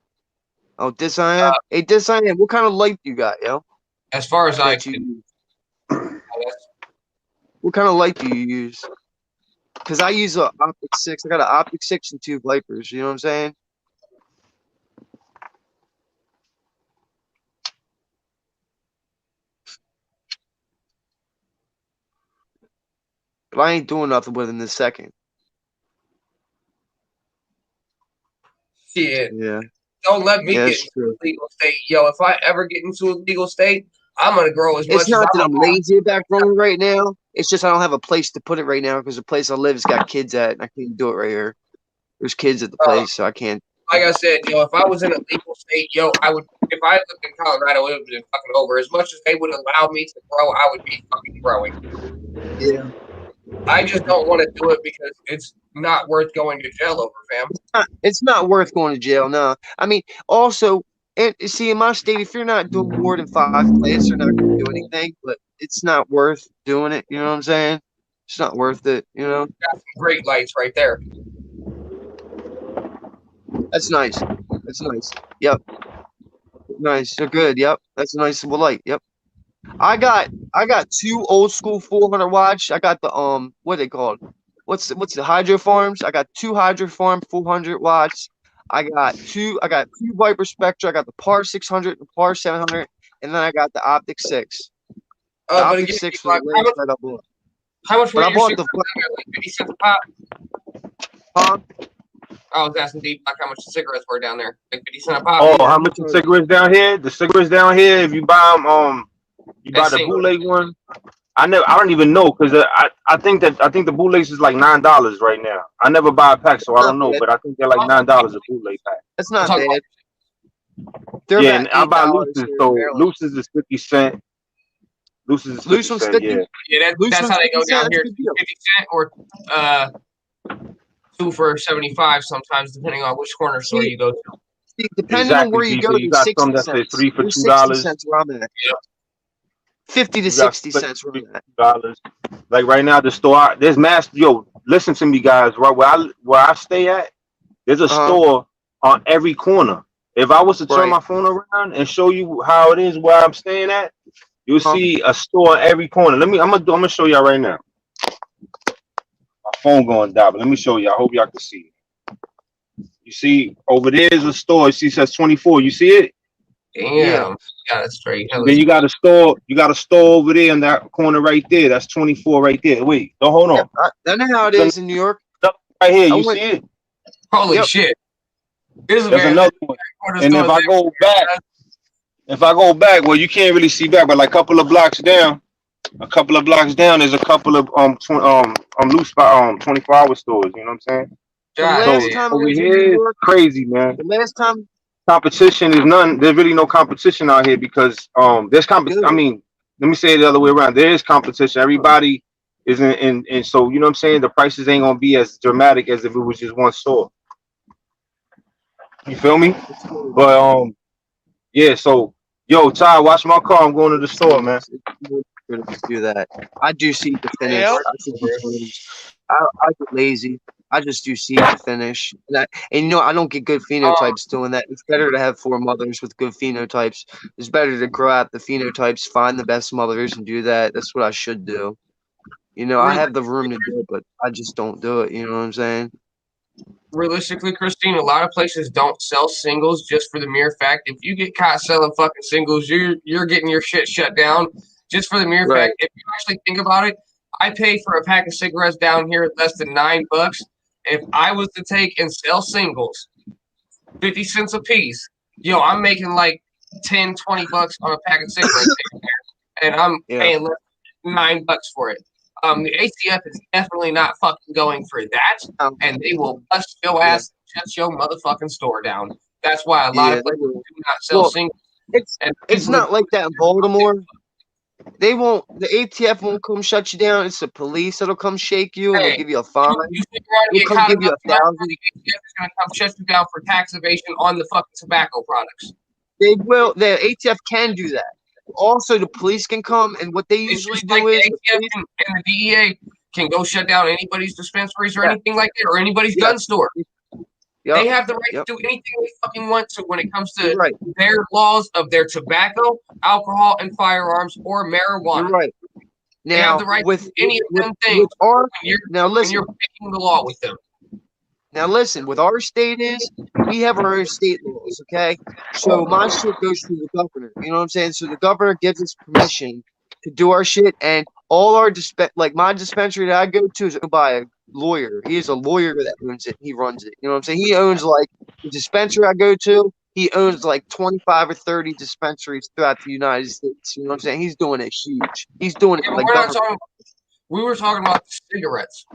Oh, Disarm. Hey, Disarm. What kind of light you got, yo? As far as I can. What kind of light do you use? Because I use a Optic 6. I got an Optic 6 and 2 Vipers. You know what I'm saying? But I ain't doing nothing with him this second. Shit. Yeah. Don't let me get into a legal state. Yo, if I ever get into a legal state, I'm gonna grow as much as It's not that I'm lazy about growing right now. It's just I don't have a place to put it right now because the place I live has got kids at, and I can't do it right here. There's kids at the place, so I can't. Like I said, if I was in a legal state, I would. If I lived in Colorado, it would have been fucking over. As much as they would allow me to grow, I would be fucking growing. Yeah. I just don't want to do it because it's not worth going to jail over, fam. It's not worth going to jail. No, I mean, also, and see, in my state, if you're not doing more than 5 plants, you're not going to do anything. But it's not worth doing it. You know what I'm saying? It's not worth it. You know. Got some great lights right there. That's nice. That's nice. Yep. Nice. They're good. Yep. That's a nice little light. Yep. I got 2 old school 400 watts. I got the what are they called? What's the Hydro Farms? I got 2 Hydro Farm 400 watts. I got two Viper Spectra. I got the PAR 600 and the PAR 700, and then I got the Optic 6. The But Optic again, 6 was the latest that I bought. how much But were I your bought cigarettes the down there? Like 50 cents a pop? huh? I was asking D-Block how much the cigarettes were down there. Like 50 cents a pop. Oh, how much the cigarettes down here? The cigarettes down here, if you buy them, you buy That's the single. bootleg one. I don't even know because I think the bootlegs is like $9 right now. I never buy a pack, so I don't know, but I think they're like $9 a bootleg pack. That's not Talk bad. They're Yeah, about and I buy $8 looses, here in so Maryland. looses is 50 cent. Looses is 50 Loose one's cent, 50. yeah. Yeah, Loose that's one's how they go 50 down cents. here. That's a good deal. 50 cent or 2 for 75 sometimes, depending on which corner store you go to. See, depending on where you Exactly, go, so you you're got 60 some that say cents. 3 for You're $2. 60 cents where I'm at. 50 to You got 60 cents where I'm at. $2. Like right now, the store there's mass. Yo, listen to me, guys. Right where I stay at, there's a store on every corner. If I was to turn Right. my phone around and show you how it is where I'm staying at, you'll see a store on every corner. I'm gonna show y'all right now. My phone going down, but let me show you. I hope y'all can see it. You see over there is a store. You see it says 24. You see it? Damn. Yeah. Got it straight. Hell, Then you got a store. You got a store over there in that corner right there. That's 24 right there. Wait, don't hold on. I know how it is in New York. Right here, I you went- see it? holy Yep. shit. This is There's very another one. corner And store if I there. go back, well, you can't really see back, but like a couple of blocks down, there's a couple of loose 24-hour stores. You know what I'm saying? The God, last damn. time I Over was in here, New it's York, crazy, man. the last time, Competition is none. There's really no competition out here because there's competition. I mean, let me say it the other way around. There is competition. Everybody is in, so you know what I'm saying. The prices ain't gonna be as dramatic as if it was just one store. You feel me? But yeah. So yo, Ty, watch my car. I'm going to the store, man. do that. I do see the finish. Yep. I get lazy. I just do see the finish. And you know, I don't get good phenotypes doing that. It's better to have 4 mothers with good phenotypes. It's better to grow out the phenotypes, find the best mothers, and do that. That's what I should do. You know, I have the room to do it, but I just don't do it. You know what I'm saying? Realistically, Christine, a lot of places don't sell singles just for the mere fact if you get caught selling fucking singles, you're getting your shit shut down just for the mere Right. fact. If you actually think about it, I pay for a pack of cigarettes down here at less than $9. If I was to take and sell singles, 50 cents a piece, yo, I'm making like 10, 20 bucks on a pack of cigarettes, and I'm paying less than $9 for it. The ATF is definitely not fucking going for that, and they will bust your ass and shut your motherfucking store down. That's why a lot of places do not sell singles. It's not like that in Baltimore. They won't. The ATF won't come shut you down. It's the police that'll come shake you and they'll give you a fine. You think you're gonna They'll get come caught give you enough $1,000. the ATF is gonna come shut you down for tax evasion on the fucking tobacco products. They will. The ATF can do that. Also, the police can come, and what they usually It's do like is the ATF and the DEA can go shut down anybody's dispensaries or anything like that, or anybody's gun store. They have the right to do anything they fucking want to when it comes to their laws of their tobacco, alcohol, and firearms or marijuana. You're right. Now, They have the right to do any of them things when you're breaking the law with them. Now listen, with our state is we have our own state laws, okay? So my shit goes through the governor. You know what I'm saying? So the governor gives us permission to do our shit, and all our like my dispensary that I go to is owned by a lawyer. He is a lawyer that owns it. He runs it. You know what I'm saying? He owns like the dispensary I go to. He owns like 25 or 30 dispensaries throughout the United States. You know what I'm saying? He's doing it huge. He's doing it like government. we were talking about the cigarettes.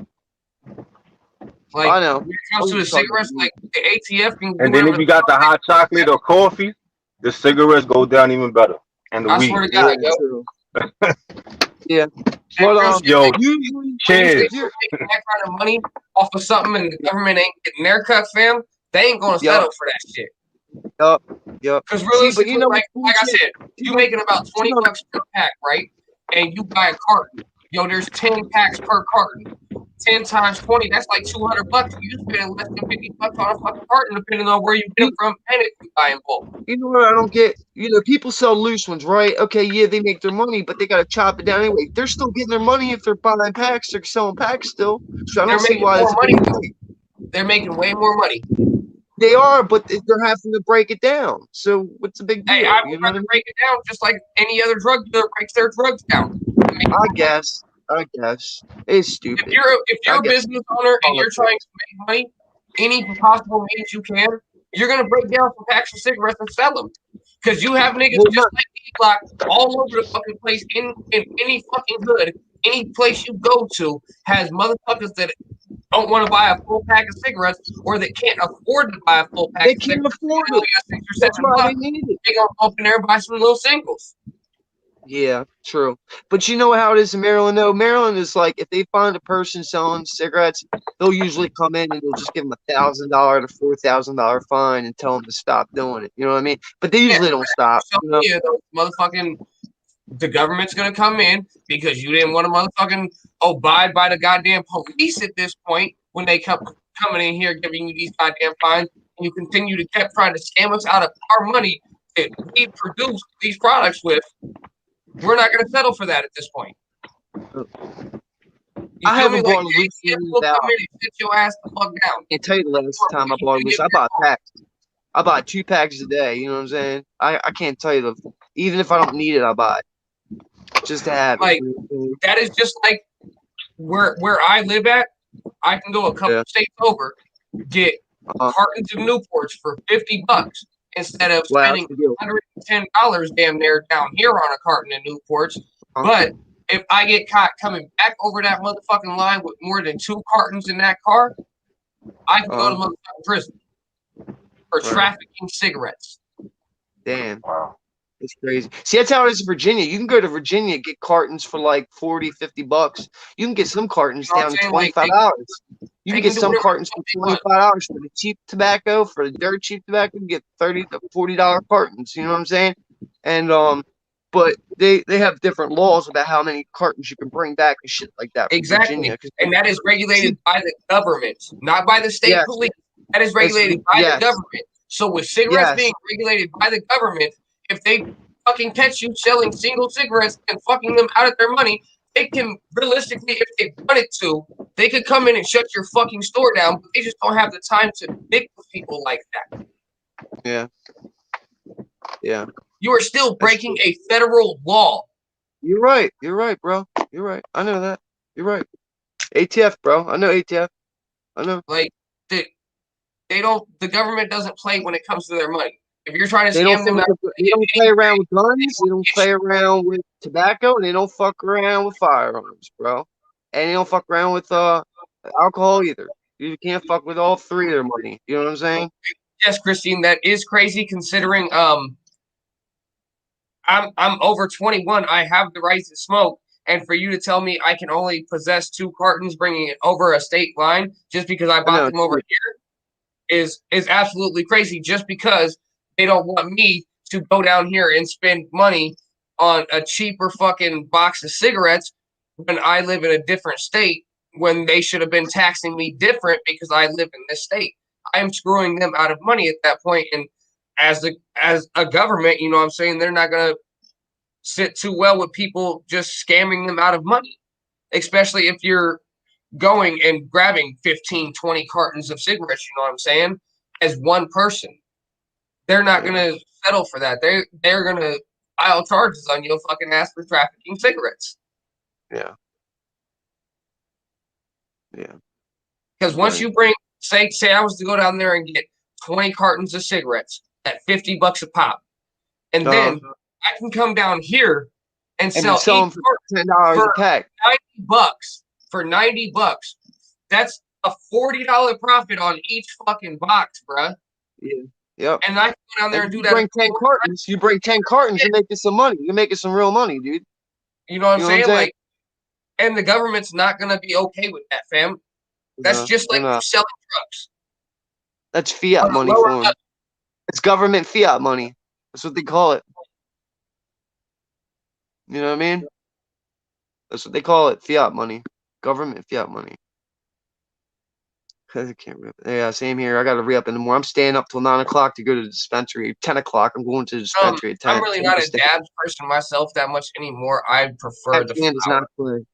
Like, I know. when it comes to the cigarettes, like the ATF can. And then if you got the hot chocolate or coffee, the cigarettes go down even better. And the I weed. swear to God, Yeah, yo. true. Yeah. And But real shit, yo, like, usually cheers. if you're making that kind of money off of something and the government ain't getting their cut, fam, they ain't gonna settle for that shit. Yup. Because See, realistically, but you know, like I said, you making about 20 know- bucks per pack, right? And you buy a carton. Yo, there's 10 packs per carton. 10 times 20, that's like 200 bucks. You spending less than 50 bucks on a fucking carton, depending on where you get them from and if you buy in bulk. You know what I don't get? You know, people sell loose ones, right? Okay, yeah, they make their money, but they gotta chop it down anyway. They're still getting their money if they're buying packs. They're selling packs still. So I They're don't see making why more it's a money, big though. deal. They're making way more money. They are, but they're having to break it down. So what's the big deal? Hey, I You would know what I rather mean? break it down just like any other drug dealer breaks their drugs down. I guess. It's stupid. If you're I a get- business owner and you're trying to make money, any possible means you can, you're gonna break down some packs of cigarettes and sell them. Because you have niggas Well, just like E-Block all over the fucking place in any fucking hood, any place you go to has motherfuckers that don't want to buy a full pack of cigarettes or that can't afford to buy a full pack They of can't cigarettes. afford They only it. got 6 or That's 7 why they bucks. need it. They gonna go up in there and buy some little singles. Yeah, true. But you know how it is in Maryland, though? Maryland is like, if they find a person selling cigarettes, they'll usually come in and they'll just give them $1,000 to $4,000 fine and tell them to stop doing it. You know what I mean? But they usually don't stop. So, You know? yeah, the government's gonna come in because you didn't want to motherfucking abide by the goddamn police at this point when they coming in here giving you these goddamn fines, and you continue to keep trying to scam us out of our money that we produce these products with. We're not gonna settle for that at this point. You I feel me? haven't Like, bought a loose the ATF one will come about. in and sit your ass the fuck down. I can't tell you the last time I bought a loose. I bought packs. I buy 2 packs a day. You know what I'm saying? I can't tell you even if I don't need it, I buy it just to have Like, it. that is just like where I live at. I can go a couple states over, get cartons of Newports for $50 instead of spending $110 damn near down here on a carton of Newports. But if I get caught coming back over that motherfucking line with more than 2 cartons in that car, I can go to motherfucking prison for trafficking cigarettes. Damn. It's crazy. See, that's how it is in Virginia. You can go to Virginia, get cartons for like $40, $50. You can get some cartons You know down what to I'm saying? Like, $25. You they can get can do some whatever cartons the for fuck they want. $25 for the cheap tobacco. For the dirt cheap tobacco, you can get $30 to $40 cartons. You know what I'm saying? And but they have different laws about how many cartons you can bring back and shit like that from Exactly. Virginia. And that is regulated by the government, not by the state Yes. police. That is regulated by the government. So with cigarettes being regulated by the government, if they fucking catch you selling single cigarettes and fucking them out of their money, they can realistically, if they wanted to, they could come in and shut your fucking store down, but they just don't have the time to nick with people like that. Yeah. Yeah. You are still breaking a federal law. You're right. You're right, bro. You're right. I know that. You're right. ATF, bro. I know ATF. I know. Like, the government doesn't play when it comes to their money. If you're trying to They don't, scam them out, they don't play around with guns. They don't play around with tobacco, and they don't fuck around with firearms, bro. And they don't fuck around with alcohol either. You can't fuck with all 3 of their money. You know what I'm saying? yes, Christine, that is crazy considering I'm over 21. I have the right to smoke, and for you to tell me I can only possess 2 cartons, bringing it over a state line just because I bought them over here is absolutely crazy. Just because they don't want me to go down here and spend money on a cheaper fucking box of cigarettes when I live in a different state, when they should have been taxing me different because I live in this state. I am screwing them out of money at that point. And as a government, you know what I'm saying, they're not going to sit too well with people just scamming them out of money, especially if you're going and grabbing 15, 20 cartons of cigarettes, you know what I'm saying, as one person. They're not going to settle for that. They're going to file charges on your fucking ass for trafficking cigarettes. Yeah. Yeah. Because once you bring, say I was to go down there and get 20 cartons of cigarettes at $50 a pop, and then I can come down here and and sell sell them each for carton $10 a for pack. $90. For $90, that's a $40 profit on each fucking box, bruh. Yeah. Yep. And I can go down there and And do you that. bring 10 cartons. You bring 10 cartons, you're making some money. You're making some real money, dude. You know what I'm You know what I'm saying? saying? Like, and the government's not gonna be okay with that, fam. That's No, just they're like you not. selling drugs. That's fiat money Lower for them. It's government fiat money. That's what they call it. You know what I mean? That's what they call it. Fiat money. Government fiat money. I can't remember. Yeah, same here. I got to re-up in the morning. I'm staying up till 9 o'clock to go to the dispensary. 10 o'clock, I'm going to the dispensary at 10. I'm really not a dabs person myself that much anymore. I prefer the That is flower. not good.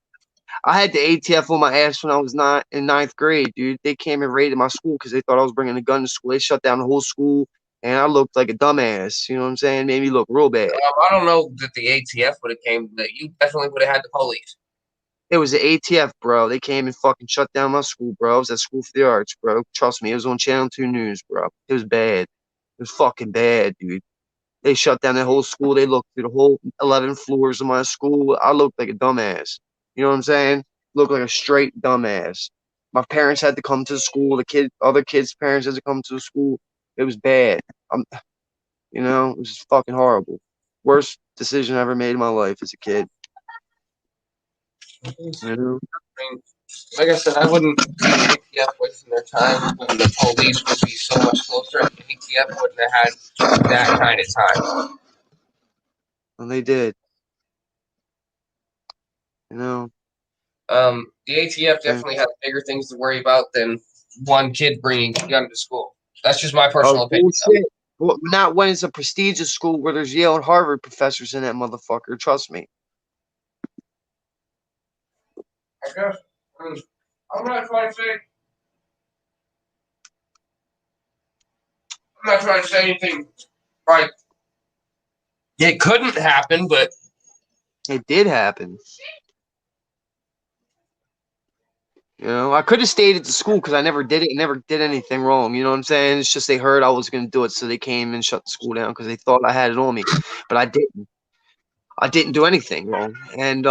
I had the ATF on my ass when I was in ninth grade, dude. They came and raided my school because they thought I was bringing a gun to school. They shut down the whole school, and I looked like a dumbass. You know what I'm saying? Made me look real bad. I don't know that the ATF would have came, but you definitely would have had the police. It was the ATF, bro. They came and fucking shut down my school, bro. I was at School for the Arts, bro. Trust me, it was on Channel 2 News, bro. It was bad. It was fucking bad, dude. They shut down the whole school. They looked through the whole 11 floors of my school. I looked like a dumbass. You know what I'm saying? Looked like a straight dumbass. My parents had to come to the school. Other kids' parents had to come to the school. It was bad. You know, it was just fucking horrible. Worst decision I ever made in my life as a kid. You know? Like I said, I wouldn't be the ATF wasting their time when the police would be so much closer. And the ATF wouldn't have had that kind of time. And they did. You know? The ATF definitely has bigger things to worry about than one kid bringing a gun to school. That's just my personal opinion. Bullshit. Well, not when it's a prestigious school where there's Yale and Harvard professors in that motherfucker. Trust me. I guess. I'm not trying to say anything like it couldn't happen, but It did happen. You know, I could have stayed at the school because I never did it and never did anything wrong. You know what I'm saying? It's just they heard I was going to do it, so they came and shut the school down because they thought I had it on me. But I didn't. I didn't do anything wrong. And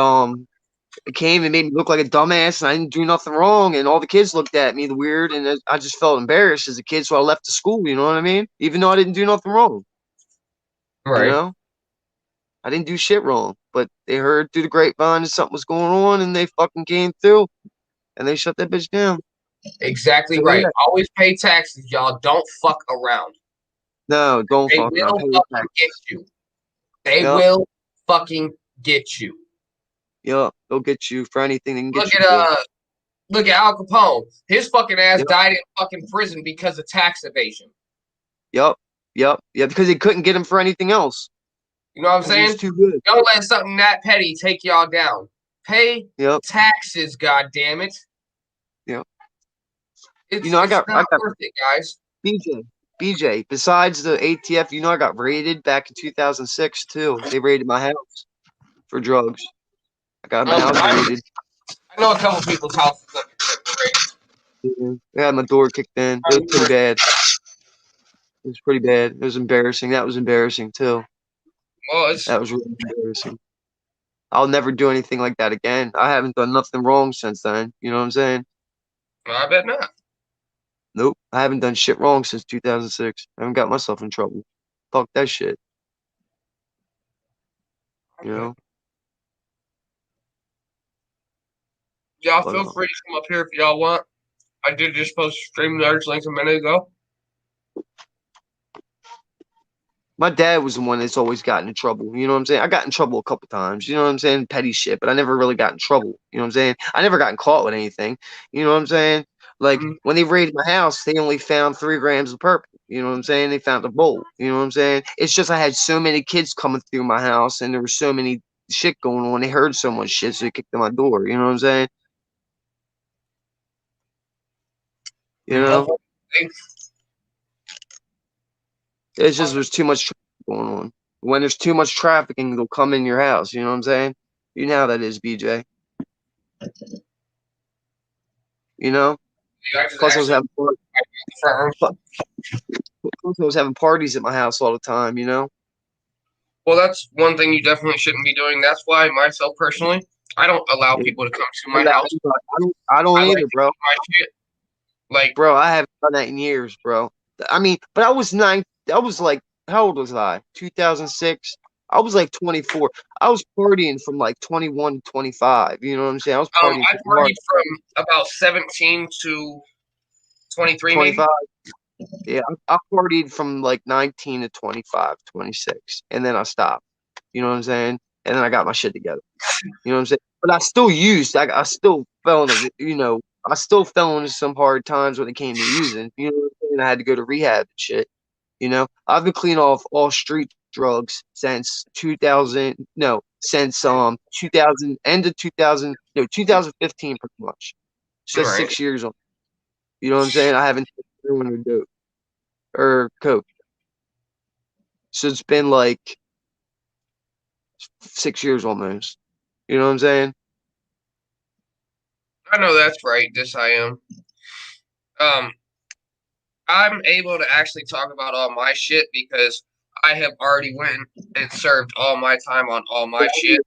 it came and made me look like a dumbass, and I didn't do nothing wrong. And all the kids looked at me weird, and I just felt embarrassed as a kid, so I left the school. You know what I mean? Even though I didn't do nothing wrong. right. You know? I didn't do shit wrong, but they heard through the grapevine that something was going on, and they fucking came through, and they shut that bitch down. Exactly So, right. yeah. Always pay taxes, y'all. Don't fuck around. No, don't They fuck will around. Pay fucking your tax. get you. They Yep. will fucking get you. Yep, they'll get you for anything they can get Look you at for. look at Al Capone. His fucking ass Yep. died in fucking prison because of tax evasion. Yep, because they couldn't get him for anything else. You know what I'm 'Cause he was saying? too good. Don't let something that petty take y'all down. Pay Yep, taxes, goddammit. Yep. It's, You know, I it's got not worth it, guys. BJ. Besides the ATF, you know, I got raided back in 2006 too. They raided my house for drugs. I got my house raided. I know a couple people's houses that get raided. I had my door kicked in. It was pretty bad. It was pretty bad. It was embarrassing. That was embarrassing too. Well, it's That was really embarrassing. I'll never do anything like that again. I haven't done nothing wrong since then. You know what I'm saying? I bet not. Nope. I haven't done shit wrong since 2006. I haven't got myself in trouble. Fuck that shit. You know? Y'all But, feel free to come up here if y'all want. I did just post StreamYard's link a minute ago. my dad was the one that's always gotten in trouble. You know what I'm saying? I got in trouble a couple times. You know what I'm saying? Petty shit, but I never really got in trouble. You know what I'm saying? I never gotten caught with anything. You know what I'm saying? Like when they raided my house, they only found 3 grams of purple. You know what I'm saying? They found a bowl. You know what I'm saying? It's just I had so many kids coming through my house, and there was so many shit going on. They heard so much shit, so they kicked in my door. You know what I'm saying? You know? It's just there's too much traffic going on. When there's too much trafficking, they'll come in your house. You know what I'm saying? You know how that is, BJ. You know? Plus, I was having plus I was having parties at my house all the time. You know? Well, that's one thing you definitely shouldn't be doing. That's why myself personally, I don't allow Yeah. people to come to I my house. don't I like either, to bro. keep my shit. Like, Bro, I haven't done that in years, bro. I mean, but I was nine. I was like, how old was I? 2006. I was like 24. I was partying from like 21 to 25. You know what I'm saying? I was partying I pretty hard. partied from about 17 to 23, maybe. 25. Yeah, I partied from like 19 to 25, 26, and then I stopped. You know what I'm saying? And then I got my shit together. You know what I'm saying? But I still used. I still fell into. I still fell into some hard times when it came to using. You know what I'm saying? I had to go to rehab and shit. I've been clean off all street drugs since 2000. No, since 2000, end of 2000. No, 2015, pretty much. So that's Right. 6 years on. You know what I'm saying? I haven't taken heroin or dope or coke. So it's been like 6 years almost. You know what I'm saying? I know that's right. This I am. I'm able to actually talk about all my shit because I have already went and served all my time on all my shit.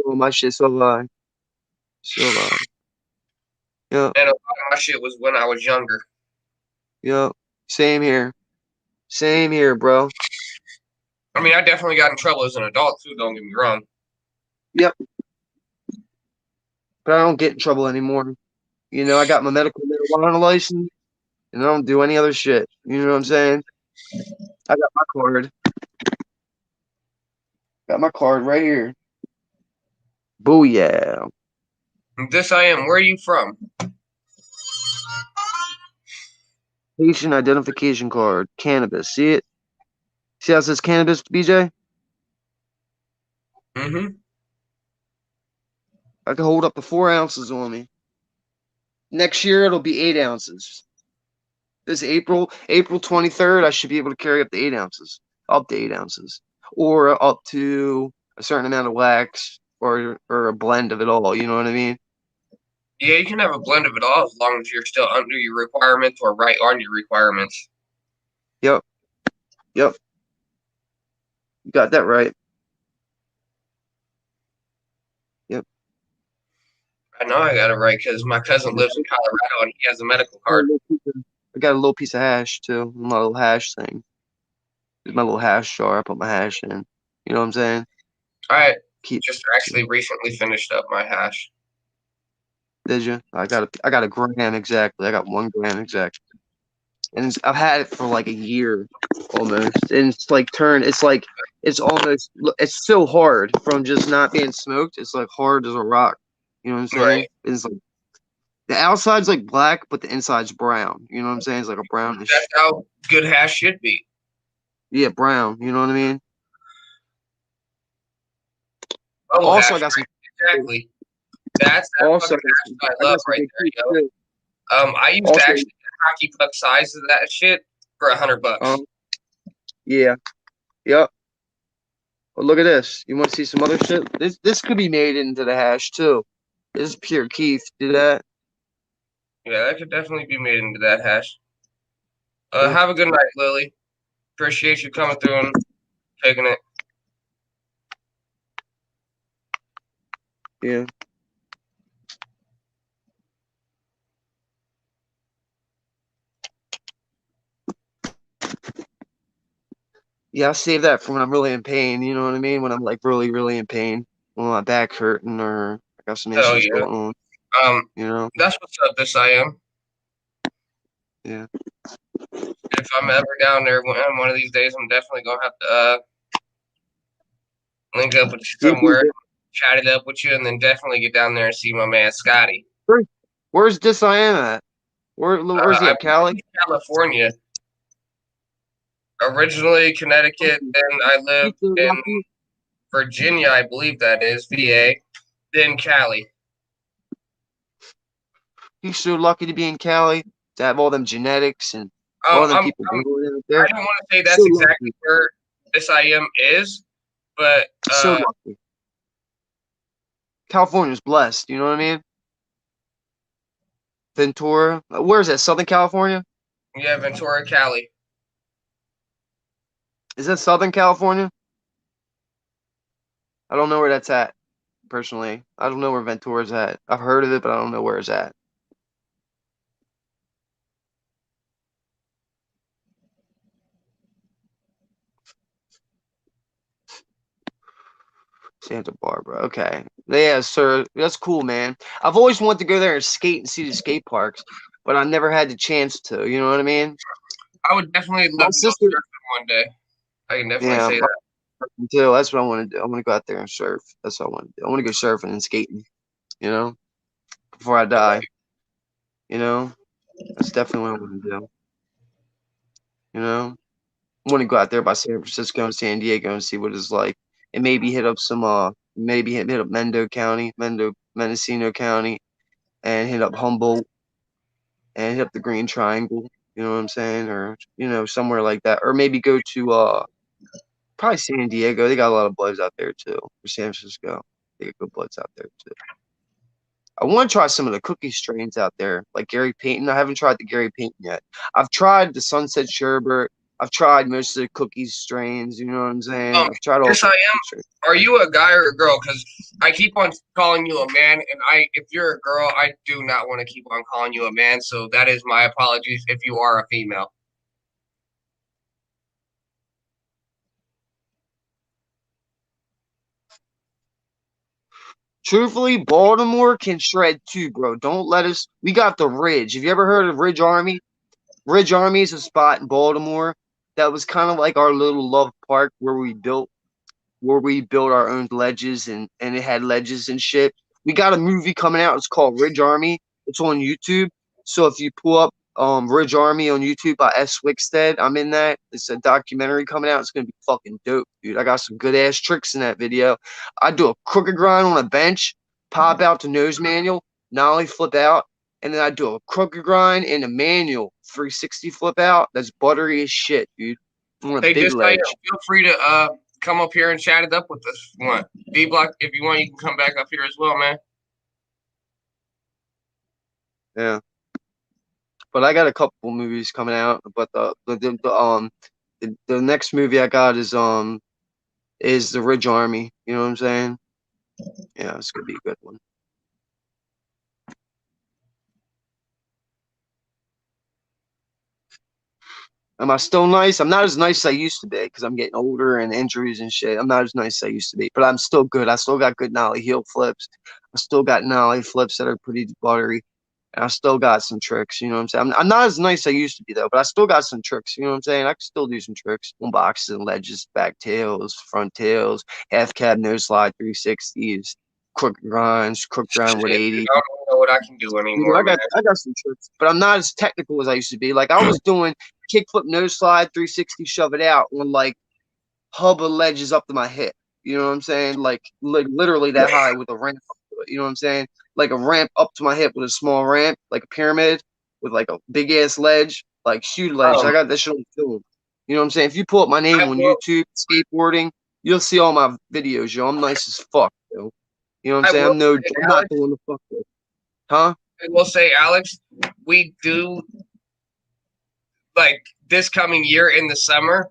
All my shit so alive. So alive. Yeah, And a lot of my shit was when I was younger. yeah. Same here. Same here, bro. I mean, I definitely got in trouble as an adult too, don't get me wrong. Yep. But I don't get in trouble anymore. I got my medical marijuana license, and I don't do any other shit. You know what I'm saying? I got my card. Got my card right here. Booyah. This I am. Where are you from? Patient identification card. Cannabis. See it? See how it says cannabis, BJ? Mm-hmm. I can hold up to 4 ounces on me. Next year it'll be 8 ounces. This April 23rd, I should be able to carry up to 8 ounces. Up to 8 ounces. Or up to a certain amount of wax or a blend of it all. You know what I mean? Yeah, you can have a blend of it all as long as you're still under your requirements or right on your requirements. Yep. You got that right. Yep. I know I got it right because my cousin lives in Colorado and he has a medical card. I got a little piece of hash too. My little hash thing. It's my little hash jar. I put my hash in. You know what I'm saying? I Keep. just actually recently finished up my hash. Did you? I got a gram exactly. I got 1 gram exactly. And I've had it for like a year almost. And it's like it's so hard from just not being smoked. It's like hard as a rock. You know what I'm saying? Right. It's like the outside's like black, but the inside's brown. You know what I'm saying? It's like a brownish. That's how good hash should be. Yeah, brown. You know what I mean? Oh, Also, hash, I got some. exactly. That's Also, fucking hash I love right there, yo. I used Also- to actually get hockey puck size of that shit for $100. Yeah. Yep. Well, look at this. You want to see some other shit? This could be made into the hash too. This is pure Keith. Do that. Yeah, that could definitely be made into that hash. Yeah. Have a good night, Lily. Appreciate you coming through and taking it. Yeah. Yeah, I save that for when I'm really in pain. You know what I mean? When I'm like really, really in pain. When my back's hurting or I got some Hell issues yeah. going on. You know? That's what's up. This I am. Yeah. If I'm ever down there one of these days, I'm definitely gonna have to link up with you somewhere, chat it up with you, and then definitely get down there and see my man Scotty. Where's this I am at? Where's he at? Cali? California. Originally Connecticut, then I lived in Virginia, I believe that is, VA, then Cali. He's so lucky to be in Cali, to have all them genetics and all them people going out there. I don't want to say that's exactly where this I am is, but so lucky. California's blessed, you know what I mean? Ventura. Where is that? Southern California? Yeah, Ventura, Cali. Is that Southern California? I don't know where that's at. Personally, I don't know where Ventura's at. I've heard of it, but I don't know where it's at. Santa Barbara. Okay. Yeah, sir. That's cool, man. I've always wanted to go there and skate and see the skate parks, but I never had the chance to. You know what I mean? I would definitely My love to go sister. surfing one day. I can definitely Yeah, say that. me too. That's what I want to do. I want to go out there and surf. That's what I want to do. I want to go surfing and skating. You know, before I die. You know, that's definitely what I want to do. You know, I want to go out there by San Francisco and San Diego and see what it's like, and maybe hit up some maybe hit up Mendocino County, and hit up Humboldt, and hit up the Green Triangle. You know what I'm saying? Or somewhere like that, or maybe go to probably San Diego. They got a lot of bloods out there too. Or San Francisco, they got good bloods out there too. I want to try some of the cookie strains out there, like Gary Payton. I haven't tried the Gary Payton yet. I've tried the Sunset Sherbet. I've tried most of the cookies strains. You know what I'm saying? I've tried all. Yes, I am. Are you a guy or a girl? Because I keep on calling you a man, and if you're a girl, I do not want to keep on calling you a man. So that is my apologies if you are a female. Truthfully, Baltimore can shred too, bro. Don't let us. We got the Ridge. Have you ever heard of Ridge Army? Ridge Army is a spot in Baltimore that was kind of like our little love park where we built our own ledges, and it had ledges and shit. We got a movie coming out. It's called Ridge Army. It's on YouTube. So if you pull up Ridge Army on YouTube by S. Wickstead, I'm in that. It's a documentary coming out. It's gonna be fucking dope, dude. I got some good ass tricks in that video. I do a crooked grind on a bench, pop out the nose manual, nollie flip out, and then I do a crooked grind in a manual 360 flip out. That's buttery as shit, dude. On a Hey, big just ledge. feel free to come up here and chat it up with us if you want. D-Block, if you want, you can come back up here as well, man. Yeah. But I got a couple movies coming out. But the next movie I got is the Ridge Army. You know what I'm saying? Yeah, it's gonna be a good one. Am I still nice? I'm not as nice as I used to be because I'm getting older and injuries and shit. I'm not as nice as I used to be, but I'm still good. I still got good nollie heel flips. I still got nollie flips that are pretty buttery. And I still got some tricks, you know what I'm saying? I'm not as nice as I used to be, though, but I still got some tricks, you know what I'm saying? I can still do some tricks. One boxes and ledges, back tails, front tails, half cab, no slide, 360s, crook grinds, crook grind with 80. I don't know what I can do anymore, man. I got some tricks, but I'm not as technical as I used to be. Like, I was doing kickflip, no slide, 360, shove it out on, like, hub of ledges up to my hip. You know what I'm saying? Like literally that high with a ramp up to it. You know what I'm saying? Like a ramp up to my hip with a small ramp, like a pyramid with like a big ass ledge, like huge ledge. I got that shit on film. You know what I'm saying? If you pull up my name on YouTube, skateboarding, you'll see all my videos, yo. I'm nice as fuck, yo. You know what I'm saying? I'm not doing the fuck with. Huh? I will say, Alex, we do like this coming year in the summer.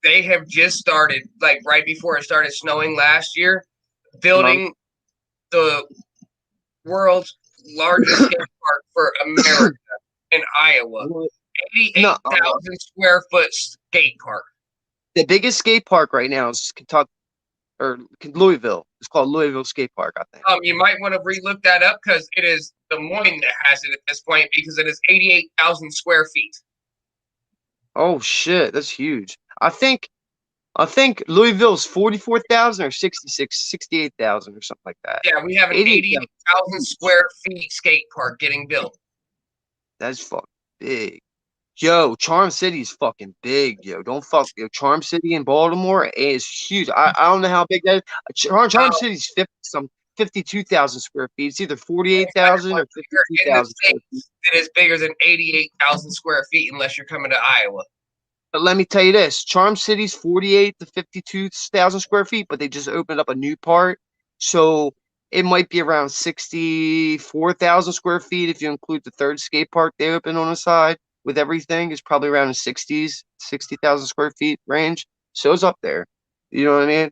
They have just started, like right before it started snowing last year, building the world's largest skate park for America in Iowa. 88,000 square foot skate park. The biggest skate park right now is Kentucky or Louisville. It's called Louisville Skate Park, I think. You might want to relook that up because it is Des Moines that has it at this point because it is 88,000 square feet. Oh shit, that's huge. I think Louisville's 44,000 or 68,000 or something like that. Yeah, we have an 88,000 square feet skate park getting built. That's fucking big. Yo, Charm City's fucking big, yo. Don't fuck, yo. Charm City in Baltimore is huge. I don't know how big that is. Charm City's 52,000 square feet. It's either 48,000 or 52,000 square feet. It is bigger than 88,000 square feet unless you're coming to Iowa. But let me tell you this, Charm City's 48 to 52,000 square feet, but they just opened up a new part. So it might be around 64,000 square feet if you include the third skate park they opened on the side with everything. It's probably around the 60,000 square feet range. So it's up there. You know what I mean?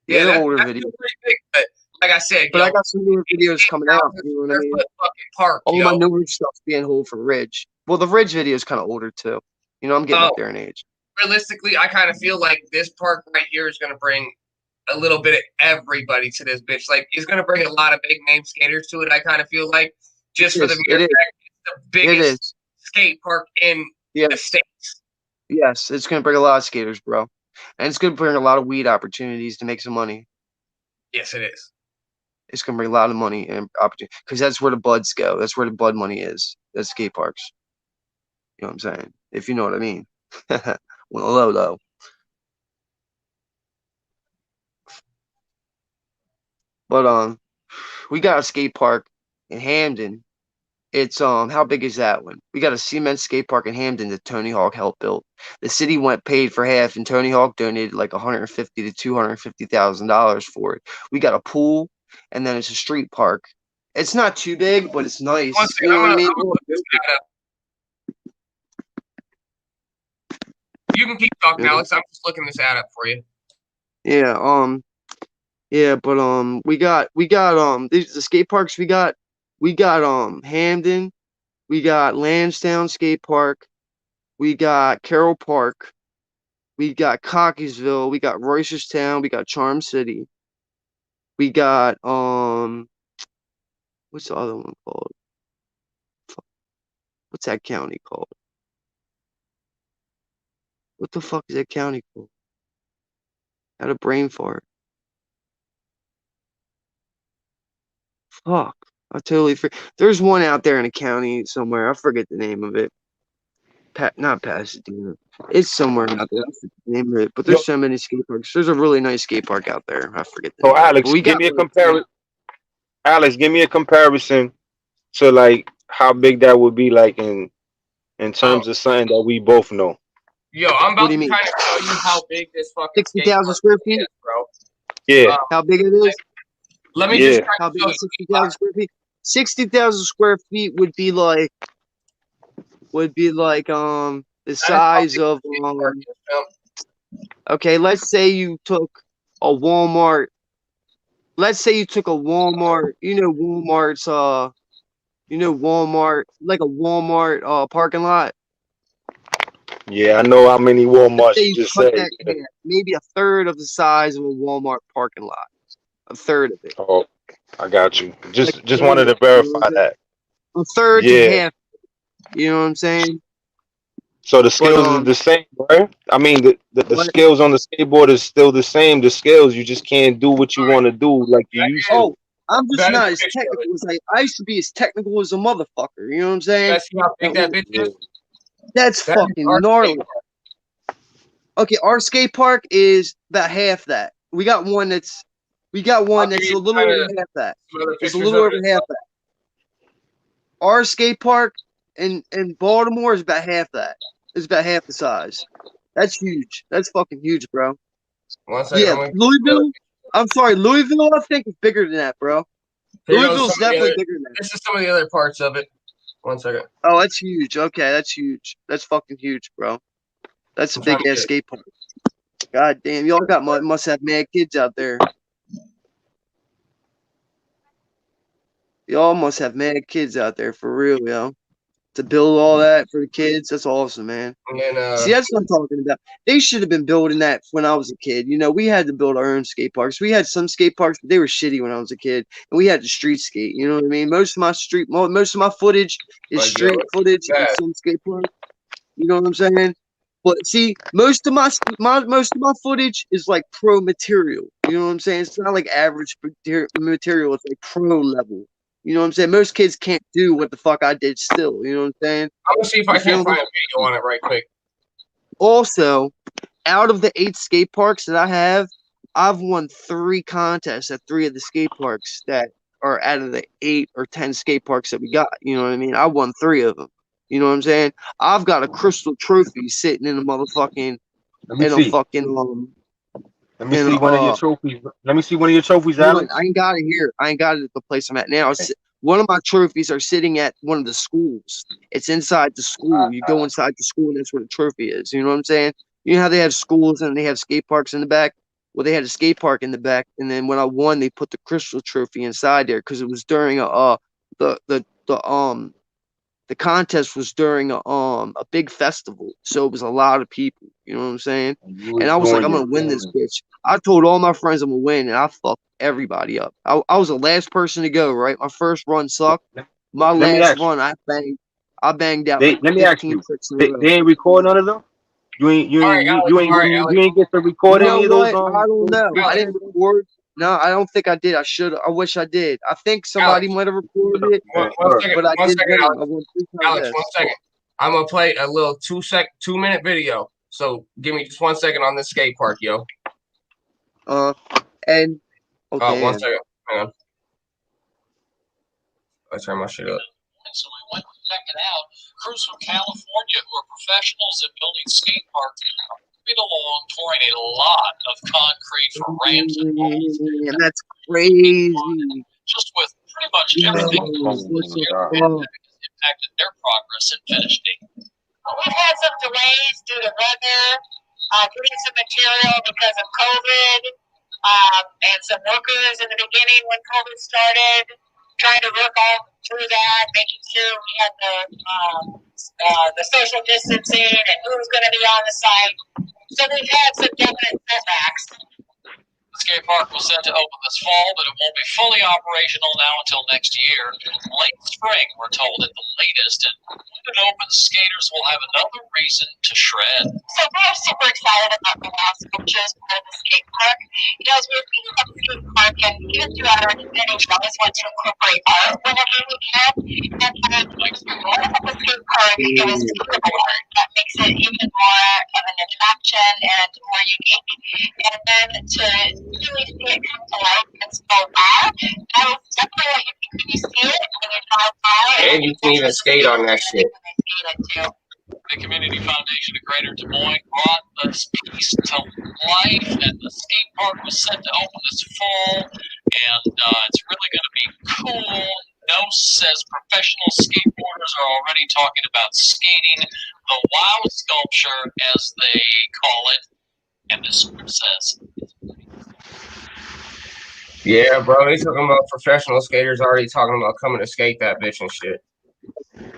They're that, older that's videos. still pretty big, but like I said, But yo, I got some newer videos coming out. You know what I mean? fucking park, All yo. my newer stuff's being hold for Ridge. Well, the Ridge video is kind of older too. You know, I'm getting up there in age. Realistically, I kind of feel like this park right here is gonna bring a little bit of everybody to this bitch. Like, it's gonna bring a lot of big name skaters to it. I kind of feel like just for the mere fact it's the biggest skate park in the states. Yes, it's gonna bring a lot of skaters, bro, and it's gonna bring a lot of weed opportunities to make some money. Yes, it is. It's gonna bring a lot of money and opportunity because that's where the buds go. That's where the bud money is. That's skate parks. You know what I'm saying? If you know what I mean. Well, low though. But we got a skate park in Hamden. It's how big is that one? We got a cement skate park in Hamden that Tony Hawk helped build. The city paid for half, and Tony Hawk donated like $150,000 to $250,000 for it. We got a pool, and then it's a street park. It's not too big, but it's nice. You know what I mean? You can keep talking, Alex. I'm just looking this ad up for you. Yeah. Yeah, but we got these the skate parks we got Hamden, we got Lansdowne Skate Park, we got Carroll Park, we got Cockeysville, we got Roycerstown, we got Charm City, we got what's the other one called? What's that county called? What the fuck is that county called? Had a brain fart. Fuck. I totally forget. There's one out there in a county somewhere. I forget the name of it. Not Pasadena. It's somewhere out there. I forget the name of it. But there's so many skate parks. There's a really nice skate park out there. I forget the name. Alex, give me a comparison. Alex, give me a comparison to like how big that would be like in terms of something that we both know. Yo, I'm about to kind of tell you how big this fucking 60,000 square feet is, bro. Yeah. How big it is? Let me just how big is 60,000 square feet? 60,000 square feet would be like the size of okay, let's say you took a Walmart. Let's say you took a Walmart, Walmart's like a Walmart parking lot. Yeah, I know how many Walmarts you just said. Maybe a third of the size of a Walmart parking lot. A third of it. Oh, I got you. Just wanted to verify that. A third to half. You know what I'm saying? So the skills is the same, right? I mean, the skills on the skateboard is still the same. The skills, you just can't do what you want to do like you used to. Oh, I'm just not as technical as I used to be. As technical as a motherfucker. You know what I'm saying? That's how big that bitch is. That's fucking gnarly. Okay, our skate park is about half that. We got one that's a little over half that. It's a little over half that. Our skate park in Baltimore is about half that. It's about half the size. That's huge. That's fucking huge, bro. Yeah, Louisville. I'm sorry, Louisville. I think is bigger than that, bro. Louisville's definitely bigger than that. This is some of the other parts of it. 1 second. Oh, that's huge. Okay, that's huge. That's fucking huge, bro. That's a big ass skate park. God damn, y'all must have mad kids out there. Y'all must have mad kids out there for real, yo. To build all that for the kids, that's awesome, man. And, see, that's what I'm talking about. They should have been building that when I was a kid. You know, we had to build our own skate parks. We had some skate parks, but they were shitty when I was a kid, and we had to street skate. You know what I mean? Most of my footage is street footage and some skate park. You know what I'm saying? But see, most of my footage is like pro material. You know what I'm saying? It's not like average material. It's like pro level. You know what I'm saying? Most kids can't do what the fuck I did still. You know what I'm saying? I'm going to see if I can find a video on it right quick. Also, out of the 8 skate parks that I have, I've won 3 contests at 3 of the skate parks that are out of the 8 or 10 skate parks that we got. You know what I mean? I won 3 of them. You know what I'm saying? I've got a crystal trophy sitting in a motherfucking Let me see one of your trophies. Let me see one of your trophies, Alex. I ain't got it here. I ain't got it at the place I'm at now. One of my trophies are sitting at one of the schools. It's inside the school. You go inside the school, and that's where the trophy is. You know what I'm saying? You know how they have schools and they have skate parks in the back? Well, they had a skate park in the back, and then when I won, they put the Crystal Trophy inside there because it was during the contest was during a big festival, so it was a lot of people. You know what I'm saying? And I was like, I'm gonna win this bitch. I told all my friends I'm gonna win, and I fucked everybody up. I was the last person to go. Right, my first run sucked. My Let me last ask you. run, I banged out like Let me ask 15 you. tricks in a row. They ain't record none of them. You ain't you All ain't right, you, Alex. you ain't All right, you, Alex. you ain't get to record You know any of those. what? I don't know. I Alex. didn't record. No, I don't think I did. I should. I wish I did. I think somebody Alex. might have recorded it, One second. but I One did second, win. Alex. I won 3 Alex, 1 contests. second. I'm gonna play a little 2-minute video. So give me just 1 second on this skate park, yo. And oh 1 damn. second. Hang on. I turn my shit up. So we went to check it out. Crews from California who are professionals at building skate parks are moving along, pouring a lot of concrete for ramps and poles. Damn, that's crazy. Just with pretty much everything has impacted their progress and finish date. We've had some delays due to weather, getting some material because of COVID, and some workers in the beginning when COVID started, trying to work all through that, making sure we had the social distancing and who was going to be on the site. So we've had some definite setbacks. The skate park was set to open this fall, but it won't be fully operational now until next year. Late spring, we're told at the latest, and when it opens, skaters will have another reason to shred. So we're super excited about the last pictures part of the skate park. You know, as we were thinking about the skate park, and even throughout our community, we always want to incorporate art whenever we can. And one of the skate park is physical art that makes it even more of an attraction and more unique. And then to really see it come to life and so wow, that is definitely what you think when you see it, when you drive by. And you can even skate on that shit. The Community Foundation of Greater Des Moines brought this piece to life, and the skate park was set to open this fall, and it's really going to be cool. Nose says professional skateboarders are already talking about skating the WOW sculpture, as they call it, and the script says. Yeah, bro. They talking about professional skaters already talking about coming to skate that bitch and shit.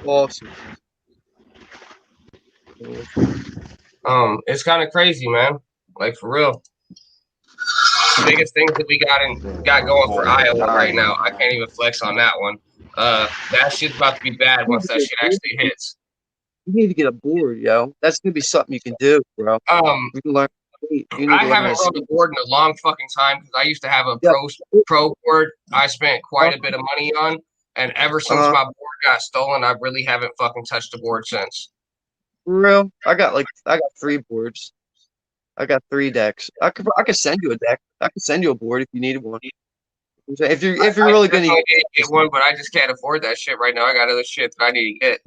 Awesome. It's kind of crazy, man. Like for real. The biggest things that we got going for Iowa right now. I can't even flex on that one. That shit's about to be bad once that shit actually hits. You need to get a board, yo. That's gonna be something you can do, bro. You can learn. I haven't rode a board in a long fucking time because I used to have a pro board I spent quite a bit of money on, and ever since my board got stolen, I really haven't fucking touched a board since. For real? I got 3 boards. I got 3 decks. I could send you a deck. I could send you a board if you needed one. If you're really gonna get one, but I just can't afford that shit right now. I got other shit that I need to get.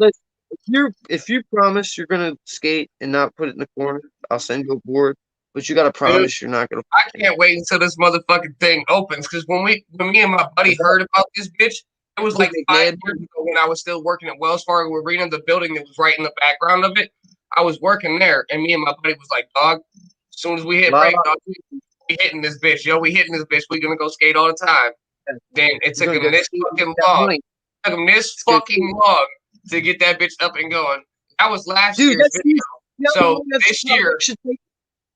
If you promise you're gonna skate and not put it in the corner, I'll send you a board. But you gotta promise you're not gonna. I can't wait until this motherfucking thing opens, because when me and my buddy heard about this bitch, it was like 5 years ago when I was still working at Wells Fargo Arena, the building that was right in the background of it. I was working there, and me and my buddy was like, dog, as soon as we hit break, dog, we hitting this bitch, yo. We hitting this bitch. We gonna go skate all the time. Then it took him this fucking long. It took him this fucking long to get that bitch up and going. That was last year's video. So this year,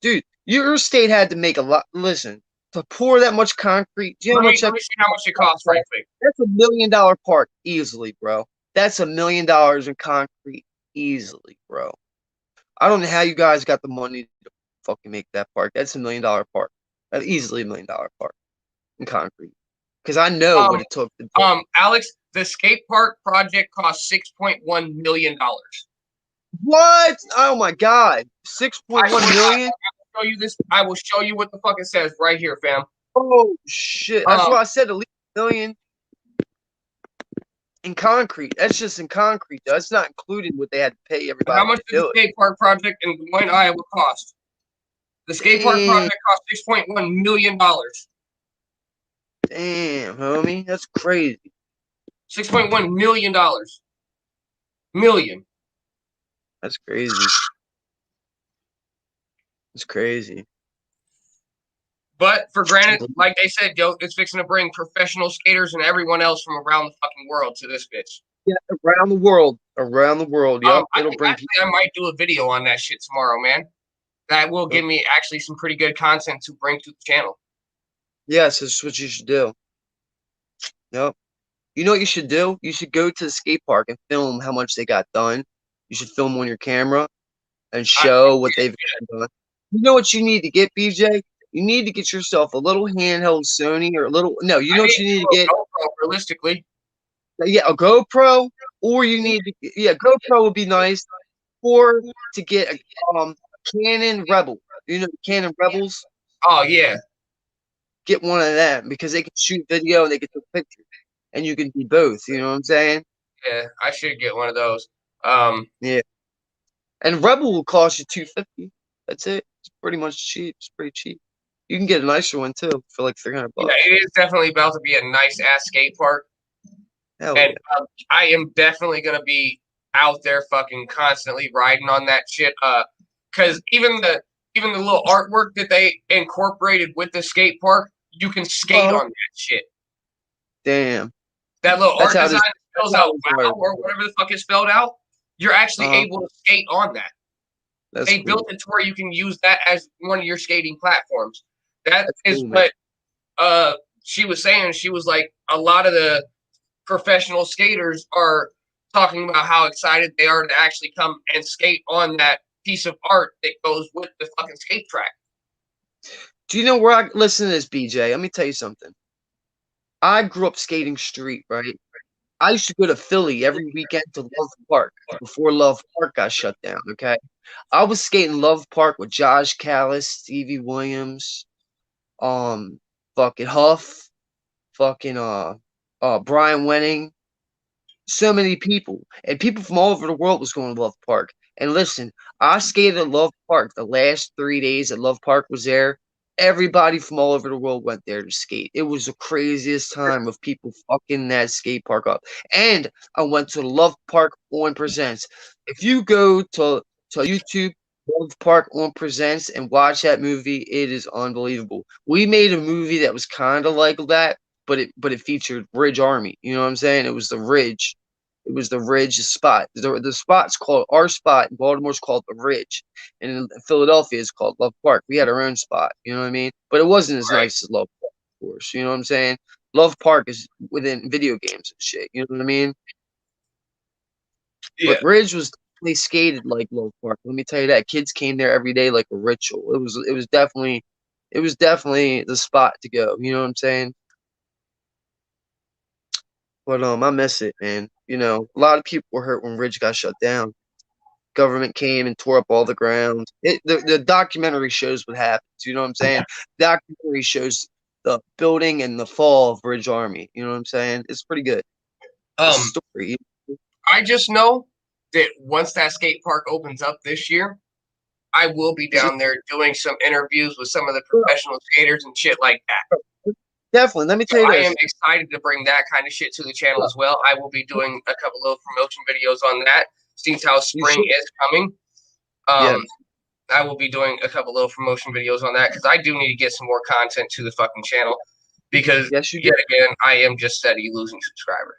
dude, your state had to make a lot. Listen, to pour that much concrete. Do you know let me see how much it costs, right quick. That's $1 million park easily, bro. That's $1 million in concrete easily, bro. I don't know how you guys got the money to fucking make that park. That's $1 million park. That's easily $1 million park in concrete. Because I know what it took to do. Alex, the skate park project cost $6.1 million. What? Oh my god. 6.1 million? Show you this. I will show you what the fuck it says right here, fam. Oh shit. That's why I said at least $1 million in concrete. That's just in concrete, though. That's not including what they had to pay everybody. How much did the skate park project in Des Moines, Iowa cost? The skate park project cost $6.1 million. Damn, homie. That's crazy. $6.1 million. Million. That's crazy. It's crazy. But for granted, like they said, yo, it's fixing to bring professional skaters and everyone else from around the fucking world to this bitch. Yeah, around the world. Around the world. Yep. I It'll think bring actually I might do a video on that shit tomorrow, man. That will give me actually some pretty good content to bring to the channel. Yes, that's what you should do. Yep. You know what you should do? You should go to the skate park and film how much they got done. You should film on your camera and show what they've done. You know what you need to get, BJ? You need to get yourself a little handheld Sony or a little. No, you know what you need to get? GoPro, realistically. Yeah, a GoPro, or you need to. Yeah, GoPro would be nice, or to get a Canon Rebel. You know, Canon Rebels. Oh yeah. Get one of them because they can shoot video and they can take pictures, and you can do both. You know what I'm saying? Yeah, I should get one of those. Yeah. And Rebel will cost you $250. That's it. It's pretty much cheap. It's pretty cheap. You can get a nicer one too for like $300. Yeah, it is definitely about to be a nice ass skate park. Hell And yeah. I am definitely gonna be out there fucking constantly riding on that shit. Cause even the little artwork that they incorporated with the skate park, you can skate on that shit. Damn. That little That's art how design this- spells out wow or whatever the fuck is spelled out. You're actually Uh-huh. able to skate on that. That's They cool. built it to where you can use that as one of your skating platforms. That That's is cool, man. what she was saying. She was like, a lot of the professional skaters are talking about how excited they are to actually come and skate on that piece of art that goes with the fucking skate track. Do you know where I listen to this, BJ? Let me tell you something. I grew up skating street, right? I used to go to Philly every weekend to Love Park before Love Park got shut down. Okay, I was skating Love Park with Josh Callis, Stevie Williams, fucking Huff, fucking Brian Wenning, so many people, and people from all over the world was going to Love Park. And listen, I skated at Love Park the last 3 days that Love Park was there. Everybody from all over the world went there to skate. It was the craziest time of people fucking that skate park up. And I went to Love Park on Presents. If you go to YouTube, Love Park on Presents, and watch that movie, it is unbelievable. We made a movie that was kind of like that, but it featured Ridge Army. You know what I'm saying? It was the Ridge. It was the Ridge spot. The spot's called our spot in Baltimore's called the Ridge, and in Philadelphia is called Love Park. We had our own spot, you know what I mean? But it wasn't as nice as Love Park, of course. You know what I'm saying? Love Park is within video games and shit. You know what I mean? Yeah. But Ridge was they skated like Love Park. Let me tell you that kids came there every day like a ritual. It was definitely the spot to go. You know what I'm saying? But I miss it, man. You know, a lot of people were hurt when Ridge got shut down. Government came and tore up all the ground. The documentary shows what happens. You know what I'm saying? Documentary shows the building and the fall of Ridge Army. You know what I'm saying? It's pretty good. Story. I just know that once that skate park opens up this year, I will be down there doing some interviews with some of the professional skaters and shit like that. Definitely. Let me tell you I this. am excited to bring that kind of shit to the channel as well. I will be doing a couple of promotion videos on that. Since how spring is coming, I will be doing a couple little promotion videos on that because I do need to get some more content to the fucking channel. Because yet again, I am just steady losing subscribers.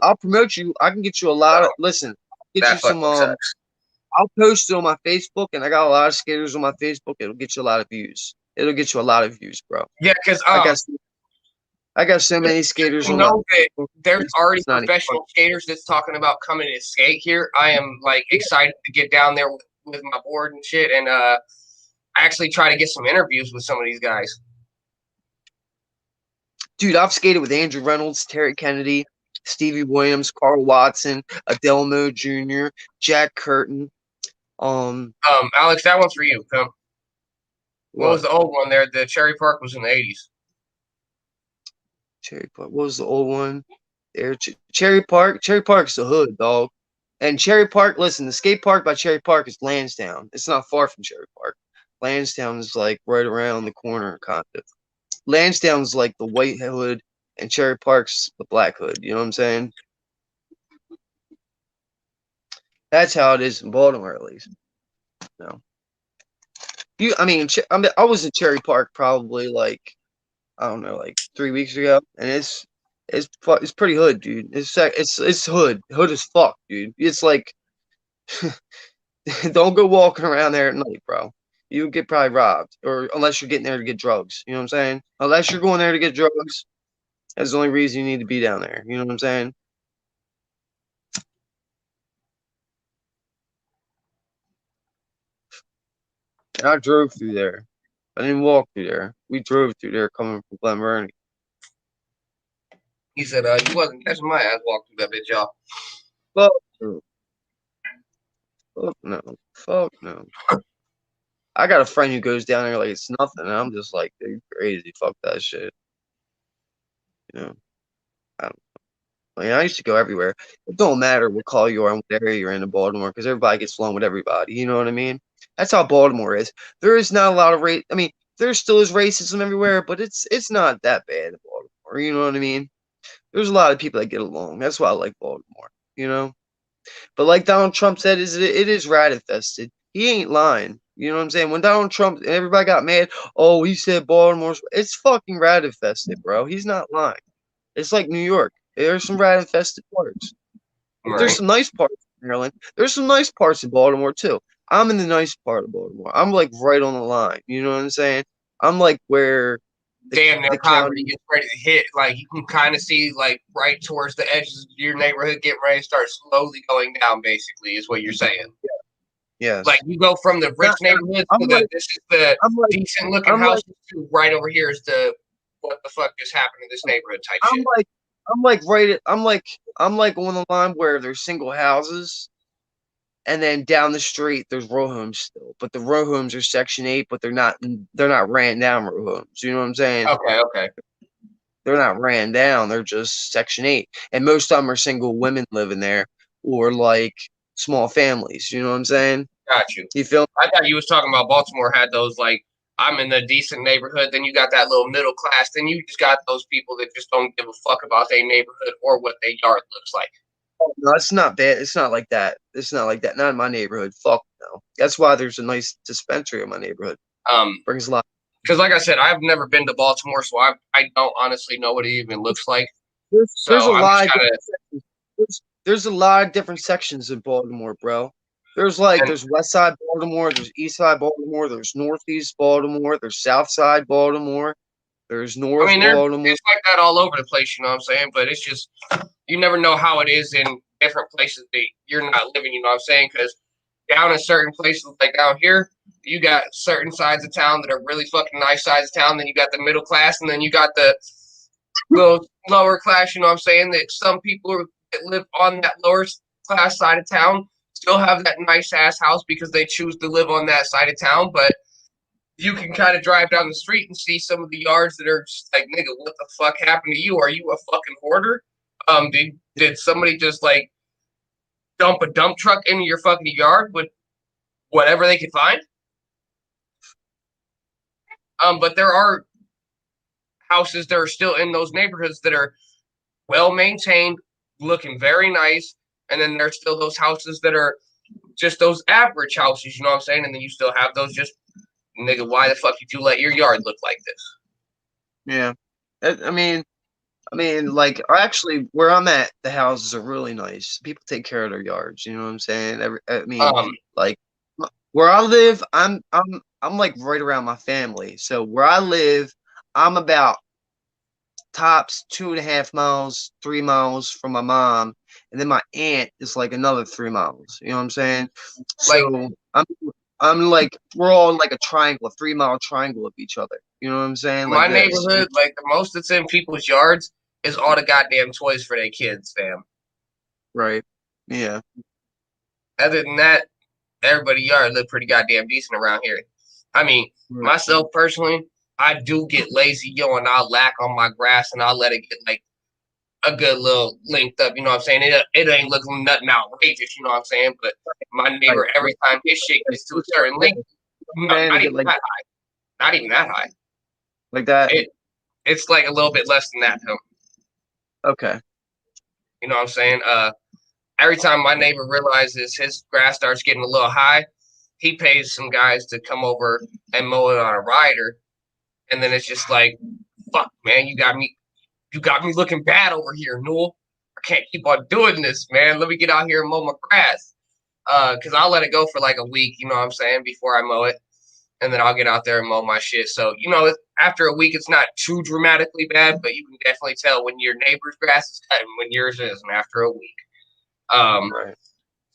I'll promote you. I can get you a lot of listen. Get you some. I'll post it on my Facebook, and I got a lot of skaters on my Facebook. It'll get you a lot of views. It'll get you a lot of views, bro. Yeah, because I got so many skaters. You know that there's already professional skaters that's talking about coming to skate here. I am like excited to get down there with my board and shit, and actually try to get some interviews with some of these guys. Dude, I've skated with Andrew Reynolds, Terry Kennedy, Stevie Williams, Carl Watson, Adelmo Jr., Jack Curtin. Alex, that one's for you. Come. What was the old one there? The Cherry Park was in the 80s. Cherry Park. What was the old one? There, Cherry Park. Cherry Park's the hood, dog. And Cherry Park, listen, the skate park by Cherry Park is Lansdowne. It's not far from Cherry Park. Lansdowne is like right around the corner, kind of. Lansdowne's like the white hood, and Cherry Park's the black hood. You know what I'm saying? That's how it is in Baltimore, at least. No. I was in Cherry Park probably like I don't know, like 3 weeks ago, and it's pretty hood, dude. It's hood as fuck, dude. It's like don't go walking around there at night, bro. You get probably robbed, or unless you're getting there to get drugs. You know what I'm saying? Unless you're going there to get drugs, that's the only reason you need to be down there. You know what I'm saying? And I drove through there. I didn't walk through there. We drove through there coming from Glen Burnie. He said, you wasn't catching my ass walk through that bitch, y'all. Fuck no. Fuck no. Fuck no. I got a friend who goes down there like it's nothing, and I'm just like, dude, crazy. Fuck that shit. You know, I don't know. I mean, I used to go everywhere. It don't matter what call you are and what area you're in Baltimore, because everybody gets along with everybody. You know what I mean? That's how Baltimore is. There is not a lot of race. I mean, there still is racism everywhere, but it's not that bad in Baltimore. You know what I mean? There's a lot of people that get along. That's why I like Baltimore. You know. But like Donald Trump said, it is rat infested. He ain't lying. You know what I'm saying? When Donald Trump and everybody got mad, oh, he said Baltimore's, it's fucking rat infested, bro. He's not lying. It's like New York. There's some rat infested parts. Right. There's some nice parts in Maryland. There's some nice parts in Baltimore too. I'm in the nice part of Baltimore. I'm like right on the line. You know what I'm saying? I'm like where damn near poverty gets ready to hit. Like you can kind of see like right towards the edges of your neighborhood getting ready to start slowly going down, basically, is what you're saying. Yeah. Like you go from the rich neighborhood to this is the decent looking house to right over here is the what the fuck just happened in this neighborhood type shit. I'm like on the line where there's single houses, and then down the street there's row homes still, but the row homes are Section 8, but they're not ran down row homes. You know what I'm saying? Okay. They're not ran down. They're just Section 8, and most of them are single women living there, or like small families. You know what I'm saying? Got you. You feel? I thought you was talking about Baltimore had those like I'm in a decent neighborhood. Then you got that little middle class. Then you just got those people that just don't give a fuck about their neighborhood or what their yard looks like. Oh, no, it's not bad. It's not like that. It's not like that. Not in my neighborhood. Fuck no. That's why there's a nice dispensary in my neighborhood. Brings a lot. Because like I said, I've never been to Baltimore, so I don't honestly know what it even looks like. There's a lot of different sections in Baltimore, bro. There's West Side Baltimore, there's East Side Baltimore, there's Northeast Baltimore, there's South Side Baltimore, there's North Baltimore. It's like that all over the place, you know what I'm saying? But it's just you never know how it is in different places that you're not living, you know what I'm saying? Because down in certain places, like down here, you got certain sides of town that are really fucking nice sides of town. Then you got the middle class, and then you got the little lower class, you know what I'm saying? That some people that live on that lower class side of town still have that nice ass house because they choose to live on that side of town, but you can kind of drive down the street and see some of the yards that are just like, nigga, what the fuck happened to you? Are you a fucking hoarder? Did somebody just like dump a dump truck into your fucking yard with whatever they could find? But there are houses that are still in those neighborhoods that are well maintained, looking very nice. And then there's still those houses that are just those average houses, you know what I'm saying? And then you still have those just, nigga, why the fuck did you let your yard look like this? Yeah. I mean, like, actually, where I'm at, the houses are really nice. People take care of their yards, you know what I'm saying? Like, where I live, I'm like right around my family. So where I live, I'm about tops 2.5 miles, 3 miles from my mom. And then my aunt is like another 3 miles. You know what I'm saying? So I'm like, we're all like a triangle, a 3-mile triangle of each other. You know what I'm saying? My neighborhood, like the most that's in people's yards is all the goddamn toys for their kids, fam. Right. Yeah. Other than that, everybody's yard look pretty goddamn decent around here. I mean, myself personally, I do get lazy, and I'll lack on my grass and I'll let it get like a good little length up, you know what I'm saying? It ain't looking nothing outrageous, you know what I'm saying? But my neighbor, every time his shit gets to a certain length, not even that high. Not even that high. Like that? It's like a little bit less than that, though. Okay. You know what I'm saying? Every time my neighbor realizes his grass starts getting a little high, he pays some guys to come over and mow it on a rider, and then it's just like, fuck, man, you got me looking bad over here, Newell. I can't keep on doing this, man. Let me get out here and mow my grass. Because I'll let it go for like a week, you know what I'm saying, before I mow it. And then I'll get out there and mow my shit. So, after a week, it's not too dramatically bad, but you can definitely tell when your neighbor's grass is cut and when yours isn't after a week. Right.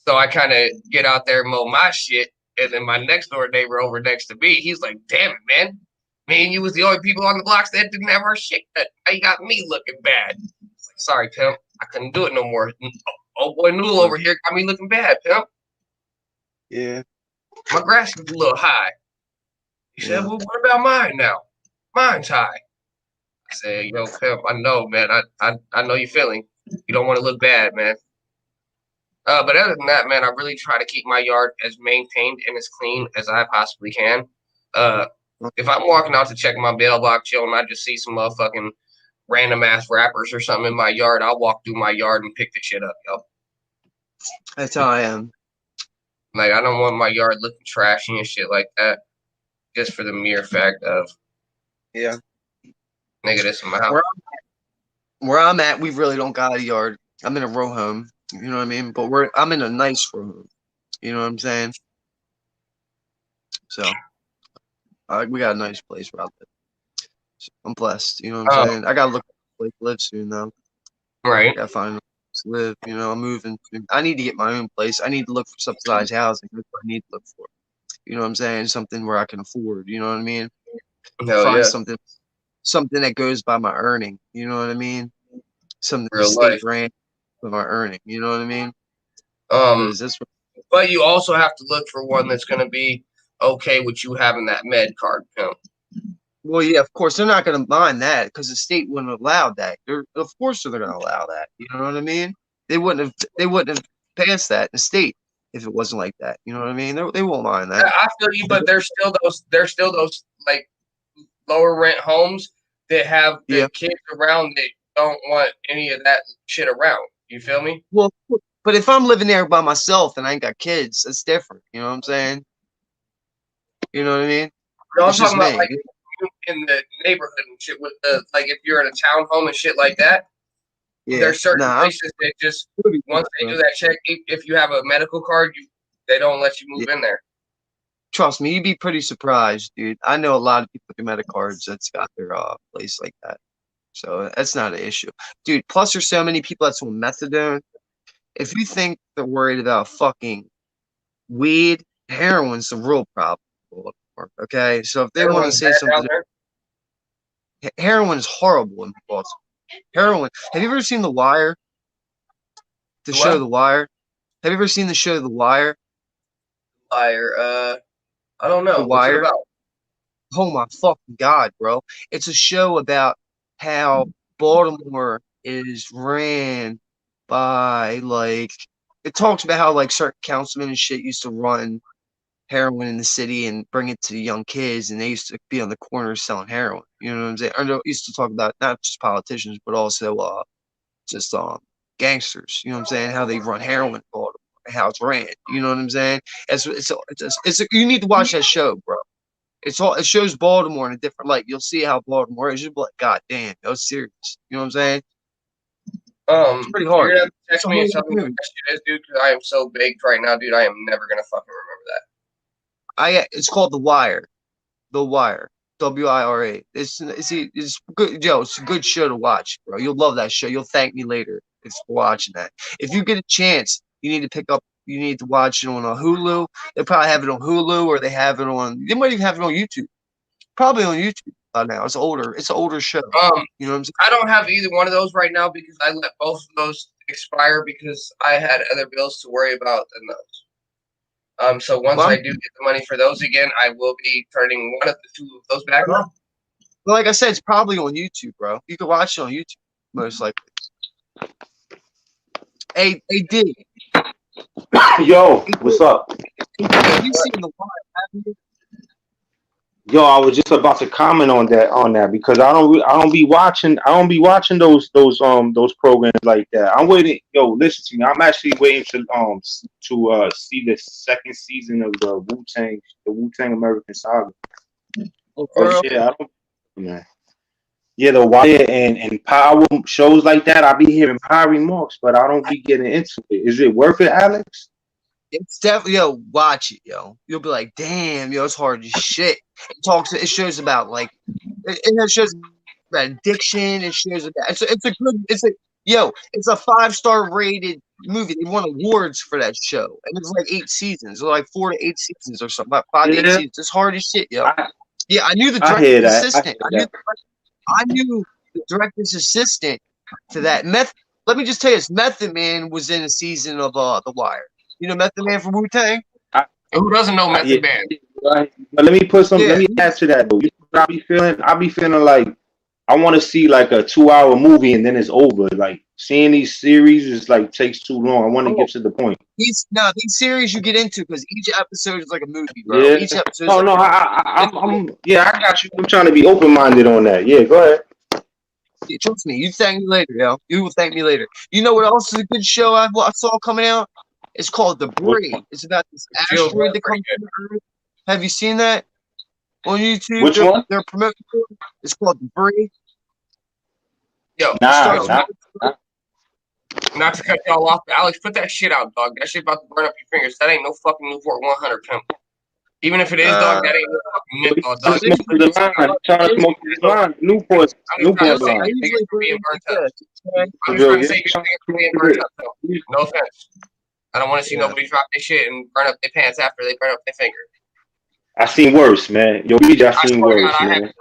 So I kind of get out there and mow my shit. And then my next door neighbor over next to me, he's like, damn it, man. Me and you was the only people on the blocks that didn't have our shit cut. Now you got me looking bad. It's like, sorry, pimp. I couldn't do it no more. Oh, boy, Newell over here got me looking bad, pimp. Yeah. My grass is a little high. He said, well, what about mine now? Mine's high. I said, yo, pimp, I know, man. I know you're feeling. You don't want to look bad, man. But other than that, man, I really try to keep my yard as maintained and as clean as I possibly can. If I'm walking out to check my mailbox, and I just see some motherfucking random ass rappers or something in my yard, I'll walk through my yard and pick the shit up, yo. That's how I am. Like, I don't want my yard looking trashy and shit like that, just for the mere fact of, Yeah. nigga, this in my house. Where I'm at, we really don't got a yard. I'm in a row home. You know what I mean? But I'm in a nice row home. You know what I'm saying? So, we got a nice place where I live. So I'm blessed. You know what I'm saying? I gotta look for a place to live soon, though. Right. Gotta find a place to live. You know, I'm moving. I need to get my own place. I need to look for subsidized housing. That's what I need to look for. You know what I'm saying? Something where I can afford. You know what I mean? Hell Find yeah. something that goes by my earning. You know what I mean? Something Real state life. grant with my earning. You know what I mean? But you also have to look for one that's going to be okay with you having that med card, pimp. Well, yeah, of course they're not going to mind that because the state wouldn't allow that. Of course they're going to allow that. You know what I mean? They wouldn't have passed that in the state if it wasn't like that. You know what I mean? They won't mind that. I feel you, but there's still those like lower rent homes that have the kids around that don't want any of that shit around. You feel me? Well, but if I'm living there by myself and I ain't got kids, that's different. You know what I'm saying? You know what I mean? No, I'm It's just talking about me. like in the neighborhood and shit with the like if you're in a townhome and shit like that. Yeah. There's certain places that just once they do that check, if you have a medical card, they don't let you move in there. Trust me, you'd be pretty surprised, dude. I know a lot of people with medical cards that's got their place like that. So that's not an issue. Dude, plus there's so many people that's on methadone. If you think they're worried about fucking weed, heroin's the real problem. Okay? So if they want to say something, heroin is horrible in Baltimore. Heroin. Have you ever seen The Wire? The show The Wire? Have you ever seen the show The Wire? Wire, I don't know. The Wire? What's it about? Oh my fucking God, bro. It's a show about how Baltimore is ran by, like, it talks about how, like, certain councilmen and shit used to run heroin in the city and bring it to the young kids, and they used to be on the corners selling heroin. You know what I'm saying? Or they used to talk about not just politicians, but also just gangsters. You know what I'm saying? How they run heroin in Baltimore, how it's ran. You know what I'm saying? You need to watch that show, bro. It shows Baltimore in a different light. You'll see how Baltimore is. You'll be like, God damn, that's serious. You know what I'm saying? It's pretty hard. You're gonna have to text me and tell me what that shit is, dude, because I am so baked right now, dude. I am never gonna fucking remember that. It's called The Wire. The Wire. WIRA. It's good, Joe. It's a good show to watch, bro. You'll love that show. You'll thank me later for watching that. If you get a chance, you need to watch it on Hulu. They probably have it on Hulu, or they have it on. They might even have it on YouTube. Probably on YouTube now. It's older. It's an older show. You know what I'm saying? I don't have either one of those right now because I let both of those expire because I had other bills to worry about than those. So once I do get the money for those again, I will be turning one of the two of those back on. Well, like I said, it's probably on YouTube, bro. You can watch it on YouTube, most likely. Hey, D. Yo, what's up? Have you seen The Wire, haven't you? Yo, I was just about to comment on that because I don't be watching those programs like that. I'm waiting. Yo, listen to me. I'm actually waiting to see the second season of the Wu Tang American Saga. Oh, Oh yeah, I don't, man. Yeah, the Wire and Power shows like that. I be hearing high remarks, but I don't be getting into it. Is it worth it, Alex? it's definitely, yo, watch it, yo. You'll be like, damn, yo, it's hard as shit. It shows about like it shows about addiction. It shows about it's a 5-star rated movie. They won awards for that show, and it's like 8 seasons, or like 4 to 8 seasons, or something. About 5 to 8 Yeah. seasons. It's hard as shit, yo. I I knew the I hear director's that. assistant. I knew the director's assistant to that. Let me just tell you this: Method Man was in a season of The Wire. You know Method Man from Wu Tang? Who doesn't know Method Man? Right. But let me put some. Yeah. Let me add to that though. You know what I be feeling like I want to see like a 2-hour movie and then it's over. Like seeing these series is like takes too long. I want to get to the point. These series you get into because each episode is like a movie, bro. Yeah. Each episode. No, I got you. I'm trying to be open minded on that. Yeah, go ahead. Trust me, you thank me later, yo. You will thank me later. You know what else is a good show I saw coming out? It's called Debris. It's about this asteroid that comes to Earth. Have you seen that on YouTube? Which one? They're promoting it. It's called Debris. Yo, Nah. not to cut y'all off, but Alex, put that shit out, dog. That shit about to burn up your fingers. That ain't no fucking Newport 100 pimp. Even if it is, dog, that ain't no fucking menthol, dog. I'm trying to smoke the line. Newport. I'm just trying to say niggas for being burnt up. I'm just trying to say niggas for being burnt up, though. No offense. I don't want to see nobody drop their shit and burn up their pants after they burn up their finger. I seen worse, man. Yo, I seen worse, man.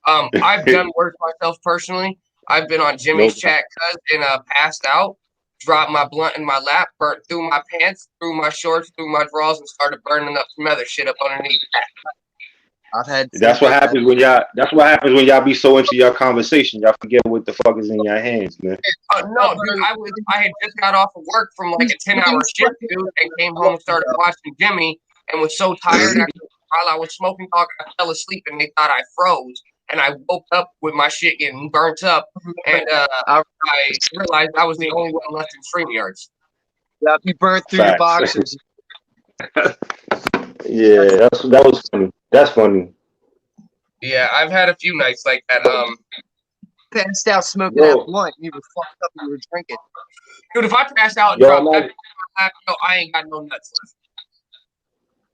I've done worse myself personally. I've been on Jimmy's chat and passed out, dropped my blunt in my lap, burnt through my pants, through my shorts, through my drawers, and started burning up some other shit up underneath that. I've had. That's what happens when y'all. That's what happens when y'all be so into your conversation. Y'all forget what the fuck is in your hands, man. No, dude, I had just got off of work from like a 10-hour shift, dude, and came home and started watching Jimmy, and was so tired. While I was smoking, I fell asleep, and they thought I froze. And I woke up with my shit getting burnt up, and I realized I was the only one left in StreamYards. Yeah, you burnt through your boxers. Yeah, that was funny. That's funny. Yeah, I've had a few nights like that. Passed out smoking that blunt. You were fucked up and you were drinking. Dude, if I pass out and drop that, I ain't got no nuts left.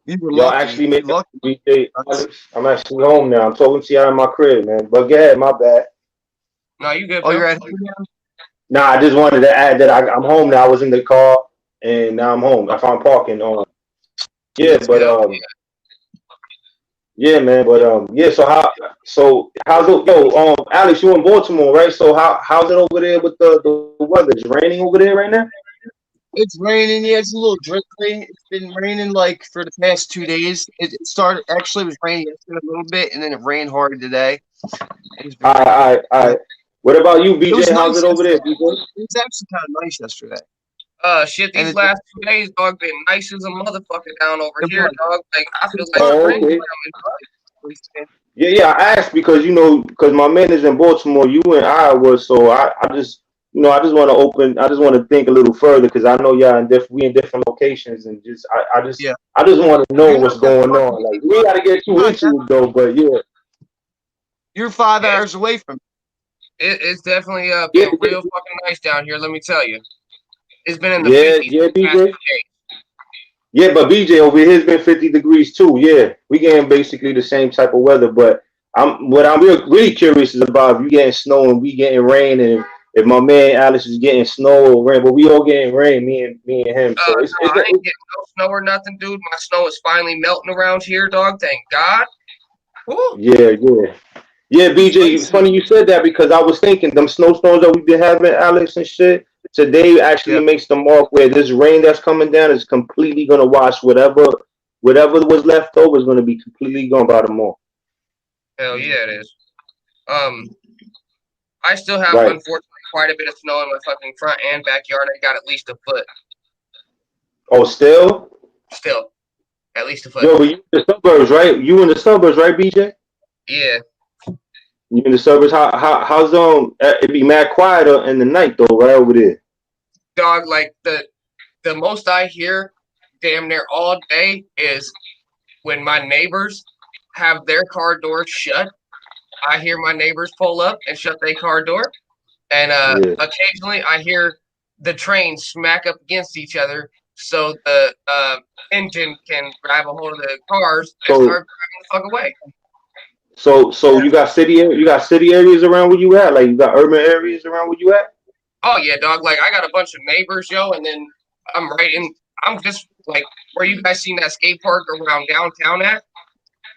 You were lucky. Actually made lucky. I'm actually home now. I'm talking to you out of my crib, man. But go ahead, my bad. No, you good. Oh, you're at home now? Nah, I just wanted to add that I'm home now. I was in the car and now I'm home. I found parking on. Yeah, but yeah, man. But yeah. So how's it? Alex, you in Baltimore, right? So how's it over there with the weather? It's raining over there right now. It's raining. Yeah, it's a little drizzly. It's been raining like for the past 2 days. It started actually. It was raining yesterday a little bit, and then it rained hard today. All right. What about you, BJ? How's it over there, BJ? It was actually kind of nice yesterday. Shit, these last 2 days, dog, been nice as a motherfucker down over here, dog. Like, I feel like okay. Yeah, I asked because because my man is in Baltimore, you in Iowa, so I just I just want to think a little further because I know y'all we in different locations and I just want to know what's going on. Like we gotta get too into it though, but yeah. You're 5 hours away from it's definitely been real fucking nice down here, let me tell you. It's been in the 50s BJ. Yeah, but BJ over here has been 50 degrees too. Yeah, we getting basically the same type of weather. But what I'm really curious is about if you getting snow and we getting rain, and if my man Alex is getting snow or rain, but we all getting rain, me and him. So I ain't getting no snow or nothing, dude. My snow is finally melting around here, dog. Thank God. Woo. Yeah, BJ. It's funny you said that because I was thinking them snowstorms that we've been having, Alex and shit. Today actually makes the mark where this rain that's coming down is completely gonna wash whatever was left over is gonna be completely gone by tomorrow. Hell yeah, it is. I still have unfortunately quite a bit of snow in my fucking front and backyard. I got at least a foot. Oh, still. Still. At least a foot. Yo, but you in the suburbs, right? You in the suburbs, right, BJ? Yeah. You in the suburbs? How's it be mad quiet in the night though, right over there? Dog, like the most I hear damn near all day is when my neighbors have their car door shut. I hear my neighbors pull up and shut their car door. And occasionally I hear the trains smack up against each other so the engine can grab a hold of the cars and start driving the fuck away. So you got city areas around where you at? Like you got urban areas around where you at? Oh yeah, dog. Like I got a bunch of neighbors, yo, and then I'm just like where you guys seen that skate park around downtown at.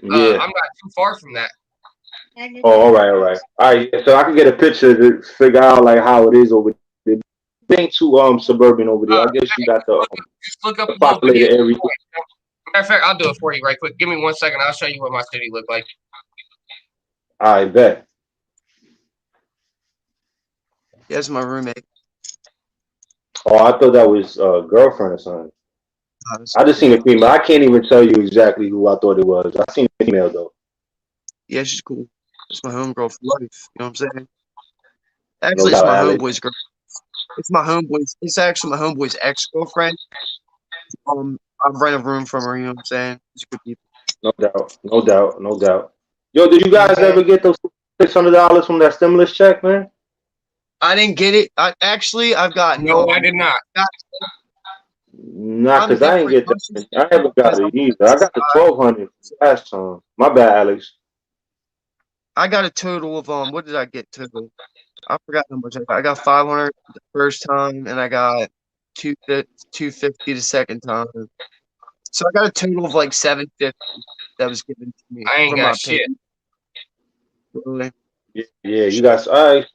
Yeah. I'm not too far from that. Oh, all right. So I can get a picture to figure out like how it is over there. It ain't too suburban over there. I guess you got the just look up populated area. Matter of fact, I'll do it for you right quick. Give me 1 second. I'll show you what my city look like. I bet. Yeah, that's my roommate. Oh, I thought that was a girlfriend or something. I just seen a female. I can't even tell you exactly who I thought it was. I seen a female though. Yeah, she's cool. It's my homegirl for life. You know what I'm saying? Actually, it's my homeboy's girl. It's my homeboy's. It's actually my homeboy's ex-girlfriend. I rent a room from her. You know what I'm saying? She's good people. No doubt. Yo, did you guys ever get those $600 from that stimulus check, man? I didn't get it. I've got no. I did not. Nah, because I didn't get that. I never got it either. I got the $1,200 last time. My bad, Alex. I got a total of what did I get total? I forgot how much I got. I got $500 the first time, and I got $250 the second time. So I got a total of like $750 that was given to me. I ain't got shit. Really? Yeah, you guys. All right,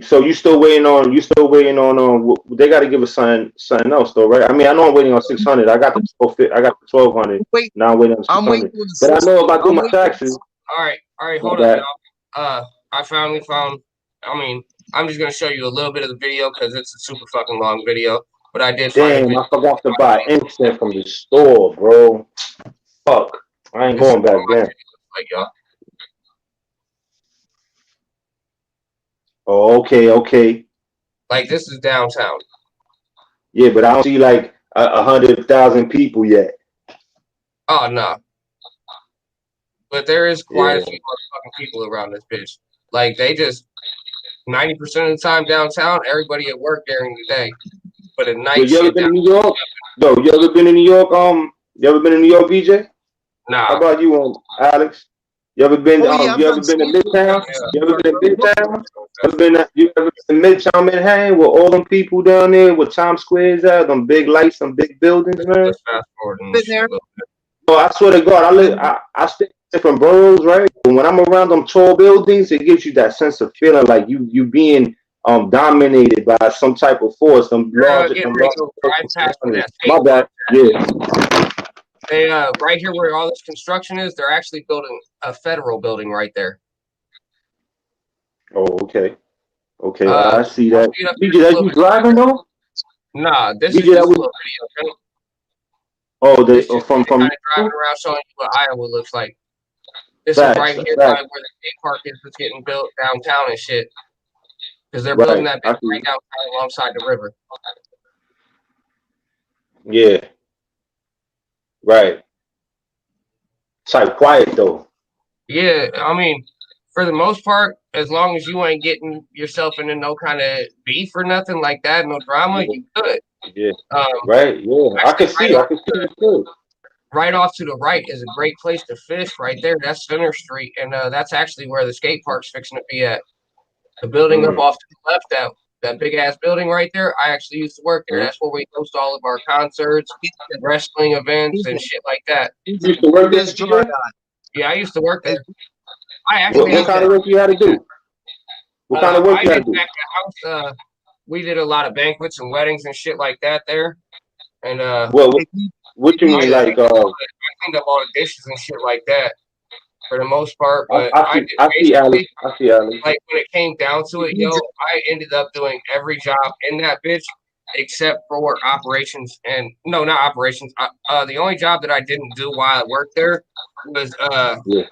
so you still waiting on? They got to give us something else though, right? I mean, I know I'm waiting on $600. I got the $1,200. Wait, now I'm waiting on $600. But I know if I do my taxes. All right, hold on, y'all. I finally found. I mean, I'm just gonna show you a little bit of the video because it's a super fucking long video. But I did. Damn, I forgot to buy instant from the store, bro. Fuck, I ain't going back then. Like y'all. Oh, okay. Like this is downtown. Yeah, but I don't see like 100,000 people yet. Oh no. But there is quite a few fucking people around this bitch. Like they just 90% of the time downtown, everybody at work during the day. But at night, you ever been in New York? No, you ever been in New York? You ever been in New York, BJ? Nah. How about you, Alex? You ever been? You ever been to Midtown? Yeah. You ever been to Midtown? You ever been to Midtown Manhattan with all them people down there with Times Square is at? Them big lights, some big buildings, man. Been there. Oh, I swear to God, I stay in different boroughs, right? But when I'm around them tall buildings, it gives you that sense of feeling like you being dominated by some type of force. My bad. Yeah. They right here where all this construction is, they're actually building a federal building right there. Oh, okay. I see that. BJ, are you driving though? Nah, this BJ, is just a little video. Oh, from driving around showing you what Iowa looks like. This is right here by where the skate park is that's getting built downtown and shit. Because they're building that big right downtown alongside the river. Yeah. Right. It's like quiet though. Yeah, I mean, for the most part, as long as you ain't getting yourself into no kind of beef or nothing like that, no drama, you good. Yeah. Right. Yeah. I can see it too. Right off to the right is a great place to fish. Right there, that's Center Street, and that's actually where the skate park's fixing to be at. The building up off to the left, that big ass building right there. I actually used to work there. That's where we host all of our concerts, wrestling events, and shit like that. You used to work there? Yeah, I used to work there. I actually what kind of work you had to do? What kind of work you had to do? Back at the house, we did a lot of banquets and weddings and shit like that there. And what you mean, like I cleaned up all the dishes and shit like that for the most part. But I see Alex. Like when it came down to it, I ended up doing every job in that bitch except for operations and no, not operations. The only job that I didn't do while I worked there was Yeah.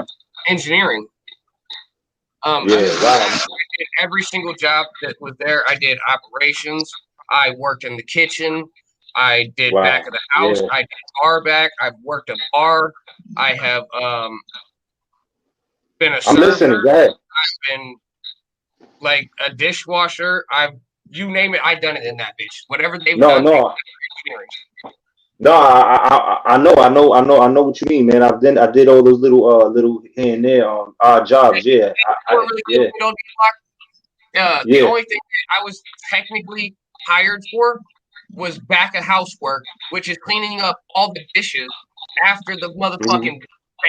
engineering. Yeah, Other than wow. that, I did every single job that was there. I did operations. I worked in the kitchen. I did Wow. back of the house. Yeah. I did bar back. I've worked a bar. I have been a I'm listening. server. Go ahead. I've been like a dishwasher. You name it, I done it in that bitch. Whatever they've No, done, no, engineering. no. I know what you mean, man. I did all those little here and there odd jobs. Yeah, You weren't really good yeah, at window block. The yeah. only thing that I was technically hired for was back of housework, which is cleaning up all the dishes after the motherfucking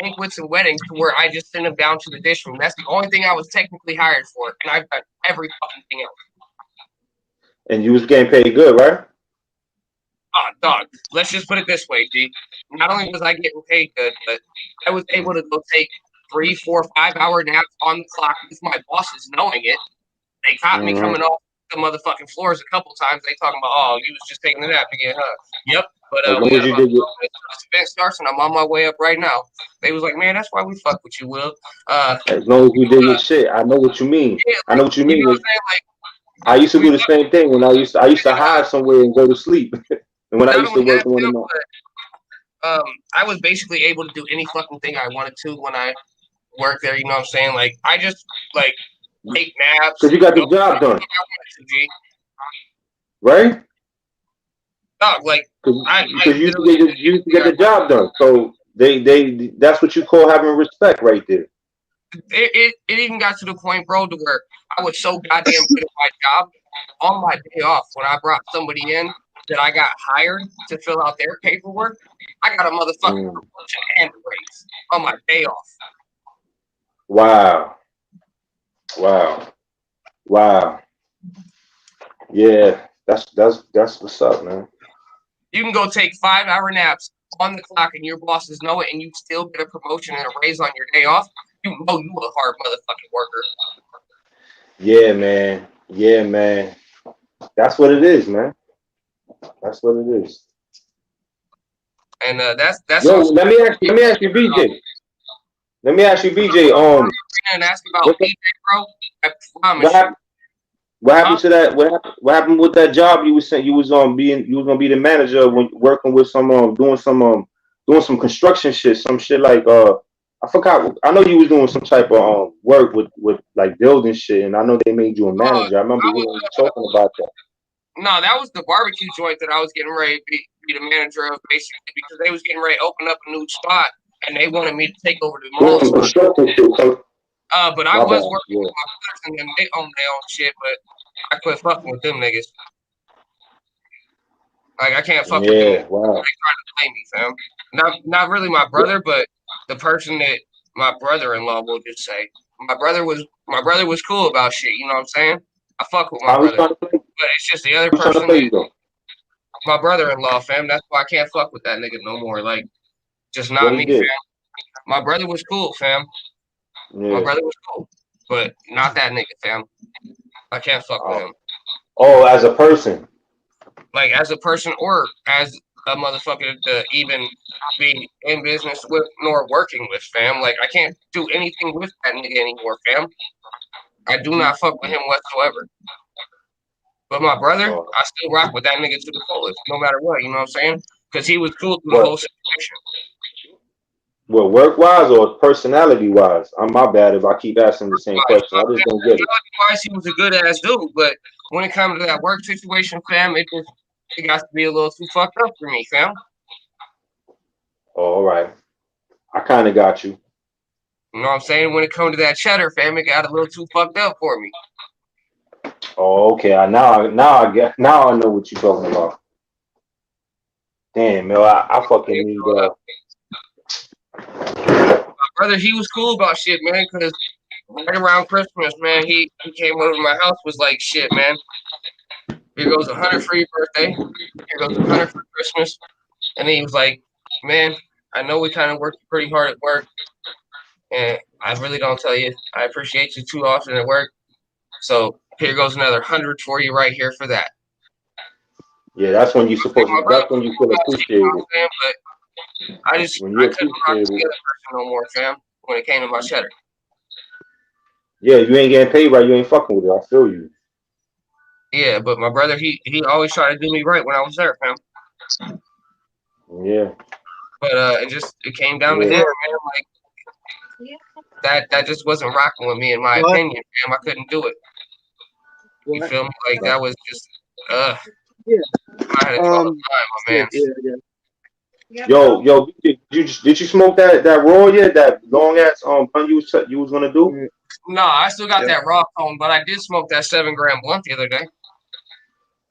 banquets and weddings to where I just send them down to the dish room. That's the only thing I was technically hired for, and I've done every fucking thing else. And you was getting paid good, right? Oh, dog. Let's just put it this way, G. Not only was I getting paid good, but I was able to go take 3, 4, 5-hour naps on the clock with my bosses knowing it. They caught me coming off the motherfucking floors a couple times. They talking about, oh, you was just taking a nap again, huh? Yep. But As long we as had you about did your, this event starts, and I'm on my way up right now. They was like, man, that's why we fuck with you, Will. as long as you did your shit, I know what you mean. Yeah, I know what you you know mean. what I'm saying? Like, I used to do the same thing when I used to hide somewhere and go to sleep. And when I not used to only work that, on too, them, but I was basically able to do any fucking thing I wanted to when I worked there. You know what I'm saying? Like, I just like take naps. because you got the job done, right? Dog, like Because you used to get the job done. So that's what you call having respect right there. it even got to the point, bro, to where I was so goddamn good at my job. On my day off, when I brought somebody in that I got hired to fill out their paperwork, I got a motherfucking promotion and a raise on my day off. Wow. Yeah, that's what's up, man. You can go take 5-hour naps on the clock, and your bosses know it, and you still get a promotion and a raise on your day off. You know you a hard motherfucking worker. Yeah, man. That's what it is, man. That's what it is. And that's Yo, let me ask you, BJ. Let me ask you, BJ. And ask about BJ, bro. I promise what happened to that? What happened with that job you was saying you was gonna be the manager when working with some doing some construction shit, some shit like I forgot. I know you was doing some type of work with like building shit, and I know they made you a manager. I remember you were talking about that. No, that was the barbecue joint that I was getting ready to be the manager of, basically, because they was getting ready to open up a new spot, and they wanted me to take over the mall spot. But I was working with my brothers, and them. They own their own shit, but I quit fucking with them niggas. Like, I can't fuck with them. Wow. They trying to play me, fam. Not really my brother, but the person that my brother-in-law will just say. My brother was cool about shit. You know what I'm saying? I fuck with my brother, but it's just the other person. My brother-in-law, fam. That's why I can't fuck with that nigga no more. Like, just not me, fam. My brother was cool, fam. Yeah. My brother was cool, but not that nigga, fam. I can't fuck with him. Oh, as a person. Like, as a person or as a motherfucker to even be in business with nor working with, fam. Like, I can't do anything with that nigga anymore, fam. I do not fuck with him whatsoever. But my brother, I still rock with that nigga to the fullest, no matter what, you know what I'm saying? Because he was cool through the whole situation. Well, work-wise or personality-wise? I'm my bad if I keep asking the same question. I just don't get it. Wise, he was a good-ass dude, but when it comes to that work situation, fam, it got to be a little too fucked up for me, fam. Oh, all right. I kind of got you. You know what I'm saying? When it comes to that cheddar, fam, it got a little too fucked up for me. Oh, okay. Now I know what you're talking about. Damn, man, I fucking need My brother, he was cool about shit, man, because right around Christmas, man, he came over to my house, was like, shit, man, here goes 100 for your birthday, here goes 100 for Christmas, and then he was like, man, I know we kind of worked pretty hard at work, and I really don't tell you, I appreciate you too often at work, so here goes another 100 for you right here for that. Yeah, that's when you supposed My to. brother That's when you feel got sick, you know appreciated. what I'm saying? But When I you couldn't rock appreciate the it. other person no more, fam. When it came to my cheddar. Yeah, you ain't getting paid right. You ain't fucking with it. I feel you. Yeah, but my brother, he always tried to do me right when I was there, fam. Yeah. But it came down to Yeah. him, man. Like that just wasn't rocking with me, in my What? opinion, fam. I couldn't do it. You What? feel me? Like that was just Yeah. I had a trouble time, my man. Yeah. Yo, did you smoke that raw yet? That long ass blunt you was gonna do? No, I still got Yeah. that raw cone, but I did smoke that 7-gram blunt the other day.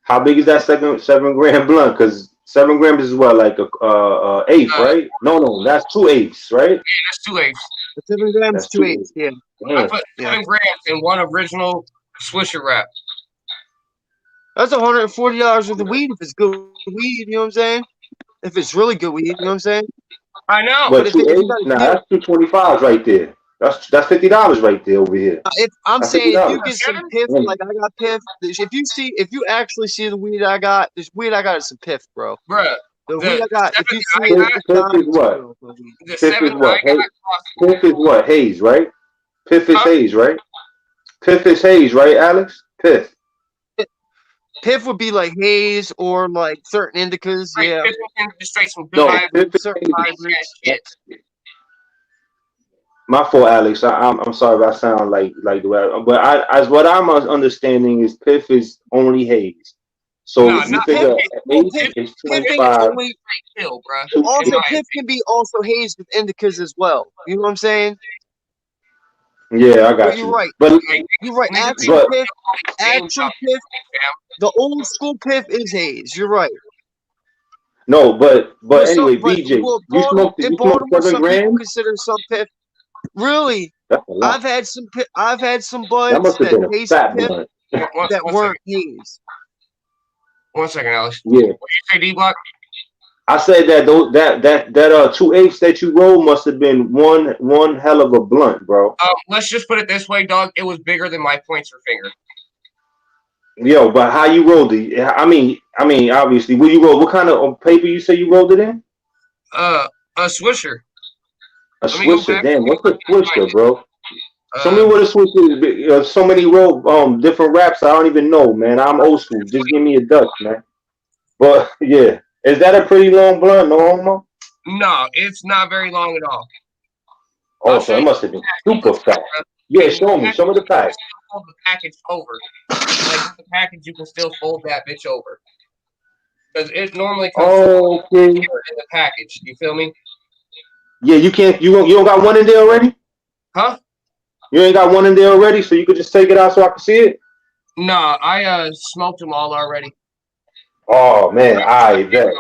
How big is that 7 gram blunt? Because 7 grams is what, like a eighth, right? No, that's 2/8, right? Yeah, that's 2/8. 7 grams, That's 2/8. 2/8. Yeah. I Damn. put 7 grams in one original Swisher wrap. That's $140 worth of weed if it's good weed. You know what I'm saying? If it's really good weed, you know what I'm saying? I know. But if you 2/8, got a nah, deal, that's $225 right there. That's $50 right there over here. if I'm That's saying if you $50. get some piff, like I got piff, if you actually see the weed I got, this weed I got is some piff, bro. Bruh, The weed I got, if you see I it, got- it's Piff not is what? real good weed. the Piff 7 is what? I got cost Piff is what? Haze, right? Piff is Huh? haze, right? Piff is haze, right, Alex? Piff. Piff would be like haze or like certain indicas, straight yeah. 15 straight some good No, hybrid Piff is Certain haze. hybrids. shit. My fault, Alex. I'm sorry if I sound like the way, but as what I'm understanding is Piff is only haze. So No, you not figure Well, haze Piff, is Piff ain't 25. only. kill, bruh. Also, In my Piff can be also hazed with indicas as well. You know what I'm saying? Yeah, I But got you're you. right. But You're right. Niggas Actual but Piff, game actual out Piff, fam. the old school Piff is haze. You're right. no, but But some, anyway, but BJ, well, you smoked In 7 Baltimore, some people grams? consider some Piff. Really, That's a lot. I've had some That buds must have that been a tasted fat Piff blunt. that One weren't second. haze. 1 second, Alex. Yeah, What you say, D-Block? I said that 2/8 that you rolled must have been one hell of a blunt, bro. Let's just put it this way, dog. It was bigger than my pointer finger. Yo, but how you rolled it? I mean, obviously, what you roll? What kind of paper you say you rolled it in? A Swisher. A Let me go Swisher. back. Damn, what's a Swisher, bro? Show me Uh, what a Swisher is. So many different raps. I don't even know, man. I'm old school. Just give me a Dutch, man. But yeah, is that a pretty long blunt? No homo. no, it's not very long at all. Oh, so it must have been super fat. Yeah, show me. Show me the pack. Fold the package over. Like the package, you can still fold that bitch over. Because it normally comes Okay. in the package. You feel me? Yeah, you can't. You don't got one in there already? Huh? You ain't got one in there already, so you could just take it out so I can see it. No, I smoked them all already. Oh man, I bet.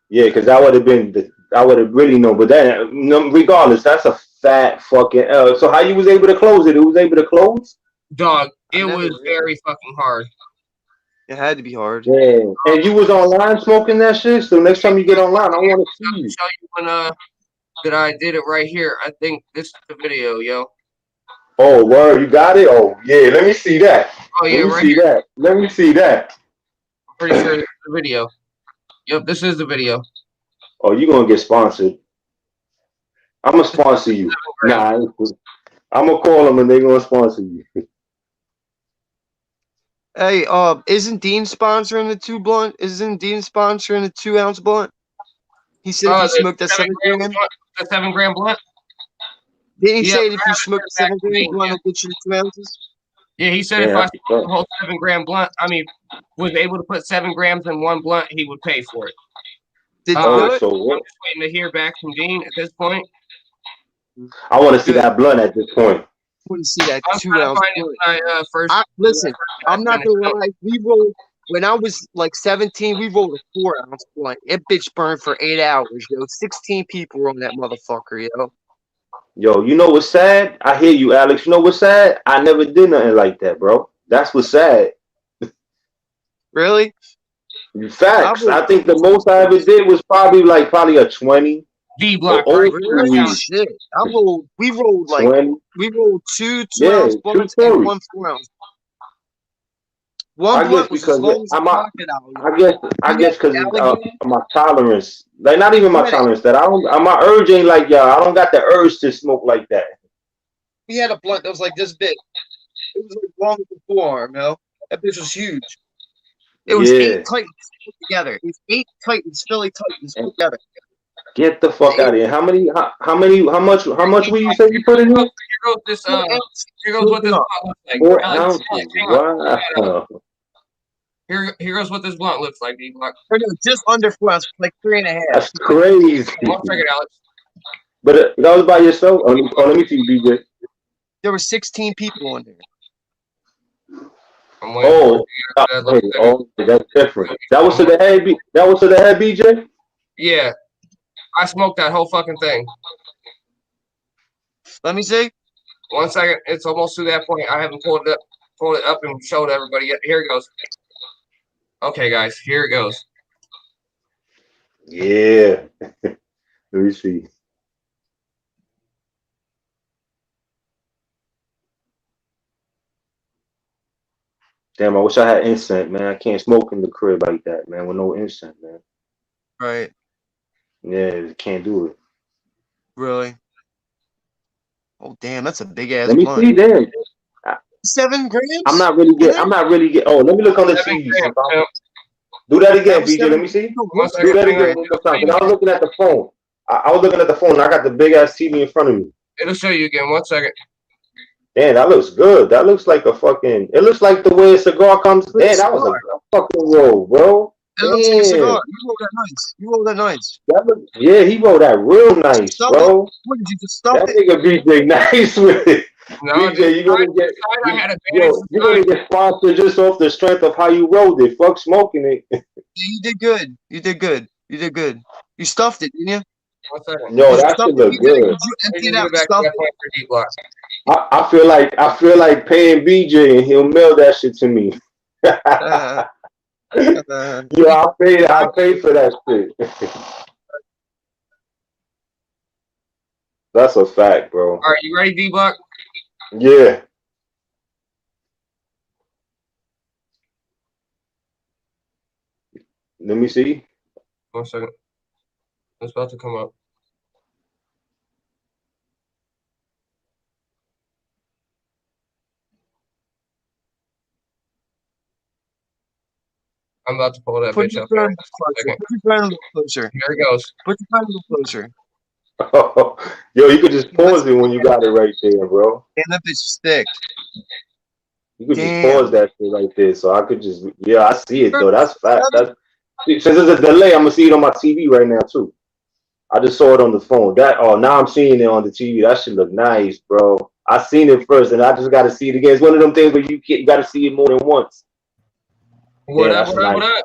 Yeah, because I would have really known. But then, regardless, that's a fat fucking. So how you was able to close it? It was able to close. Dog, it was very fucking hard. It had to be hard. Yeah, and you was online smoking that shit. So next time you get online, I want to see you. Show you when that I did it right here. I think this is the video, yo. Oh, word, you got it. Oh yeah, let me see that. Oh yeah, Let me right see here. that. Let me see that. I'm pretty sure this is the video. Yep, this is the video. Oh, you gonna get sponsored? I'm gonna sponsor you. Nah, I'm gonna call them and they're gonna sponsor you. Hey, isn't Dean sponsoring the 2 blunt? Isn't Dean sponsoring the 2-ounce blunt? He said if you smoked that 7 gram. The 7-gram blunt. Didn't he Yeah, say that if you Travis smoked said 7 that to me, gram blunt, yeah. it'll get you to 2 ounces? Yeah, he said if I smoked the whole 7-gram blunt, was able to put 7 grams in one blunt, he would pay for it. Did you do Oh, it? so I'm just waiting to hear back from Dean at this point. I want to see that blunt at this point. Want to see that I'm trying to 2-ounce find it blunt? when I first. Listen, I'm not gonna lie. We rolled when I was like 17. We rolled a 4-ounce blunt. It bitch burned for 8 hours, yo. 16 people were on that motherfucker, yo. Yo, you know what's sad? I hear you, Alex. You know what's sad? I never did nothing like that, bro. That's what's sad. Really? Facts. I think the most I ever did was probably a 20. D-Block, right? Really? Shit. We rolled 20. two 2-ounce blunts and one 4-ounce. One I guess blunt was as because long as a I'm a, crocodile. I You guess got because alligator. my tolerance, like not even You my had, a, tolerance, that I don't, my urge ain't like y'all. I don't got the urge to smoke like that. we had a blunt that was like this big. It was like long as a forearm, yo. That bitch was huge. It was 8 Yeah, Titans put together. It was 8 Titans, Philly Titans and put together. get the fuck The out of here. How much will you say you put in here? Here goes this. 4 ounces. Here goes what this Smoking blunt looks like. 4 Alex, ounces. hang on. Wow. Here goes what this blunt looks like, D Block. Or no, just under 4 ounces, like 3.5. That's crazy. 1 second, Alex. But that was by yourself? Let me see, BJ. There were 16 people in there. I'm waiting for Oh, it to get hey, oh, that's different. That was to the head. That was to the head, BJ. Yeah, I smoked that whole fucking thing. Let me see. 1 second. It's almost to that point. I haven't pulled it up and showed everybody yet. Here it goes. Okay, guys, here it goes. Yeah. Let me see. Damn, I wish I had incense, man. I can't smoke in the crib like that, man, with no incense, man. Right. Yeah, can't do it. Really? Oh, damn, that's a big ass Let me blunt. see, damn. 7 grams? I'm not really get. Oh, let me look on the 7 TV. grams, pimp. Do that That again, was BJ. 7 Let me see. grams. One Do second. that Hang on. again one more time. 'Cause I was looking at the phone. I was looking at the phone. And I got the big ass TV in front of me. It'll show you again. 1 second. Damn, that looks good. That looks like a fucking. It looks like the way a cigar comes. Damn, that was a good fucking roll, bro. It looks like a Damn. cigar. You roll that nice. You roll that nice. Yeah, he rolled that real nice, Stuff bro. it. What did you just stuff That it? nigga BJ nice with it. No, BJ, you're gonna get. I had a Yo, you're gonna get sponsored just off the strength of how you rolled it. Fuck smoking it. Yeah, you did good. You did good. You did good. You stuffed it, didn't you? 1 second. Yo, Did you that stuff shit it? look good. Did you empty it out and Back to stuff that it? point for D Block. I feel like paying BJ and he'll mail that shit to me. Yo, I pay for that shit. That's a fact, bro. All right, you ready, D Block? Yeah. Let me see. 1 second. It's about to come up. I'm about to pull that Put bitch your up there. phone closer. Put your phone a little closer. Here it goes. Put your phone a little closer. Yo, you could just pause it when you got it right there, bro. Damn, that bitch is thick. You could Damn. just pause that shit right there, so I could just. Yeah, I see it though. That's fact. Since there's a delay, I'm gonna see it on my TV right now too. I just saw it on the phone. Now I'm seeing it on the TV. That shit look nice, bro. I seen it first, and I just got to see it again. It's one of them things where you got to see it more than once. What Yeah, up? that's What up? nice. What up?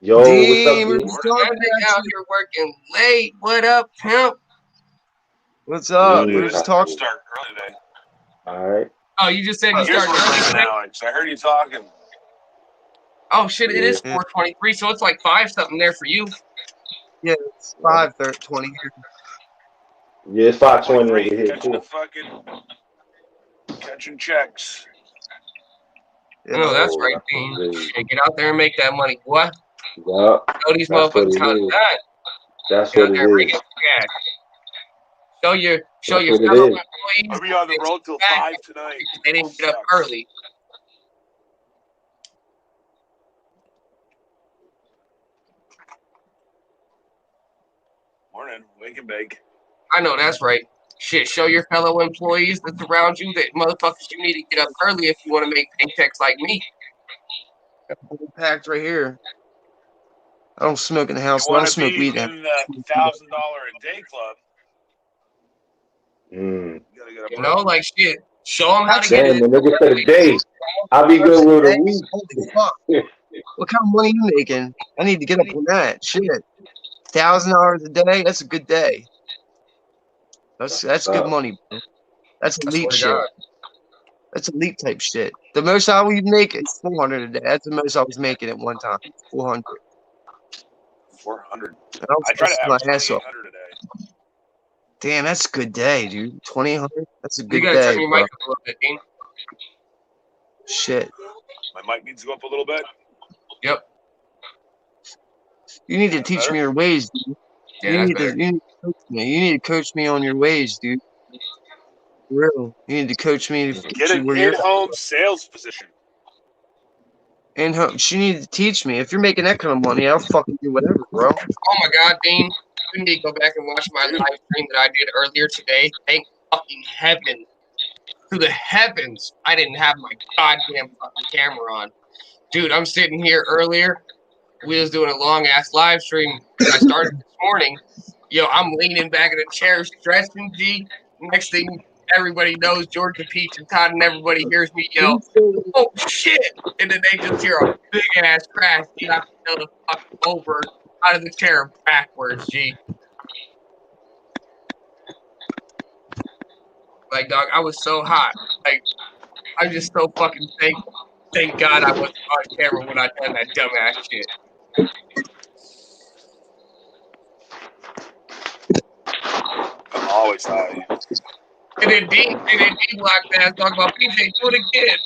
Yo, Damn, what's we're up, talking That nigga about out you. here working late. What up, pimp? What's up? dude? We're just talking. Start early today. All right. Oh, you just said you Here's started what's early up, today? Alex. I heard you talking. Oh shit! It is Yeah. 4:23, so it's like 5 something there for you. Yeah, it's 5:20 here. Yeah, it's 5:20 over 5:23, here. catching Cool. the fucking catching checks. Yeah. No, that's Oh, right, that's Dean. what it is. Shit, get out there and make that money, boy. Yeah, Know these that's what motherfuckers it how to is. that. That's Get what out it there and bring is. it cash. Show your That's what it fellow is. employees I'll be on the road till 5 tonight. they didn't get up Sucks. early. Morning, wake and bake. I know that's right. Shit, show your fellow employees that's around you that motherfuckers you need to get up early if you want to make paychecks like me. Packed right here. I don't smoke in the house. You I don't want to smoke be weed now. in the $1,000 a day club? Mm. You gotta get up You know, early. like shit. Show them how to get Damn, it. the nigga said a day. I'll be good with a week. Holy fuck. What kind of money you making? I need to get up on that. Shit. $1,000 a day? That's a good day. That's good money, bro. That's I elite swear to shit. God. That's elite type shit. The most I would make is 400 a day. That's the most I was making at one time. 400. 400. And I was I try to busting my average ass off. 2,800 a day. Damn, that's a good day, dude. 2,800. That's a You good gotta day, turn your bro. mic up a little bit, Dean. Shit. My mic needs to go up a little bit. Yep. You need to That teach better? me your ways, dude. Yeah, You that's need to, better. you need to coach me. You need to coach me on your ways, dude. For real. You need to coach me Get to an where you're at. in-home sales position. And she needs to teach me. If you're making that kind of money, I'll fucking do whatever, bro. Oh my God, Dean. You need to go back and watch my Dude. live stream that I did earlier today. Thank fucking heaven. To the heavens, I didn't have my goddamn fucking camera on. Dude, I'm sitting here earlier. We was doing a long ass live stream. I started this morning. Yo, I'm leaning back in a chair, stretching, G. Next thing everybody knows, Georgia Peach and Todd and everybody hears me yell, "Oh shit!" And then they just hear a big ass crash. G, I fell the fuck over out of the chair backwards, G. Like, dog, I was so hot. Like, I'm just so fucking thank God I wasn't on camera when I done that dumbass shit. I'm always high. And then Dean locked ass talking about PJ, do it again.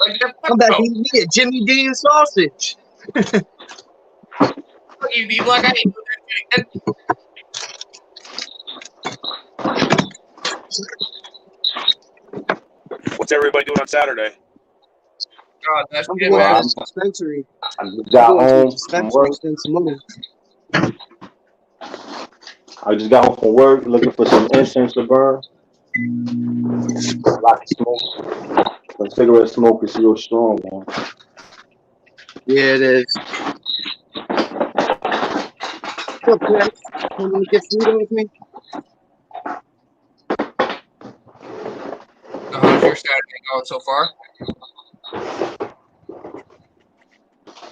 Like, the I'm fuck back no. eating me a Jimmy Dean sausage. Fuck you, D Block. I ain't doing that shit again. What's everybody doing on Saturday? God, that's I'm good, going to man. the dispensary. I just I'm got going to the home from dispensary work. to spend some money. I just got home from work looking for some incense to burn. A lot of smoke. The cigarette smoke is real strong, man. Yeah, it is. What's up, Chris? Come to get food with me? So how's your Saturday going so far?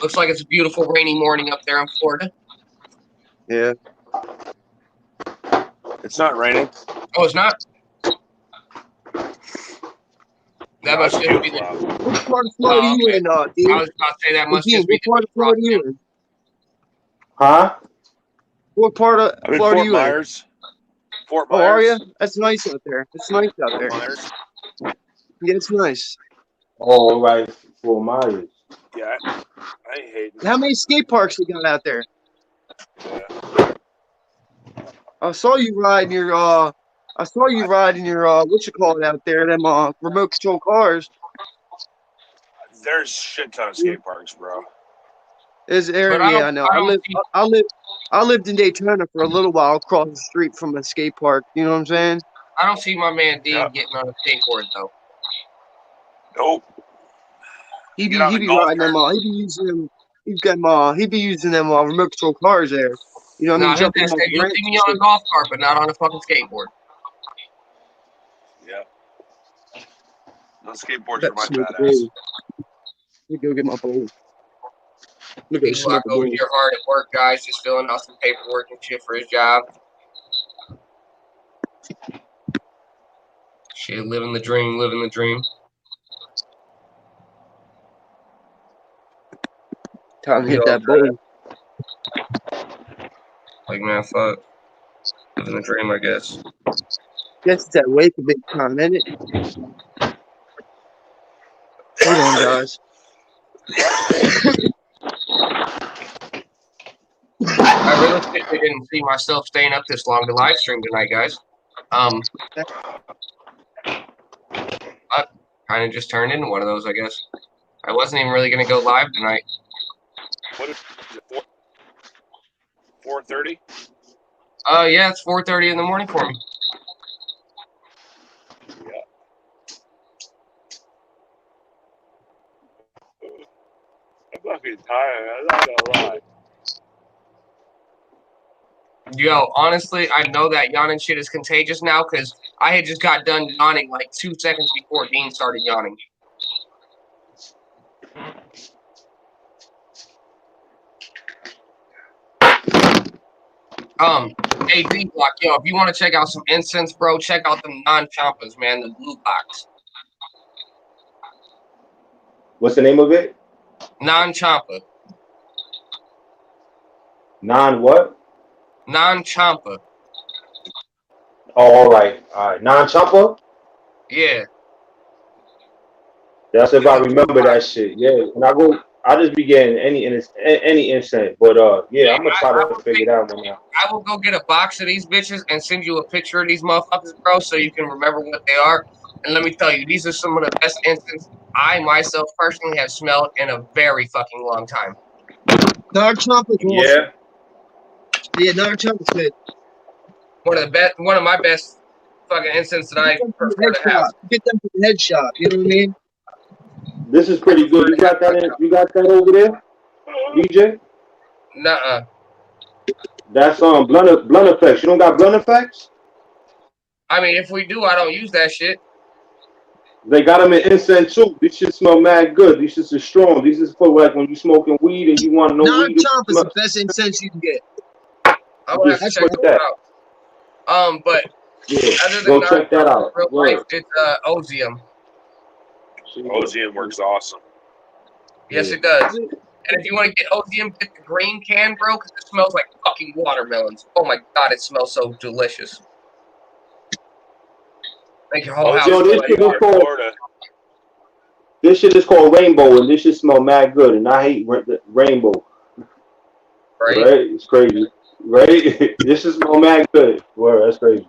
Looks like it's a beautiful rainy morning up there in Florida. Yeah. It's not raining. Oh, it's not? That No, must it's just be beautiful the. out. What part of Florida Oh, you okay. in, I dude? was about to say that must Dean, just be what the part of big Florida rock. you in? Huh? What part of I'm in Florida Fort you in? Myers. Fort Oh, Myers. are you? That's nice out there. It's nice out Fort there. Myers. Yeah, it's nice. All right, for Myers. Yeah, I ain't hating. How many skate parks you got out there? Yeah. I saw you riding your what you call it out there, them remote control cars. There's shit ton of skate parks, bro. Is But area? I Yeah, don't, I know. I don't see, I lived in Daytona for a little while, across the street from a skate park. You know what I'm saying? I don't see my man Dean Yeah. getting on a skateboard though. Nope. He Get on the be golf riding them. cart. He be using them. He be using them remote control cars there. You know what I No, mean? his Jumping ass them said, off "You'll ramps see and me on a shit. golf cart, but not on a fucking skateboard." Yeah. Those skateboards are That's my smoke badass. bowl. Let me go get my bowl. Look at D the Block smoke over bowl. here hard at work, guys, just filling out some paperwork and shit for his job. Shit, living the dream, living the dream. Time to hit Yo, that bowl. like, man, fuck. Living the dream, I guess. Guess it's that way for big time, isn't it? Hold on, guys. I realistically didn't see myself staying up this long to live stream tonight, guys. I kind of just turned into one of those, I guess. I wasn't even really gonna go live tonight. What is it? 4:30? Yeah, it's 4:30 in the morning for me. Yeah. I'm fucking tired. I'm not gonna lie. Yo, honestly, I know that yawning shit is contagious now because I had just got done yawning like 2 seconds before Dean started yawning. Hey, D Block, yo, if you want to check out some incense, bro, check out them non-champas, man, the blue box. What's the name of it? Non-champa. Non what? Non-champa. Oh, all right. Non-chopper? Yeah. That's if I remember that shit. Yeah, and I just be getting any incense. But yeah, I'm gonna try to figure it out now. I will go get a box of these bitches and send you a picture of these motherfuckers, bro, so you can remember what they are. And let me tell you, these are some of the best incense I myself personally have smelled in a very fucking long time. Dark chocolate. Yeah. Yeah, dark chocolate's good. One of my best fucking incense that I prefer to have. Get them from the head shop. You know what I mean? This is pretty good. You got that? You got that over there, DJ? Nuh-uh. That's blunt effects. You don't got blunt effects? I mean, if we do, I don't use that shit. They got them in incense too. These shit smell mad good. These shits are strong. These is for like when you smoking weed and you want no Dark weed. chocolate's the best incense you can get. I would have to check that out. But yeah, other than go check that out. Real life, it's Ozium. Ozium works awesome. Yes, it does. And if you want to get Ozium, get the green can, bro, because it smells like fucking watermelons. Oh my god, it smells so delicious. Make your whole house smell like water. This shit is called Rainbow, and this shit smell mad good, and I hate Rainbow. Right? It's crazy. Right? This shit smell mad good. Word, that's crazy.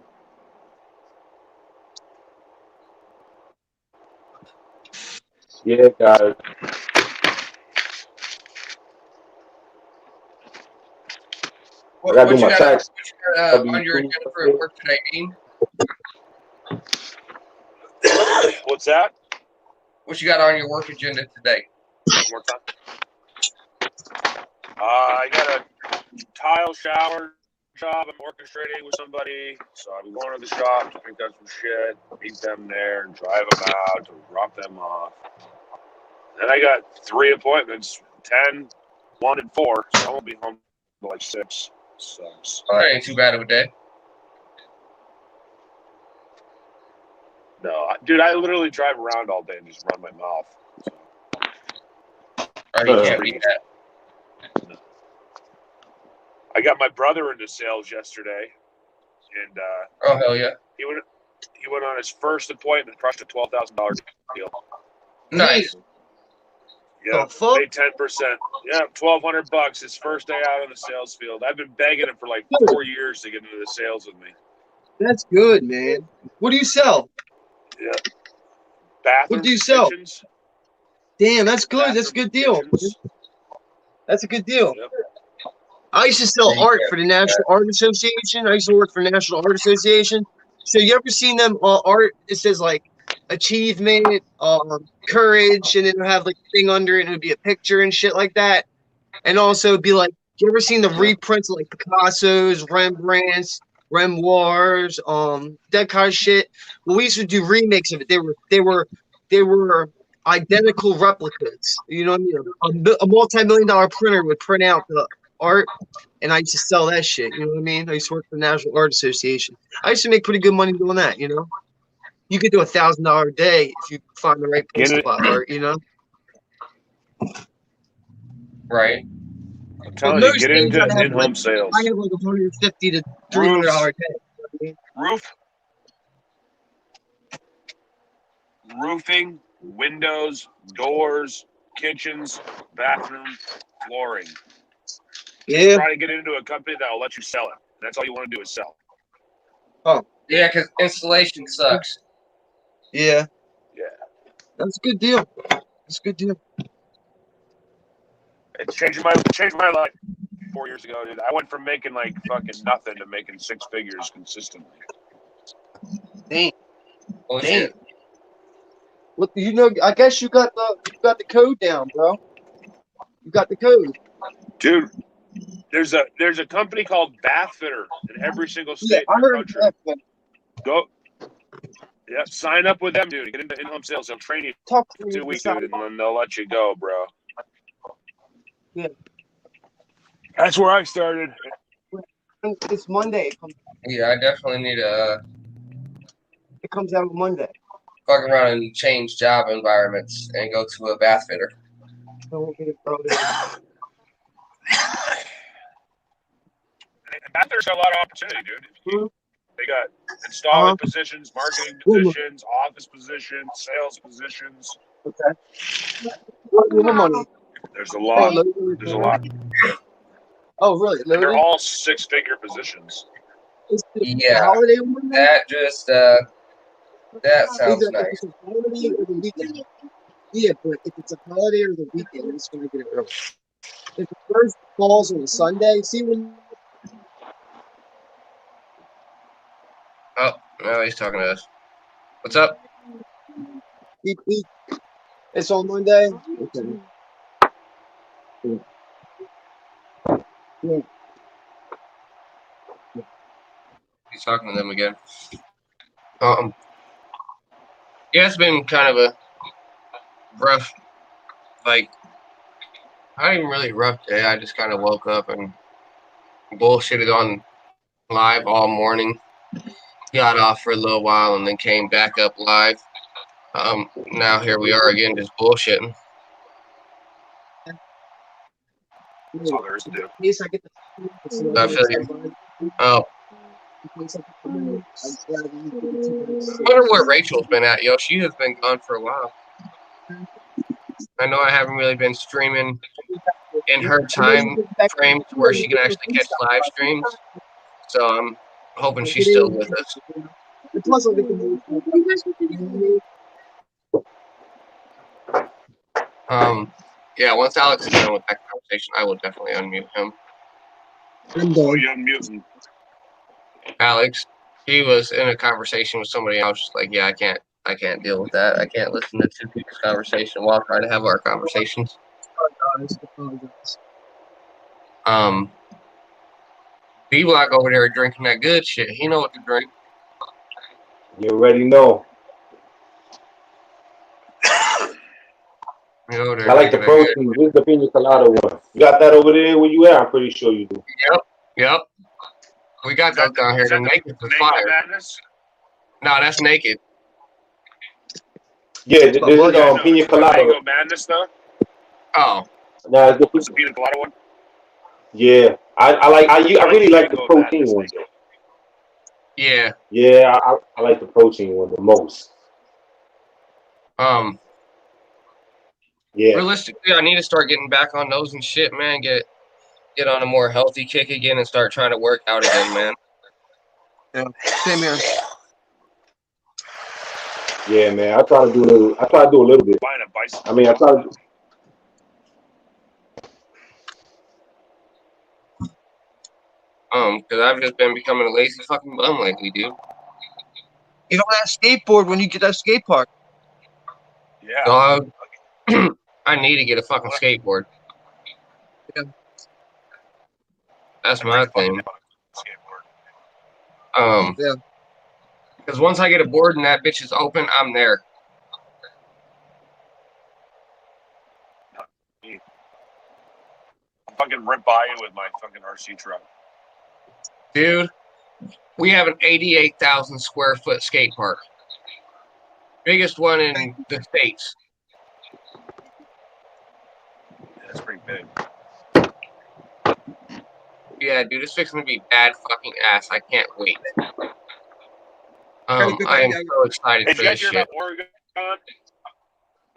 Yeah, guys. I gotta do my tax. On your agenda for work today, Dean? What's that? What you got on your work agenda today? One more time. I got a tile shower job. I'm orchestrating with somebody, so I'm going to the shop to pick up some shit, meet them there, and drive them out to drop them off. Then I got 3 appointments, 10, 1, and 4, so I won't be home till like 6. Sucks. Oh, that ain't too bad of a day. No, dude, I literally drive around all day and just run my mouth. Oh, you can't beat that. I got my brother into sales yesterday, and oh hell yeah, he went on his first appointment, crushed a $12,000 deal. Nice. Yeah, paid 10%. Yeah, $1,200. His first day out on the sales field. I've been begging him for like 4 years to get into the sales with me. That's good, man. What do you sell? Yeah. Bathrooms, what do you sell? kitchens. Damn, that's good. That's a good deal. That's a good deal. Yep. I used to sell art for the National Art Association. I used to work for the National Art Association. So you ever seen them art? It says like achievement, courage, and then it'll have like a thing under it, and it'll be a picture and shit like that. And also it'd be like, you ever seen the reprints of like Picasso's, Rembrandt's, Renoirs, that kind of shit? Well, we used to do remakes of it. They were identical replicas. You know what I mean? A multi-million-dollar printer would print out the art, and I used to sell that shit. You know what I mean? I used to work for the National Art Association. I used to make pretty good money doing that. You know, you could do $1,000 a day if you find the right place to buy art. You know, right? I'm telling you, get into in-home sales. I have like $150 to $300 a day. Roofing, windows, doors, kitchens, bathrooms, flooring. Yeah. Try to get into a company that will let you sell it. That's all you want to do is sell. Oh. Yeah, because installation sucks. Yeah. Yeah. That's a good deal. That's a good deal. It changed my life 4 years ago, dude. I went from making like fucking nothing to making 6 figures consistently. Dang. Oh, Dang. shit. What you know? I guess you got the code down, bro. You got the code, dude. There's a company called Bathfitter in every single state in the country. Go. Yeah, sign up with them, dude. Get into in-home sales. They'll train you for 2 weeks, dude, and then they'll let you go, bro. Yeah. That's where I started. It's Monday. Yeah, I definitely need to. It comes out on Monday. Fuck around and change job environments and go to a bath fitter. Bathfitter's got a lot of opportunity, dude. They got installer positions, marketing positions, office positions, sales positions. Okay. What money? There's a lot. Oh, There's a lot. Oh, really? And they're Loaded? all six-figure positions. Yeah, Holiday one? that just that sounds Either if nice. it's a holiday or the weekend. Yeah, but if it's a holiday or the weekend, it's going to get it early. If the first falls on a Sunday, see when. Oh, no, he's talking to us. What's up? Beep, beep. It's on Monday. Okay. Yeah. He's talking to them again. Yeah, it's been kind of a rough, like, not even really rough day. I just kind of woke up and bullshitted on live all morning. Got off for a little while and then came back up live. Now here we are again, just bullshitting. That's all there is to do. I feel you. Oh. I wonder where Rachel's been at, yo. She has been gone for a while. I know I haven't really been streaming in her time frame to where she can actually catch live streams. So I'm hoping she's still with us. Yeah, once Alex is done with that conversation, I will definitely unmute him. Oh, you unmuting. Alex, he was in a conversation with somebody else, just like, yeah, I can't deal with that. I can't listen to two people's conversation while trying to have our conversations. B-Block over there drinking that good shit. He know what to drink. You already know. I like the protein. This is the pina colada one. You got that over there where you at? I'm pretty sure you do. Yep. We got those down here. The naked for fire. Madness? No, that's naked. Yeah, this is pina colada. Mango Madness, though? Oh. No, It's the pina colada one? Yeah, I really like the protein one. Yeah. Yeah, I like the protein one the most. Yeah. Realistically, I need to start getting back on those and shit, man. Get on a more healthy kick again and start trying to work out again, man. Yeah, same here. Yeah, man. I try to do a little bit. Buying a bicycle. I mean, I try to. Because I've just been becoming a lazy fucking bum lately, dude. Get on that skateboard when you get that skate park. Yeah. Dog. I need to get a fucking skateboard. Yeah. That's my thing. Yeah. Because once I get a board and that bitch is open, I'm there. I'll fucking rip by you with my fucking RC truck. Dude, we have an 88,000 square foot skate park. Biggest one in the States. Yeah, it's pretty big. Yeah, dude, it's fixing to be bad fucking ass. I can't wait. I am so excited Did for you this guys hear shit. about Oregon?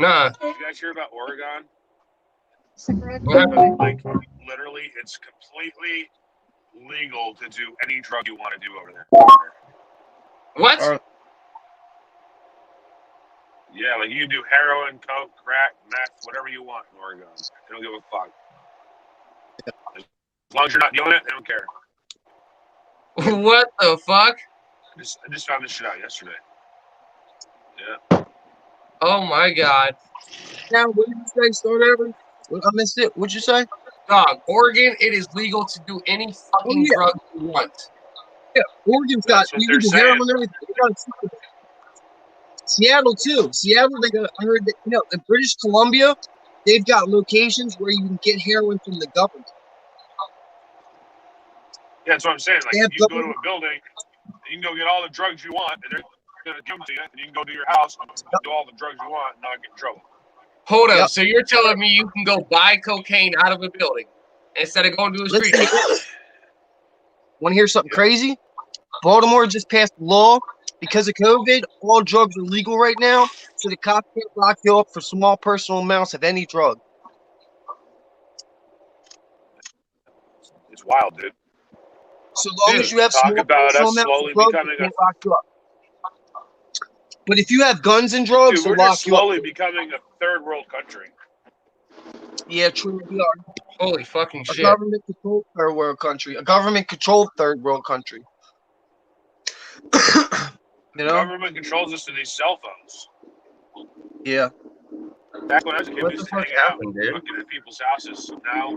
Nah. Did you guys hear about Oregon? What happened? Like, literally, it's completely legal to do any drug you want to do over there. What? Yeah, like you can do heroin, coke, crack, meth, whatever you want in Oregon. They don't give a fuck. As long as you're not doing it, they don't care. What the fuck? I just found this shit out yesterday. Yeah. Oh my god. Now, what did you say? Start over? I missed it. What'd you say? Dog, Oregon, it is legal to do any fucking drug you want. Yeah, Oregon's got That's what you they're can do heroin and everything. They got Seattle too. Seattle, I heard that in British Columbia, they've got locations where you can get heroin from the government. Yeah, that's what I'm saying. Like, They you have can go to a building, you can go get all the drugs you want, and they're going to give them to you, and you can go to your house and do all the drugs you want and not get in trouble. Hold up. So you're telling me you can go buy cocaine out of a building instead of going to the street? Want to hear something crazy? Baltimore just passed a law because of COVID. All drugs are legal right now, so the cops can't lock you up for small personal amounts of any drug. It's wild, dude. So long Dude, as you have talk small about personal us amounts slowly of drugs, becoming they can't lock you up. But if you have guns and drugs, dude, they'll we're lock just you up. slowly becoming a third world country. Yeah, true. We are Holy fucking a shit. government-controlled third world country. A government-controlled third world country. You know? Government controls us to these cell phones. Yeah. Back when I was a kid, What we the used to fuck hang out happened, dude? fucking at people's houses. Now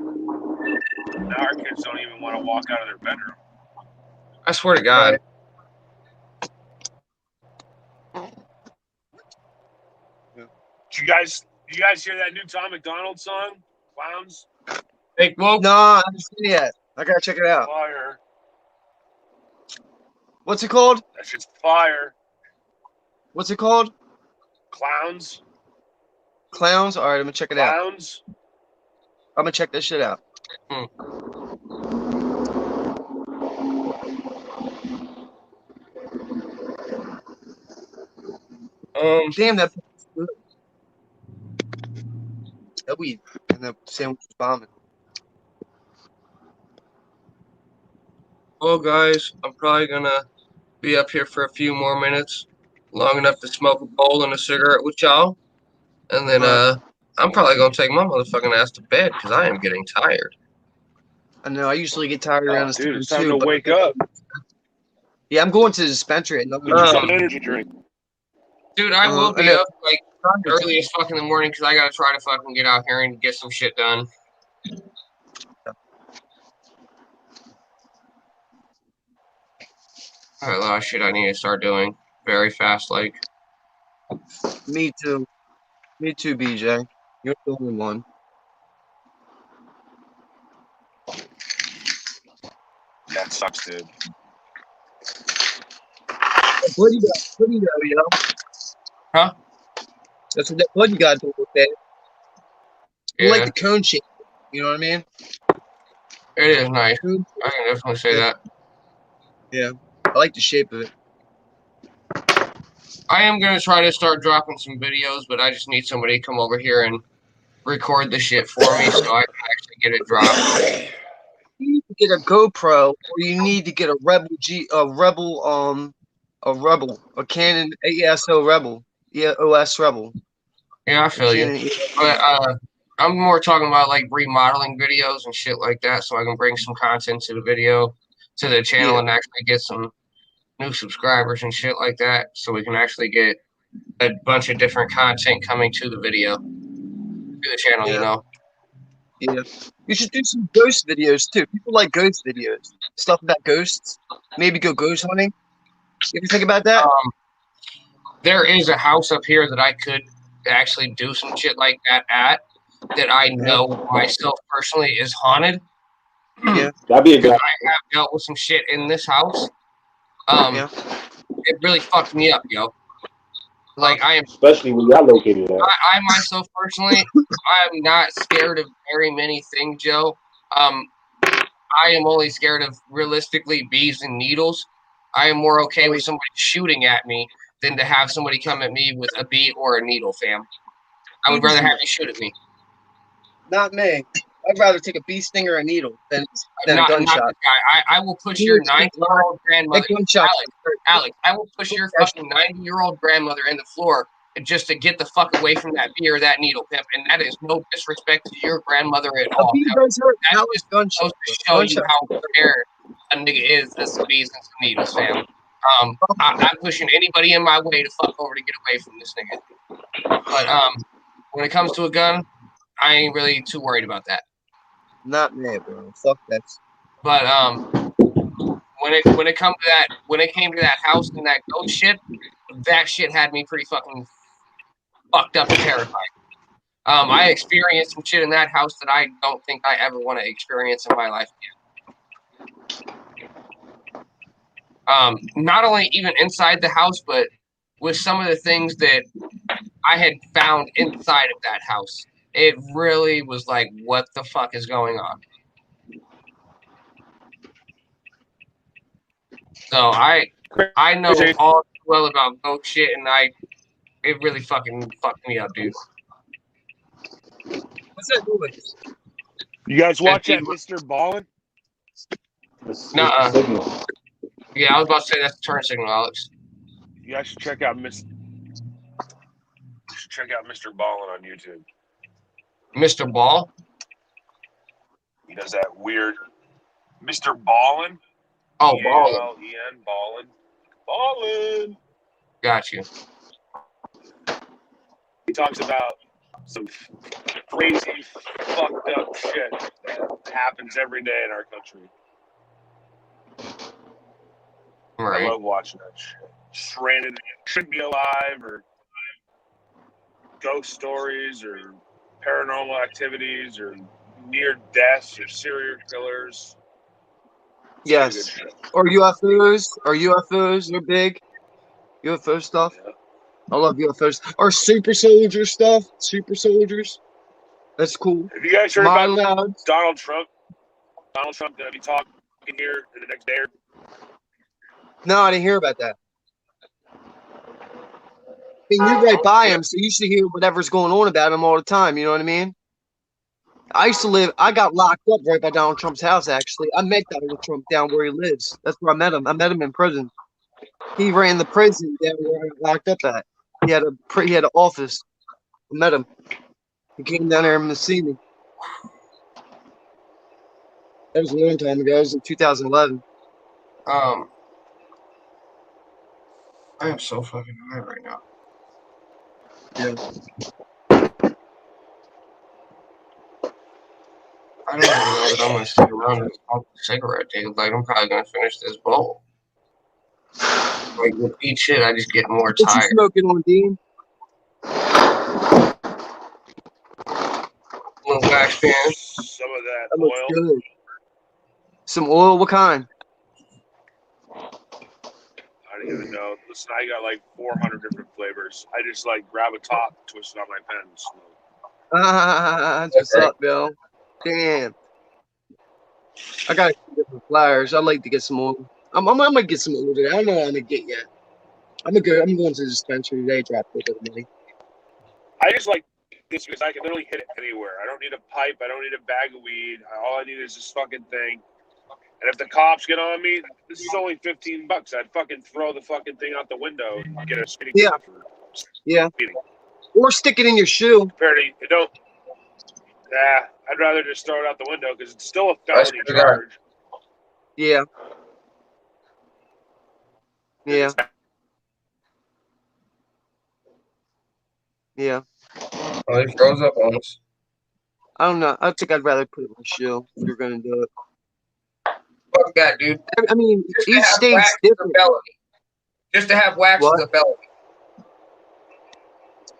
our kids don't even want to walk out of their bedroom. I swear to God. Did you guys hear that new Tom McDonald song? Clowns? Hey, woke. No, I haven't seen it yet. I gotta check it out. Fire. What's it called? That shit's fire. What's it called? Clowns. Clowns? Alright, I'm gonna check it out. Clowns. I'm gonna check this shit out. Damn, that good. That weed and that sandwich was bombing. Well, guys, I'm probably gonna be up here for a few more minutes, long enough to smoke a bowl and a cigarette with y'all, and then I'm probably gonna take my motherfucking ass to bed because I am getting tired. I know. I usually get tired around this Dude, time it's time too. to but wake up. Yeah, I'm going to the dispensary at another Get time. an energy drink. Dude, I will I be know. up like early as fuck in the morning because I gotta try to fucking get out here and get some shit done. I got a lot of shit I need to start doing very fast, like. Me too. Me too, BJ. You're the only one. That sucks, dude. What do you got, yo? Huh? That's what that blood you got to do with that. I Yeah, like the cone shape. You know what I mean? it is nice. I can definitely say that. Yeah. I like the shape of it. I am gonna try to start dropping some videos, but I just need somebody to come over here and record the shit for me so I can actually get it dropped. You need to get a GoPro, or you need to get a a Canon AESO Rebel. Yeah, OS Rebel. Yeah, I feel you. Canon But I'm more talking about like remodeling videos and shit like that, so I can bring some content to the video, to the channel, and actually get some new subscribers and shit like that, so we can actually get a bunch of different content coming to the video, to the channel, you know. Yeah. You should do some ghost videos too. People like ghost videos. Stuff about ghosts. Maybe go ghost hunting. You ever think about that? There is a house up here that I could actually do some shit like that at, that I know myself personally is haunted. Yeah. That'd be a good. I have dealt with some shit in this house. It really fucked me up, yo. Like, I am, Especially when y'all located at. I myself personally, I am not scared of very many things, Joe. I am only scared of realistically bees and needles. I am more okay with somebody shooting at me than to have somebody come at me with a bee or a needle, fam. I would rather have you shoot at me. Not me. I'd rather take a bee stinger or a needle than a gunshot. Not the guy. I will push your 90-year-old grandmother, Alex, I will push your fucking 90-year-old grandmother in the floor just to get the fuck away from that bee or that needle, pimp. And that is no disrespect to your grandmother at all. That is supposed to show you how scared a nigga is of some bees and some needles, fam. I'm pushing anybody in my way to fuck over to get away from this nigga. But when it comes to a gun, I ain't really too worried about that. Not me, bro. Fuck that. But when it came to that house and that ghost shit, that shit had me pretty fucking fucked up and terrified. I experienced some shit in that house that I don't think I ever want to experience in my life again. Not only even inside the house, but with some of the things that I had found inside of that house. It really was like, what the fuck is going on? So I know all too well about goat shit, and it really fucking fucked me up, dude. What's that noise? You guys watch that Mr. Ballin? Nuh-uh. Yeah, I was about to say that's the turn signal, Alex. You guys should check out Mr. Ballin on YouTube. Mr. Ball? He does that weird Mr. Ballin. Oh, Ballin. B-A-L-L-E-N, Ballin. Ballin. Got you. He talks about some crazy, fucked up shit that happens every day in our country. Right. I love watching that shit. Stranded, Should Be Alive, or ghost stories, or paranormal activities, or near deaths, or serial killers. Yes. Or UFOs. They're big. UFO stuff. Yeah. I love UFOs. Or super soldier stuff. Super soldiers. That's cool. Have you guys heard My about Lads. Donald Trump? Donald Trump gonna be talking here in the next day. No, I didn't hear about that. I mean, you're right by him, so you should hear whatever's going on about him all the time. You know what I mean? I got locked up right by Donald Trump's house, actually. I met Donald Trump down where he lives. That's where I met him. I met him in prison. He ran the prison down where I got locked up at. He had an office. I met him. He came down there to see me. That was a long time ago. It was in 2011. I am so fucking high right now. Yeah. I don't even know that I'm gonna sit around and smoke a cigarette, dude. Like, I'm probably gonna finish this bowl. Like, with each shit, I just get more What you tired. smoking on, Dean? Little wax pen. Some of that That looks oil. good. Some oil? What kind? I don't even know. Listen, I got like 400 different flavors. I just like grab a top, twist it on my pen, and smoke. That's what's up, yo. Damn. I got different flyers. I'd like to get some oil. I'm gonna get some oil today. I don't know what I'm gonna get yet. I'm going to the dispensary today. Drop a little bit of money. I just like this because I can literally hit it anywhere. I don't need a pipe. I don't need a bag of weed. All I need is this fucking thing. And if the cops get on me, this is only $15. I'd fucking throw the fucking thing out the window and get a speeding ticket for Yeah. speeding. Or stick it in your shoe. Compared to, you don't. Nah, I'd rather just throw it out the window because it's still a felony charge. Yeah. Yeah. Yeah. Oh, he froze up on us. I don't know. I think I'd rather put it in my shoe if you're gonna do it. Fuck that, dude. I mean, Just to each have state's wax is a different. felony. Just to have wax What? is a felony.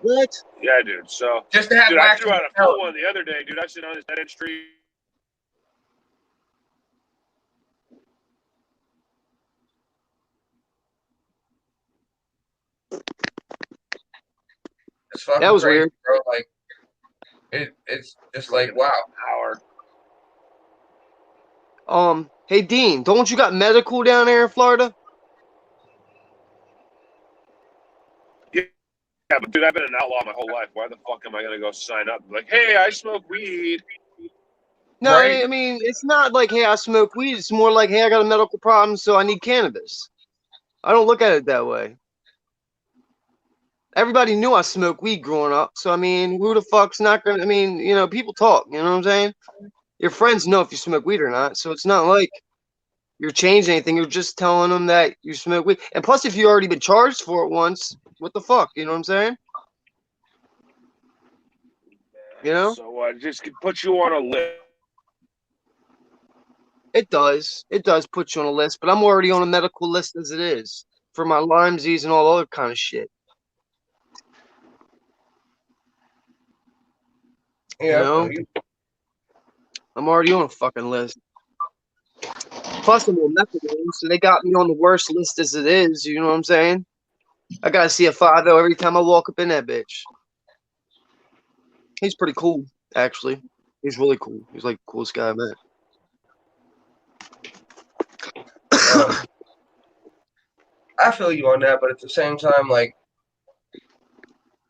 What? Yeah, dude. So, Just to have dude, I wax threw is out a a full felony. one the other day, dude. I sit on this dead end street. It's fucking That was crazy, weird. bro. Like, it's just like, wow. Hour. Hey Dean, don't you got medical down there in Florida? Yeah, but dude, I've been an outlaw my whole life. Why the fuck am I gonna go sign up? Like, hey, I smoke weed. No, Right. I mean, it's not like, hey, I smoke weed. It's more like, hey, I got a medical problem, so I need cannabis. I don't look at it that way. Everybody knew I smoked weed growing up, so I mean, who the fuck's not gonna? I mean, you know, people talk. You know what I'm saying? Your friends know if you smoke weed or not, so it's not like you're changing anything. You're just telling them that you smoke weed. And plus, if you already been charged for it once, what the fuck? You know what I'm saying? You know? So I just could put you on a list. It does. It does put you on a list, but I'm already on a medical list as it is for my Lyme disease and all other kind of shit. Yeah. You know? I'm already on a fucking list. Plus, I'm on methadone, so they got me on the worst list as it is. You know what I'm saying? I gotta see a 5-0 every time I walk up in that bitch. He's pretty cool, actually. He's really cool. He's like the coolest guy I met. I feel you on that, but at the same time, like,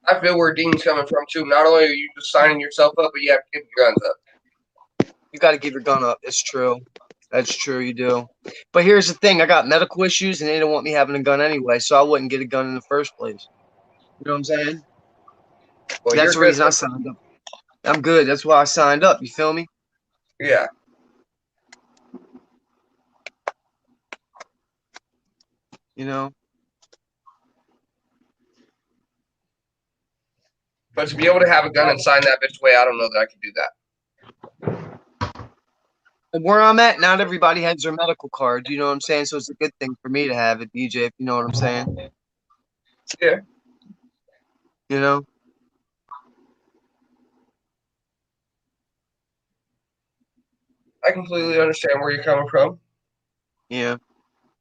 I feel where Dean's coming from too. Not only are you just signing yourself up, but you have to give your guns up. You got to give your gun up. It's true. That's true. You do. But here's the thing: I got medical issues, and they don't want me having a gun anyway, so I wouldn't get a gun in the first place. You know what I'm saying? Well, That's the you're reason I good. signed up. I'm good. That's why I signed up. You feel me? Yeah. You know. But to be able to have a gun and sign that bitch away, I don't know that I could do that. And where I'm at, not everybody has their medical card. You know what I'm saying? So it's a good thing for me to have it, DJ. If you know what I'm saying? Yeah. You know. I completely understand where you're coming from. Yeah.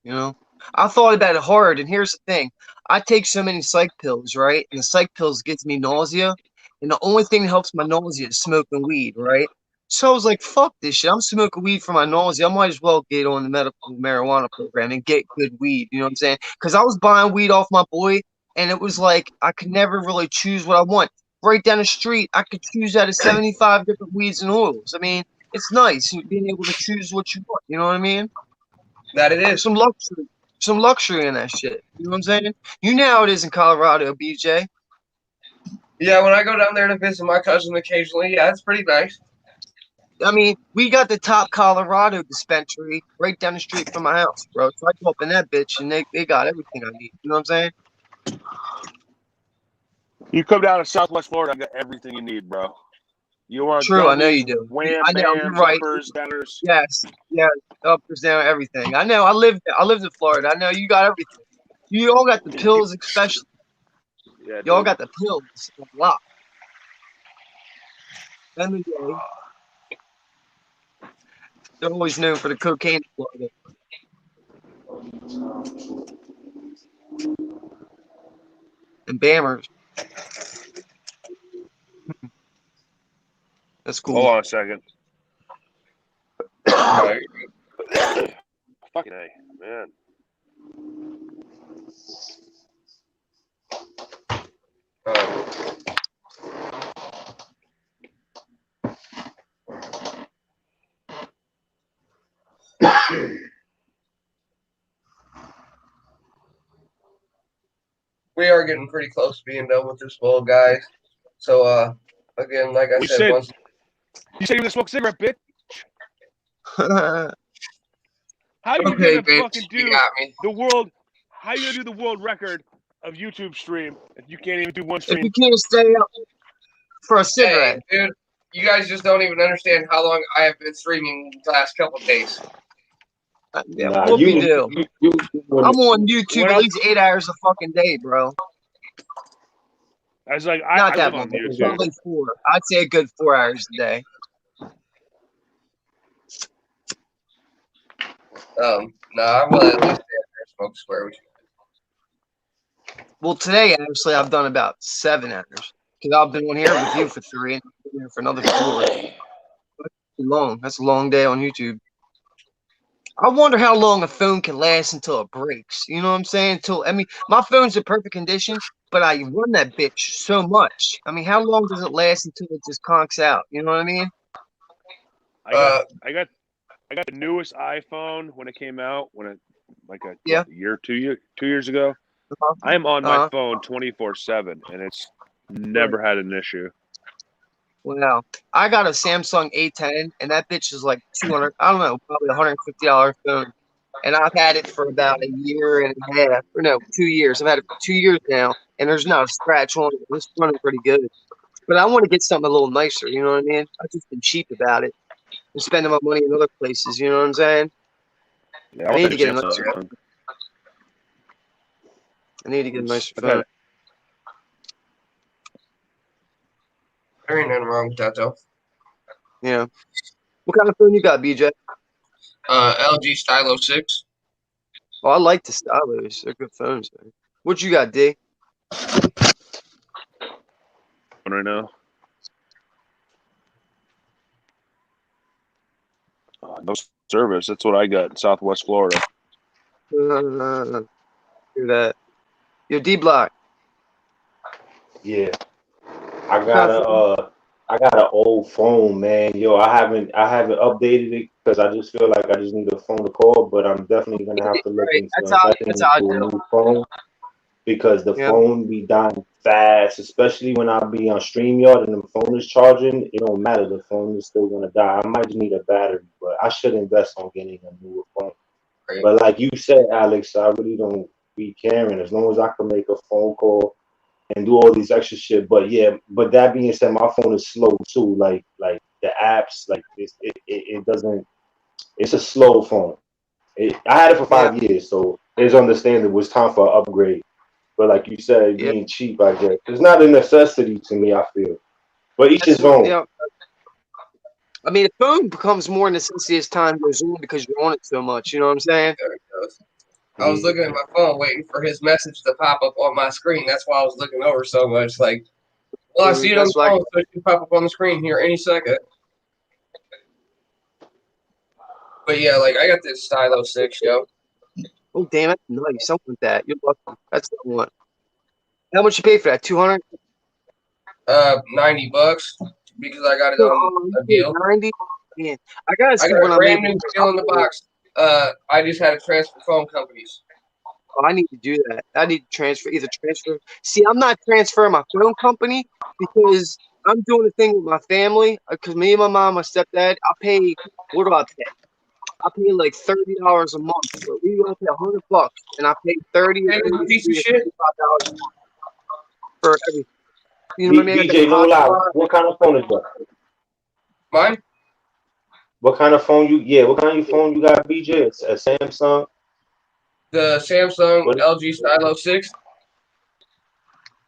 You know. I thought about it hard, and here's the thing: I take so many psych pills, right? And the psych pills gets me nausea, and the only thing that helps my nausea is smoking weed, right? So I was like, "Fuck this shit! I'm smoking weed for my nausea. I might as well get on the medical marijuana program and get good weed." You know what I'm saying? Because I was buying weed off my boy, and it was like I could never really choose what I want. Right down the street, I could choose out of 75 different weeds and oils. I mean, it's nice being able to choose what you want. You know what I mean? That it is. Some luxury in that shit. You know what I'm saying? You know how it is in Colorado, BJ. Yeah, when I go down there to visit my cousin occasionally, yeah, it's pretty nice. I mean, we got the top Colorado dispensary right down the street from my house, bro. So I go up in that bitch and they got everything I need. You know what I'm saying? You come down to Southwest Florida, I got everything you need, bro. You want True, I know gummies, you do. wham, I know, you're bams, right. uppers, downers. Yes, yeah, uppers, down, everything. I know. I lived in Florida. I know you got everything. You all got the pills, especially. Yeah, Y'all dude. got the pills a lot. NBA. They're always known for the cocaine in Florida. And Bammers. That's cool. Hold on a second. Fucking A, man. We are getting pretty close to being done with this bowl, guys. So, again, like I said, once You said you were gonna smoke a cigarette, bitch. How you Okay, gonna bitch, fucking you do got me. the world? How you gonna do the world record of YouTube stream if you can't even do one If stream? you can't stay up for a cigarette. Hey, dude, you guys just don't even understand how long I have been streaming the last couple of days. Yeah, what we do. I'm on YouTube at least 8 hours a fucking day, bro. I was like, Not I that live on much. YouTube. Probably 4. I'd say a good 4 hours a day. No, I will at least stay up there and smoke square with you. Well, today, actually, I've done about 7 hours. Because I've been on here with you for 3 and I've been here for another 4. That's long. That's a long day on YouTube. I wonder how long a phone can last until it breaks. You know what I'm saying? I mean, my phone's in perfect condition, but I run that bitch so much. I mean, how long does it last until it just conks out? You know what I mean? I got the newest iPhone when it came out, like a year, 2 years ago. I am on my phone 24/7, and it's never had an issue. Wow. I got a Samsung A10, and that bitch is like 200. I don't know, probably $150 phone. And I've had it for about a year and a half, or no, 2 years. I've had it for 2 years now, and there's not a scratch on it. It's running pretty good. But I want to get something a little nicer. You know what I mean? I've just been cheap about it and spending my money in other places. You know what I'm saying? Yeah, I need to get a nicer Samsung. phone. I need to get a nicer I've had phone. it. There ain't nothing wrong with that, though. Yeah. What kind of phone you got, BJ? LG Stylo 6. Oh, I like the Stylos. They're good phones, man. What you got, D? Right now. No service. That's what I got in Southwest Florida. Yeah, hear that. Yo, D Block. Yeah, I got an old phone, man. Yo, I haven't updated it because I just feel like I just need a phone to call. But I'm definitely gonna have to look Right. into That's how investing I into a do. new phone because the Yeah. phone be dying fast, especially when I be on StreamYard and the phone is charging. It don't matter, the phone is still gonna die. I might just need a battery, but I should invest on getting a newer phone. Right. But like you said, Alex, I really don't be caring as long as I can make a phone call and do all these extra shit. But yeah, but that being said, my phone is slow too. Like the apps, like it doesn't. It's a slow phone. I had it for 5 years, so it's understandable. It's time for an upgrade. But like you said, being cheap, I guess it's not a necessity to me. I feel, but each his own. Yeah. I mean, the phone becomes more necessity as time goes on because you're on it so much. You know what I'm saying? I was looking at my phone waiting for his message to pop up on my screen. That's why I was looking over so much. Like, well, I see it on the phone, so it should pop up on the screen here any second. But yeah, like I got this Stylo 6, yo. Oh damn it! Nice, something with that. You're welcome. That's the one. How much you pay for that? 200? $90 because I got it on a deal. 90? Man, I gotta see I got when a I'm brand able new to deal in the box. I just had to transfer phone companies. Oh, I need to do that. I need to transfer. See, I'm not transferring my phone company because I'm doing a thing with my family. Because me and my mom, my stepdad, I pay. What do I pay? I pay like $30 a month. But we gonna pay $100, and I pay 30 or piece of shit. $35 for everything. You know what I mean? BJ, no lie. What kind of phone is that? Mine? What kind of phone you? Yeah, what kind of phone you got, BJ? It's a Samsung. The Samsung LG Stylo 6.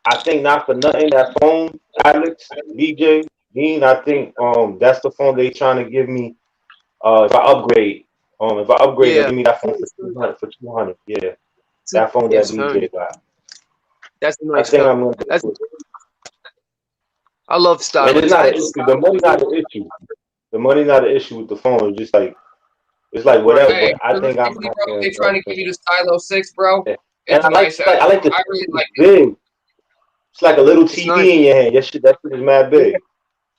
I think not for nothing that phone, Alex, BJ, Dean. I think that's the phone they trying to give me. If I upgrade, they give me that phone for 200. Yeah, that phone that BJ got. That's a nice I think phone. I'm gonna do it. I love Stylo. And it's not an issue. The money not an issue. The money not an issue with the phone. It's just like it's like whatever. Hey, but I think I'm. bro, they trying to give you the Stylo 6, bro. Yeah. It's And nice. I like the I really like it. big. It's like a little TV in your hand. That shit is mad big.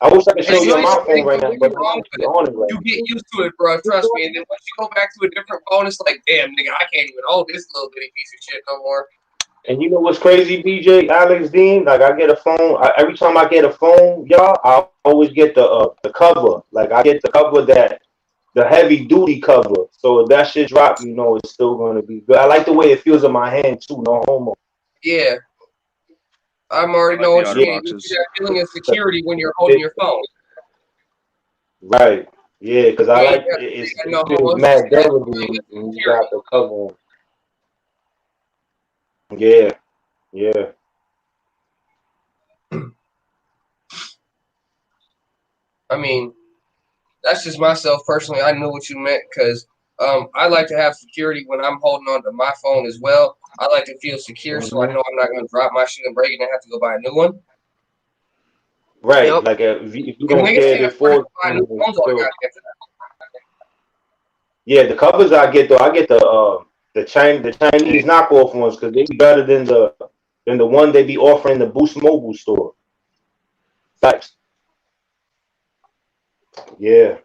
I wish I could show you on my phone right now, but I'm actually on it right you get used to it, bro. Trust me. And then once you go back to a different phone, it's like, damn, nigga, I can't even hold this little bitty piece of shit no more. And you know what's crazy, BJ, Alex, Dean? Like I get a phone. Every time I get a phone, y'all, I always get the cover. Like I get the cover the heavy duty cover. So if that shit drop, you know it's still gonna be good. I like the way it feels in my hand too. No homo. Yeah. I'm already know what you mean. You get that feeling of security when you're holding your phone. Right. Yeah, because I like it feels mad durable when you got the cover on. Yeah. Yeah. I mean, that's just myself personally. I knew what you meant because I like to have security when I'm holding on to my phone as well. I like to feel secure, so I know I'm not going to drop my shit and break it and have to go buy a new one. Right. Yep. Like if you don't care before. Yeah, the covers I get though, I get the Chinese knockoff ones because they be better than the one they be offering the Boost Mobile store. Facts. Yeah.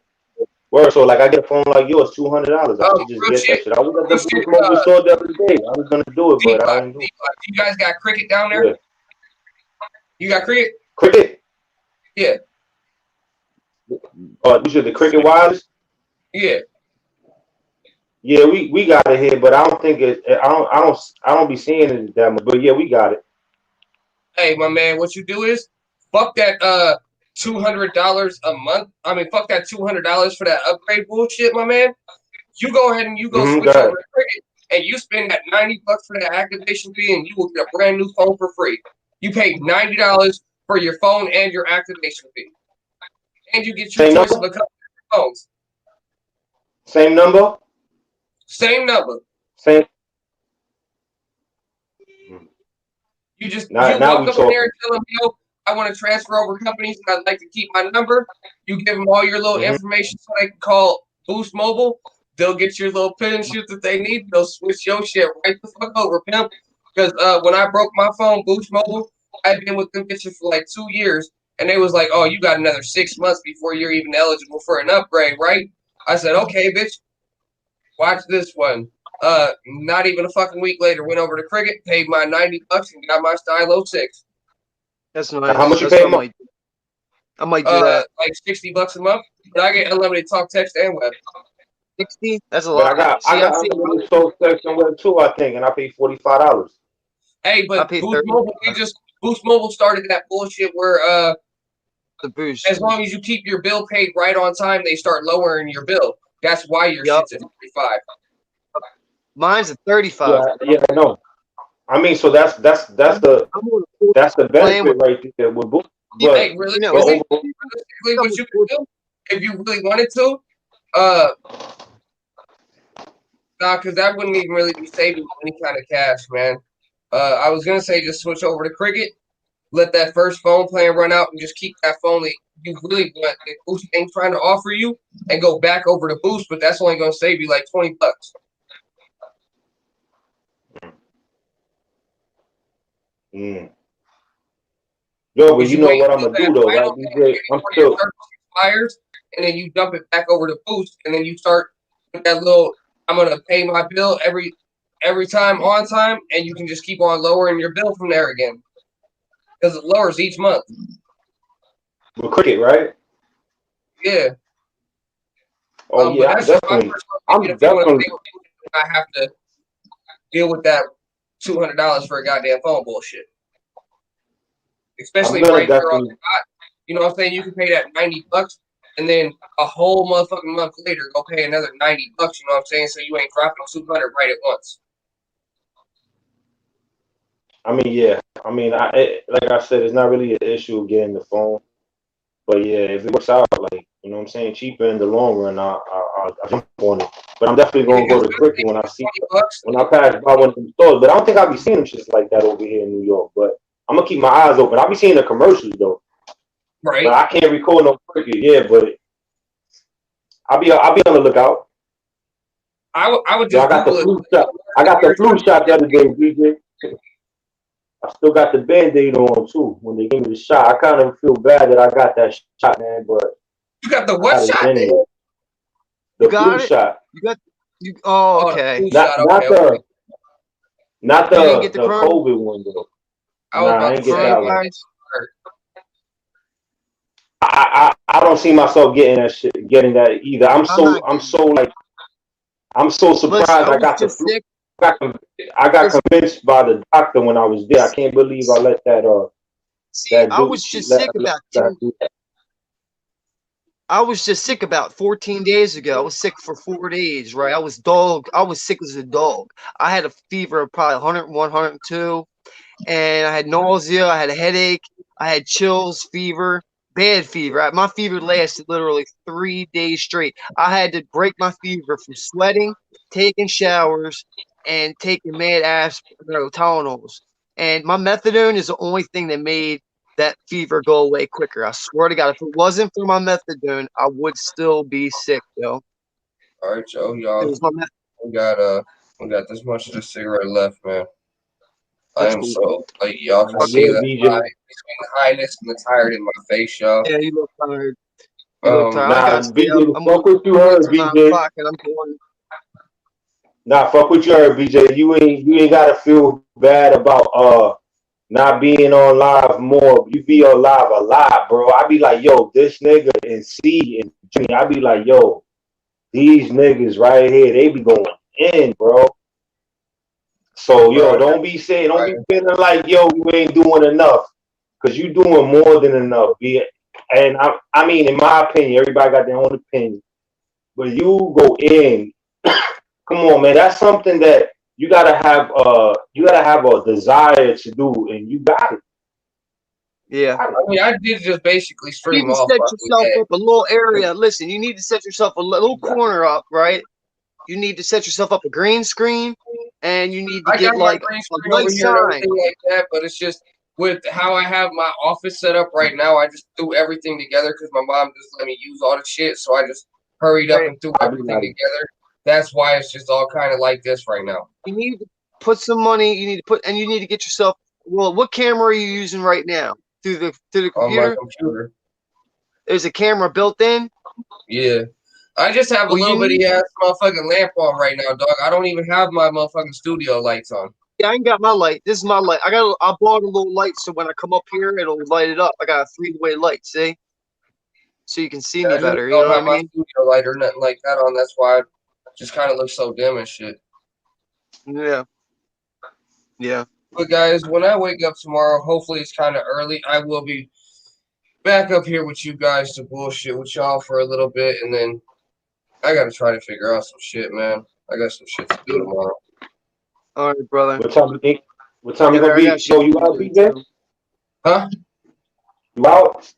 Word, so like I get a phone like yours, $200. I should just get that shit. I was at the Boost Mobile store the other day. I was gonna do it, but I didn't do it. You guys got Cricket down there? Yeah. You got Cricket? Cricket? Yeah. You said the Cricket Wireless? Yeah. Yeah, we got it here, but I don't think it. I don't be seeing it that much. But yeah, we got it. Hey, my man, what you do is fuck that $200 a month. I mean, fuck that $200 for that upgrade bullshit, my man. You go ahead and you go switch over to Cricket, and you spend that $90 for that activation fee, and you will get a brand new phone for free. You pay $90 for your phone and your activation fee, and you get your choice of a couple of phones. Same number. Same number. Same. You just walk up in there and tell them, yo, I want to transfer over companies and I'd like to keep my number. You give them all your little information so they can call Boost Mobile. they'll get your little pin and shoot that they need. They'll switch your shit right the fuck over, pimp. Because when I broke my phone, Boost Mobile, I've been with them bitches for like 2 years, and they was like, "Oh, you got another 6 months before you're even eligible for an upgrade, right?" I said, "Okay, bitch. Watch this one." Not even a fucking week later, went over to Cricket, paid my $90 and got my Stylo 6. That's nice. How much you That's pay what a month? I might do that. Like $60 a month, but I get unlimited talk, text, and web. 60? That's a But lot. I got unlimited talk, text, and web too, I think, and I paid $45. Hey, but Boost Mobile started that bullshit where the boost. As long as you keep your bill paid right on time, they start lowering your bill. That's why your shit's at 45. Mine's at 35. Yeah, I know. I mean, so that's the benefit right there with Boost. But, hey, realistically, what you can do if you really wanted to, because that wouldn't even really be saving any kind of cash, man. I was gonna say just switch over to Cricket, let that first phone plan run out, and just keep that phone that you really want that Boost ain't trying to offer you, and go back over to Boost. But that's only gonna save you like $20. Mm. Yo, but you know what I'm gonna do though, right? DJ, I'm still expires, and then you dump it back over to Boost, and then you start with that little. I'm gonna pay my bill every time on time, and you can just keep on lowering your bill from there again, because it lowers each month. with Cricket, right? Yeah. Oh yeah, I'm definitely. I have to deal with that $200 for a goddamn phone bullshit. Especially right here on the dot. You know what I'm saying? You can pay that $90, and then a whole motherfucking month later, go pay another $90. You know what I'm saying? So you ain't dropping 200 right at once. I mean, yeah. I mean, like I said, it's not really an issue getting the phone, but yeah, if it works out, like you know what I'm saying, cheaper in the long run, I'll jump on it. But I'm definitely gonna go to Cricket when I pass by one of the stores. But I don't think I'll be seeing them shit like that over here in New York. But I'm gonna keep my eyes open. I'll be seeing the commercials though. Right. But I can't record no Cricket. Yeah, but I'll be on the lookout. I would just. I got the flu shot. I got the flu shot the other day, DJ. I still got the Band-Aid on too when they gave me the shot. I kind of feel bad that I got that shot, man. But you got the what shot? The flu shot. You got you. Oh, okay. Not the COVID one though. I didn't get that one. I don't see myself getting that either. I'm so surprised. I got the flu. I got convinced by the doctor when I was there. I can't believe I let that. I was just sick about I was just sick about 14 days ago. I was sick for 4 days, right? I was sick as a dog. I had a fever of probably 101, 102, and I had nausea. I had a headache. I had chills, fever, bad fever. My fever lasted literally 3 days straight. I had to break my fever from sweating, taking showers, and taking mad ass Tylenols. And my methadone is the only thing that made that fever go away quicker. I swear to God, if it wasn't for my methadone, I would still be sick, yo. All right, Joe, y'all. We got this much of the cigarette left, man. I am so like y'all can see that between the highness and the tired in my face, y'all. Yeah, you look tired. Fuck what you heard, BJ. Nah, fuck what you heard, BJ. You ain't gotta feel bad about not being on live more. You be on live a lot, bro. I be like, yo, this nigga and C and Jimmy. I be like, yo, these niggas right here, they be going in, bro. So yo, don't be feeling like yo, you ain't doing enough, cause you doing more than enough. And I mean, in my opinion, everybody got their own opinion, but you go in. Come on, man. That's something that you gotta have a desire to do, and you got it. Yeah. I mean, I did just basically stream you need to off. set yourself up a little area. Listen, you need to set yourself a little corner up, right? You need to set yourself up a green screen, and you need to get like a nice sign. Like that, but it's just with how I have my office set up right now. I just threw everything together because my mom just let me use all the shit, so I just hurried up and threw everything together. that's why it's just all kind of like this right now. You need to put some money. You need to put, and you need to get yourself. Well, what camera are you using right now? Through the On my computer? computer. There's a camera built in. Yeah. I just have a Well, little you bitty need- ass motherfucking lamp on right now, dog. I don't even have my motherfucking studio lights on. Yeah, I ain't got my light. This is my light. I bought a little light so when I come up here, it'll light it up. I got a 3-way light. See, so you can see me I better. You don't know what have I my mean? studio light or nothing like that on. That's why it just kind of looks so dim and shit. Yeah. Yeah. But guys, when I wake up tomorrow, hopefully it's kind of early. I will be back up here with you guys to bullshit with y'all for a little bit, and then I gotta try to figure out some shit, man. I got some shit to do tomorrow. All right, brother. What time you think? What time you Yeah, gonna I be? got So shit you to out, do, BJ? too. Huh? You out?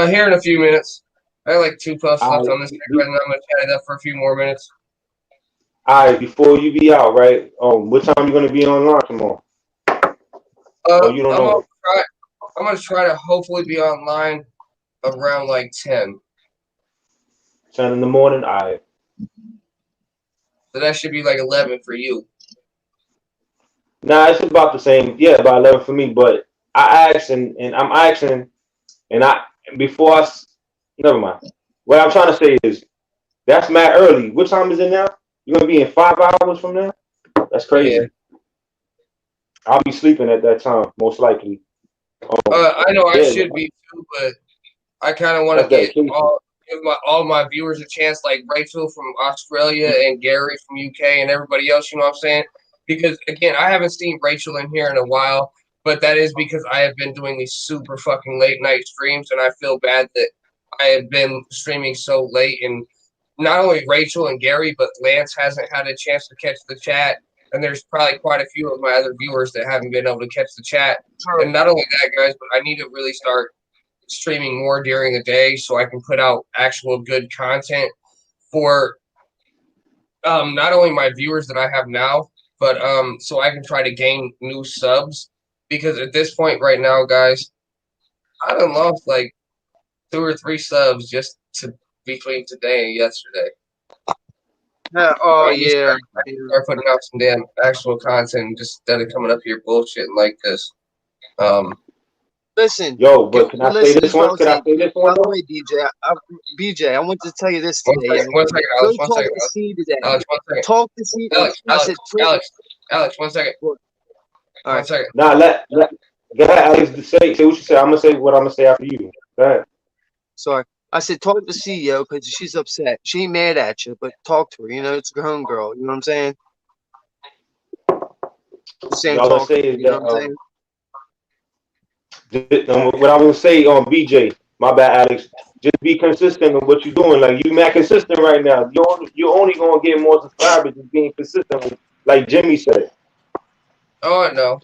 Here in a few minutes. I got like 2 puffs left Alright. on this right now. I'm gonna chat it up for a few more minutes. All right, before you be out, right? What time you gonna be online tomorrow? Oh, you don't know. I'm gonna try to hopefully be online around like 10. 10 in the morning. All right. So that should be like 11 for you. Nah, it's about the same. Yeah, about 11 for me. But I asked, and I'm asking, and before never mind. What I'm trying to say is that's mad early. What time is it now? You're gonna be in 5 hours from now? That's crazy. Yeah. I'll be sleeping at that time, most likely. I know I yeah, should be too, but I kind of want to That's give dedication. all my viewers a chance, like Rachel from Australia and Gary from UK and everybody else. You know what I'm saying? Because again, I haven't seen Rachel in here in a while, but that is because I have been doing these super fucking late night streams, and I feel bad that I have been streaming so late. And not only Rachel and Gary, but Lance hasn't had a chance to catch the chat. And there's probably quite a few of my other viewers that haven't been able to catch the chat. And not only that, guys, but I need to really start streaming more during the day so I can put out actual good content for not only my viewers that I have now, but so I can try to gain new subs. Because at this point right now, guys, I done lost like 2 or 3 subs just between today and yesterday. Oh yeah. Start putting out some damn actual content instead of coming up here bullshitting like this. Listen. Yo, but can I say this one? Can I say this one? By the way, BJ, I want to tell you this today. One second, Alex. One second. To C today. Alex, 1 second. Talk to C. Alex, 1 second. All right. 1 second. Nah, go ahead, Alex. Say what you say. I'm gonna say what I'm gonna say after you. Go ahead. Sorry. I said talk to CEO because she's upset. She ain't mad at you, but talk to her. You know, it's a grown girl. You know what I'm saying? All I'm saying is that what I'm gonna say on BJ. My bad, Alex. Just be consistent with what you're doing. Like you mad consistent right now. You're only gonna get more subscribers just being consistent, like Jimmy said. Oh, I know.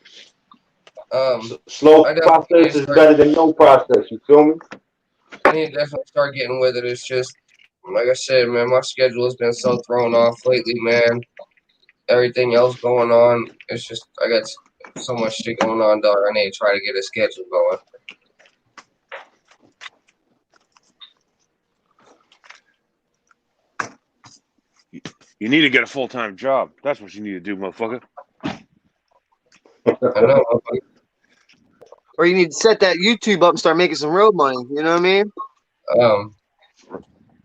Slow process is better than no process. You feel me? I need to definitely start getting with it. It's just, like I said, man, my schedule has been so thrown off lately, man. Everything else going on, it's just, I got so much shit going on, dog. I need to try to get a schedule going. You need to get a full-time job. That's what you need to do, motherfucker. I know, motherfucker. Or you need to set that YouTube up and start making some real money. You know what I mean?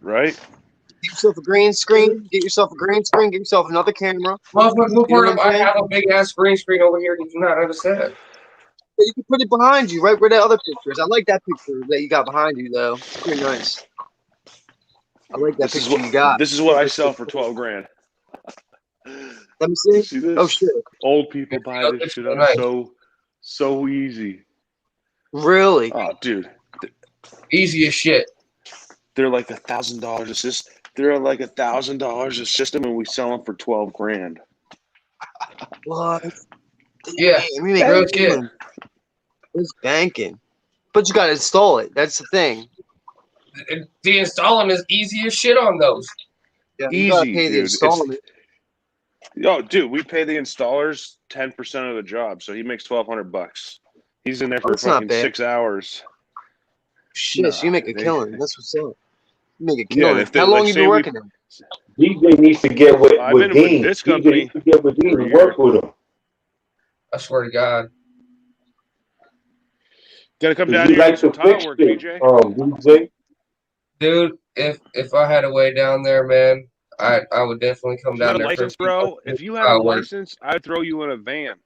Right. Get yourself a green screen. Get yourself another camera. Motherfucker, I have a big ass green screen over here. Did you not understand? You can put it behind you, right where that other picture is. I like that picture that you got behind you, though. It's pretty nice. I like that picture you got. This is what I sell for 12 grand. Let me see. See this? Oh shit! Old people buy this shit up so easy. Really? Oh, dude. Easy as shit. They're like $1,000 They're like $1,000 a system, and we sell them for 12 grand. What? Yeah, real shit. It's banking, but you gotta install it. That's the thing. The installing is easy as shit on those. Yeah, you gotta pay the installment. Yo, dude, we pay the installers 10% of the job, so he makes $1,200. He's in there for That's not fucking bad. 6 hours. Shit, so you make a killing. That's what's up. make a Yeah, killing. if they, How long like, you say been we, working there? DJ needs to get I've with been with Dean. this DJ company needs to get with Dean for a and year. work with him. I swear to God. Gotta come 'Cause down you here and do like some to tile fix work, shit, BJ. DJ. Dude, if I had a way down there, man, I would definitely come If you had down a there for a license, few months bro, to do if you had a tile work. license, I'd throw you in a van.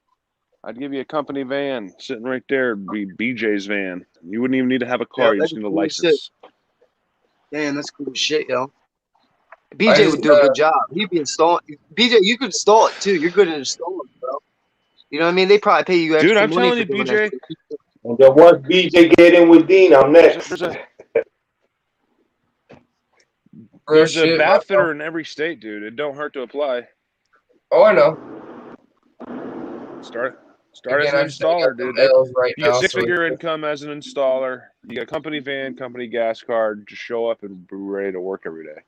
I'd give you a company van sitting right there. It'd be BJ's van. You wouldn't even need to have a Yeah, car. You that'd just be need a cool as shit. license. Damn, that's cool as shit, yo. I BJ just would do a good job. He'd be installing. BJ, you could install it too. You're good at installing, bro. You know what I mean? They probably pay you Dude, extra I'm money telling for you, doing that BJ, shit. And then once BJ get in with Dean, I'm next. there's a real there's a shit, bath bro. fitter in every state, dude. It don't hurt to apply. Oh, I know. Start as Again, an I just ain't installer, got them dude. L's right You get now, so six-figure income as an installer. You get a company van, company gas card. Just show up and be ready to work every day.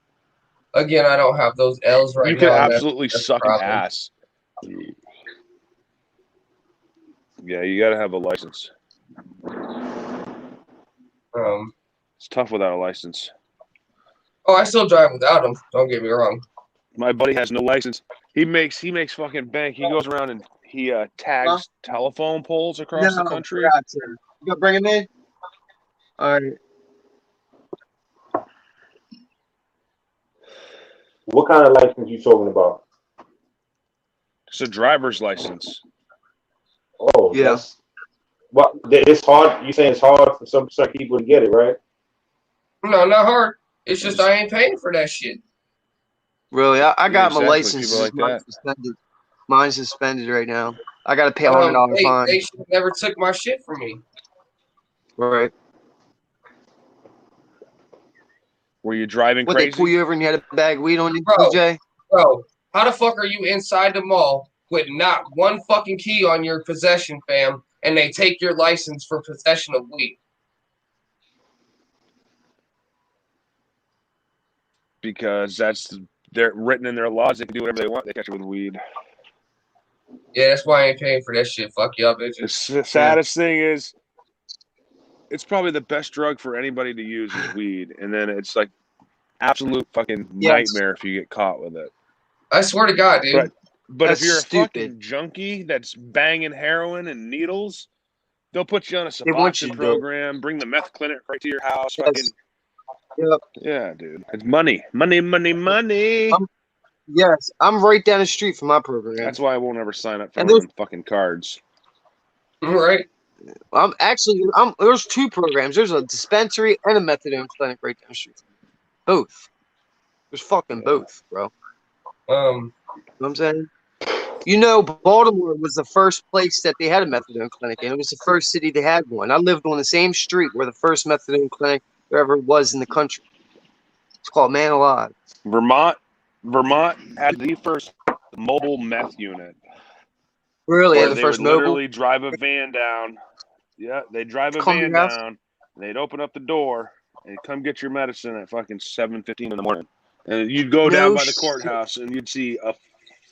again, I don't have those L's right You could now. And absolutely that's the suck problem. ass. Yeah, you got to have a license. It's tough without a license. Oh, I still drive without them. Don't get me wrong. My buddy has no license. He makes fucking bank. He goes around and he tags telephone poles across the country. Forgot to. You gonna bring him in? All right. What kind of license you talking about? It's a driver's license. Oh, Yeah. that's what it's hard. You saying it's hard for some people to get it, right? No, not hard. It's just I ain't paying for that shit. Really, I got my exactly. license. People like Mine's that. suspended. Mine's suspended right now. I got to pay $100 fine. They should never took my shit from me. Right. Were you driving What, crazy? they pull you over and you had a bag of weed on you, Bro. DJ? Bro, how the fuck are you inside the mall with not one fucking key on your possession, fam, and they take your license for possession of weed? Because they're written in their laws. They can do whatever they want. They catch you with weed. Yeah, that's why I ain't paying for that shit. Fuck y'all, bitches. The saddest thing is, it's probably the best drug for anybody to use is weed, and then it's like absolute fucking nightmare if you get caught with it. I swear to God, dude. But if That's you're a stupid. fucking junkie that's banging heroin and needles, they'll put you on a They want you Suboxone to do it. program, bring the meth clinic right to your house. Yes. Fucking, Yep. yeah, dude. It's money. Money. Yes, I'm right down the street from my program. That's why I won't ever sign up for And one of them fucking cards. Right. There's two programs. There's a dispensary and a methadone clinic right down the street. Both. There's fucking both, bro. You know what I'm saying? You know, Baltimore was the first place that they had a methadone clinic, and it was the first city they had one. I lived on the same street where the first methadone clinic there ever was in the country. It's called Man Alive. Vermont had the first mobile meth unit. Really? Where The they first would mobile? literally drive a van down. Yeah, they'd drive a Come to van your house? down, and they'd open up the door, and come get your medicine at fucking 7:15 in the morning. And you'd go down by the courthouse, and you'd see a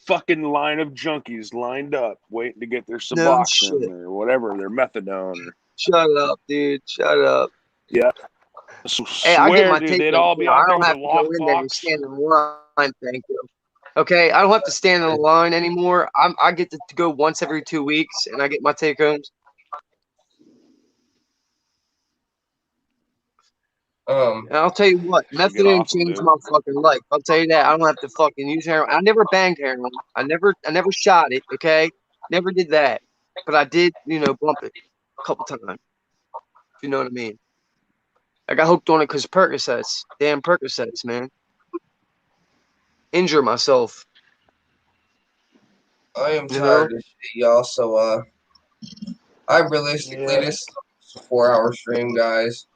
fucking line of junkies lined up, waiting to get their Suboxone or whatever, their methadone. Shut up, dude. Shut up. Yeah. Hey, I get my dude, take. they'd all be I out there don't with have a to go in there and lockbox. stand in line. Thank you. Okay, I don't have to stand in a line anymore. I get to go once every 2 weeks, and I get my take homes. And I'll tell you what, methadone changed my fucking life. I'll tell you that. I don't have to fucking use heroin. I never banged heroin. I never shot it. Okay, never did that. But I did, bump it a couple times. If you know what I mean. I got hooked on it because Percocets. Damn Percocets, man. Injure myself. I am tired of shit, y'all. So, I realistically, this is a 4-hour stream, guys.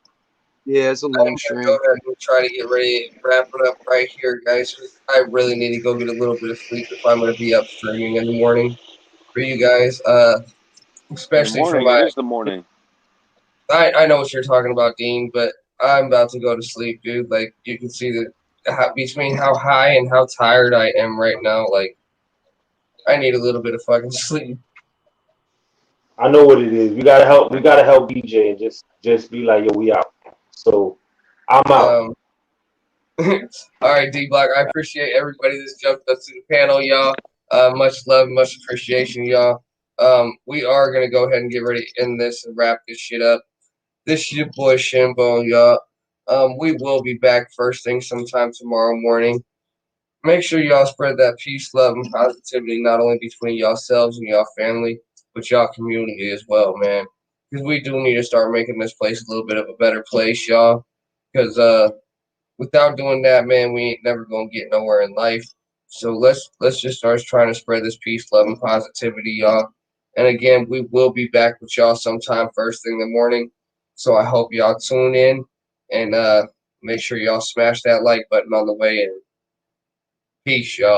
Yeah, it's a long stream. Go ahead and try to get ready, wrap it up right here, guys. I really need to go get a little bit of sleep if I'm going to be up streaming in the morning for you guys. Especially for my. It is the morning. I know what you're talking about, Dean, but I'm about to go to sleep, dude. Like, you can see between how high and how tired I am right now. Like, I need a little bit of fucking sleep. I know what it is. We gotta help BJ and just be like, yo, we out. So I'm out. All right, D Block. I appreciate everybody that's jumped up to the panel, y'all. Much love, much appreciation, y'all. We are gonna go ahead and get ready to end this and wrap this shit up. This is your boy Shambo, y'all. We will be back first thing sometime tomorrow morning. Make sure y'all spread that peace, love, and positivity not only between yourselves and y'all family, but y'all community as well, man. Because we do need to start making this place a little bit of a better place, y'all. Because without doing that, man, we ain't never gonna get nowhere in life. So let's just start trying to spread this peace, love, and positivity, y'all. And again, we will be back with y'all sometime first thing in the morning. So I hope y'all tune in and make sure y'all smash that like button on the way in. Peace, y'all.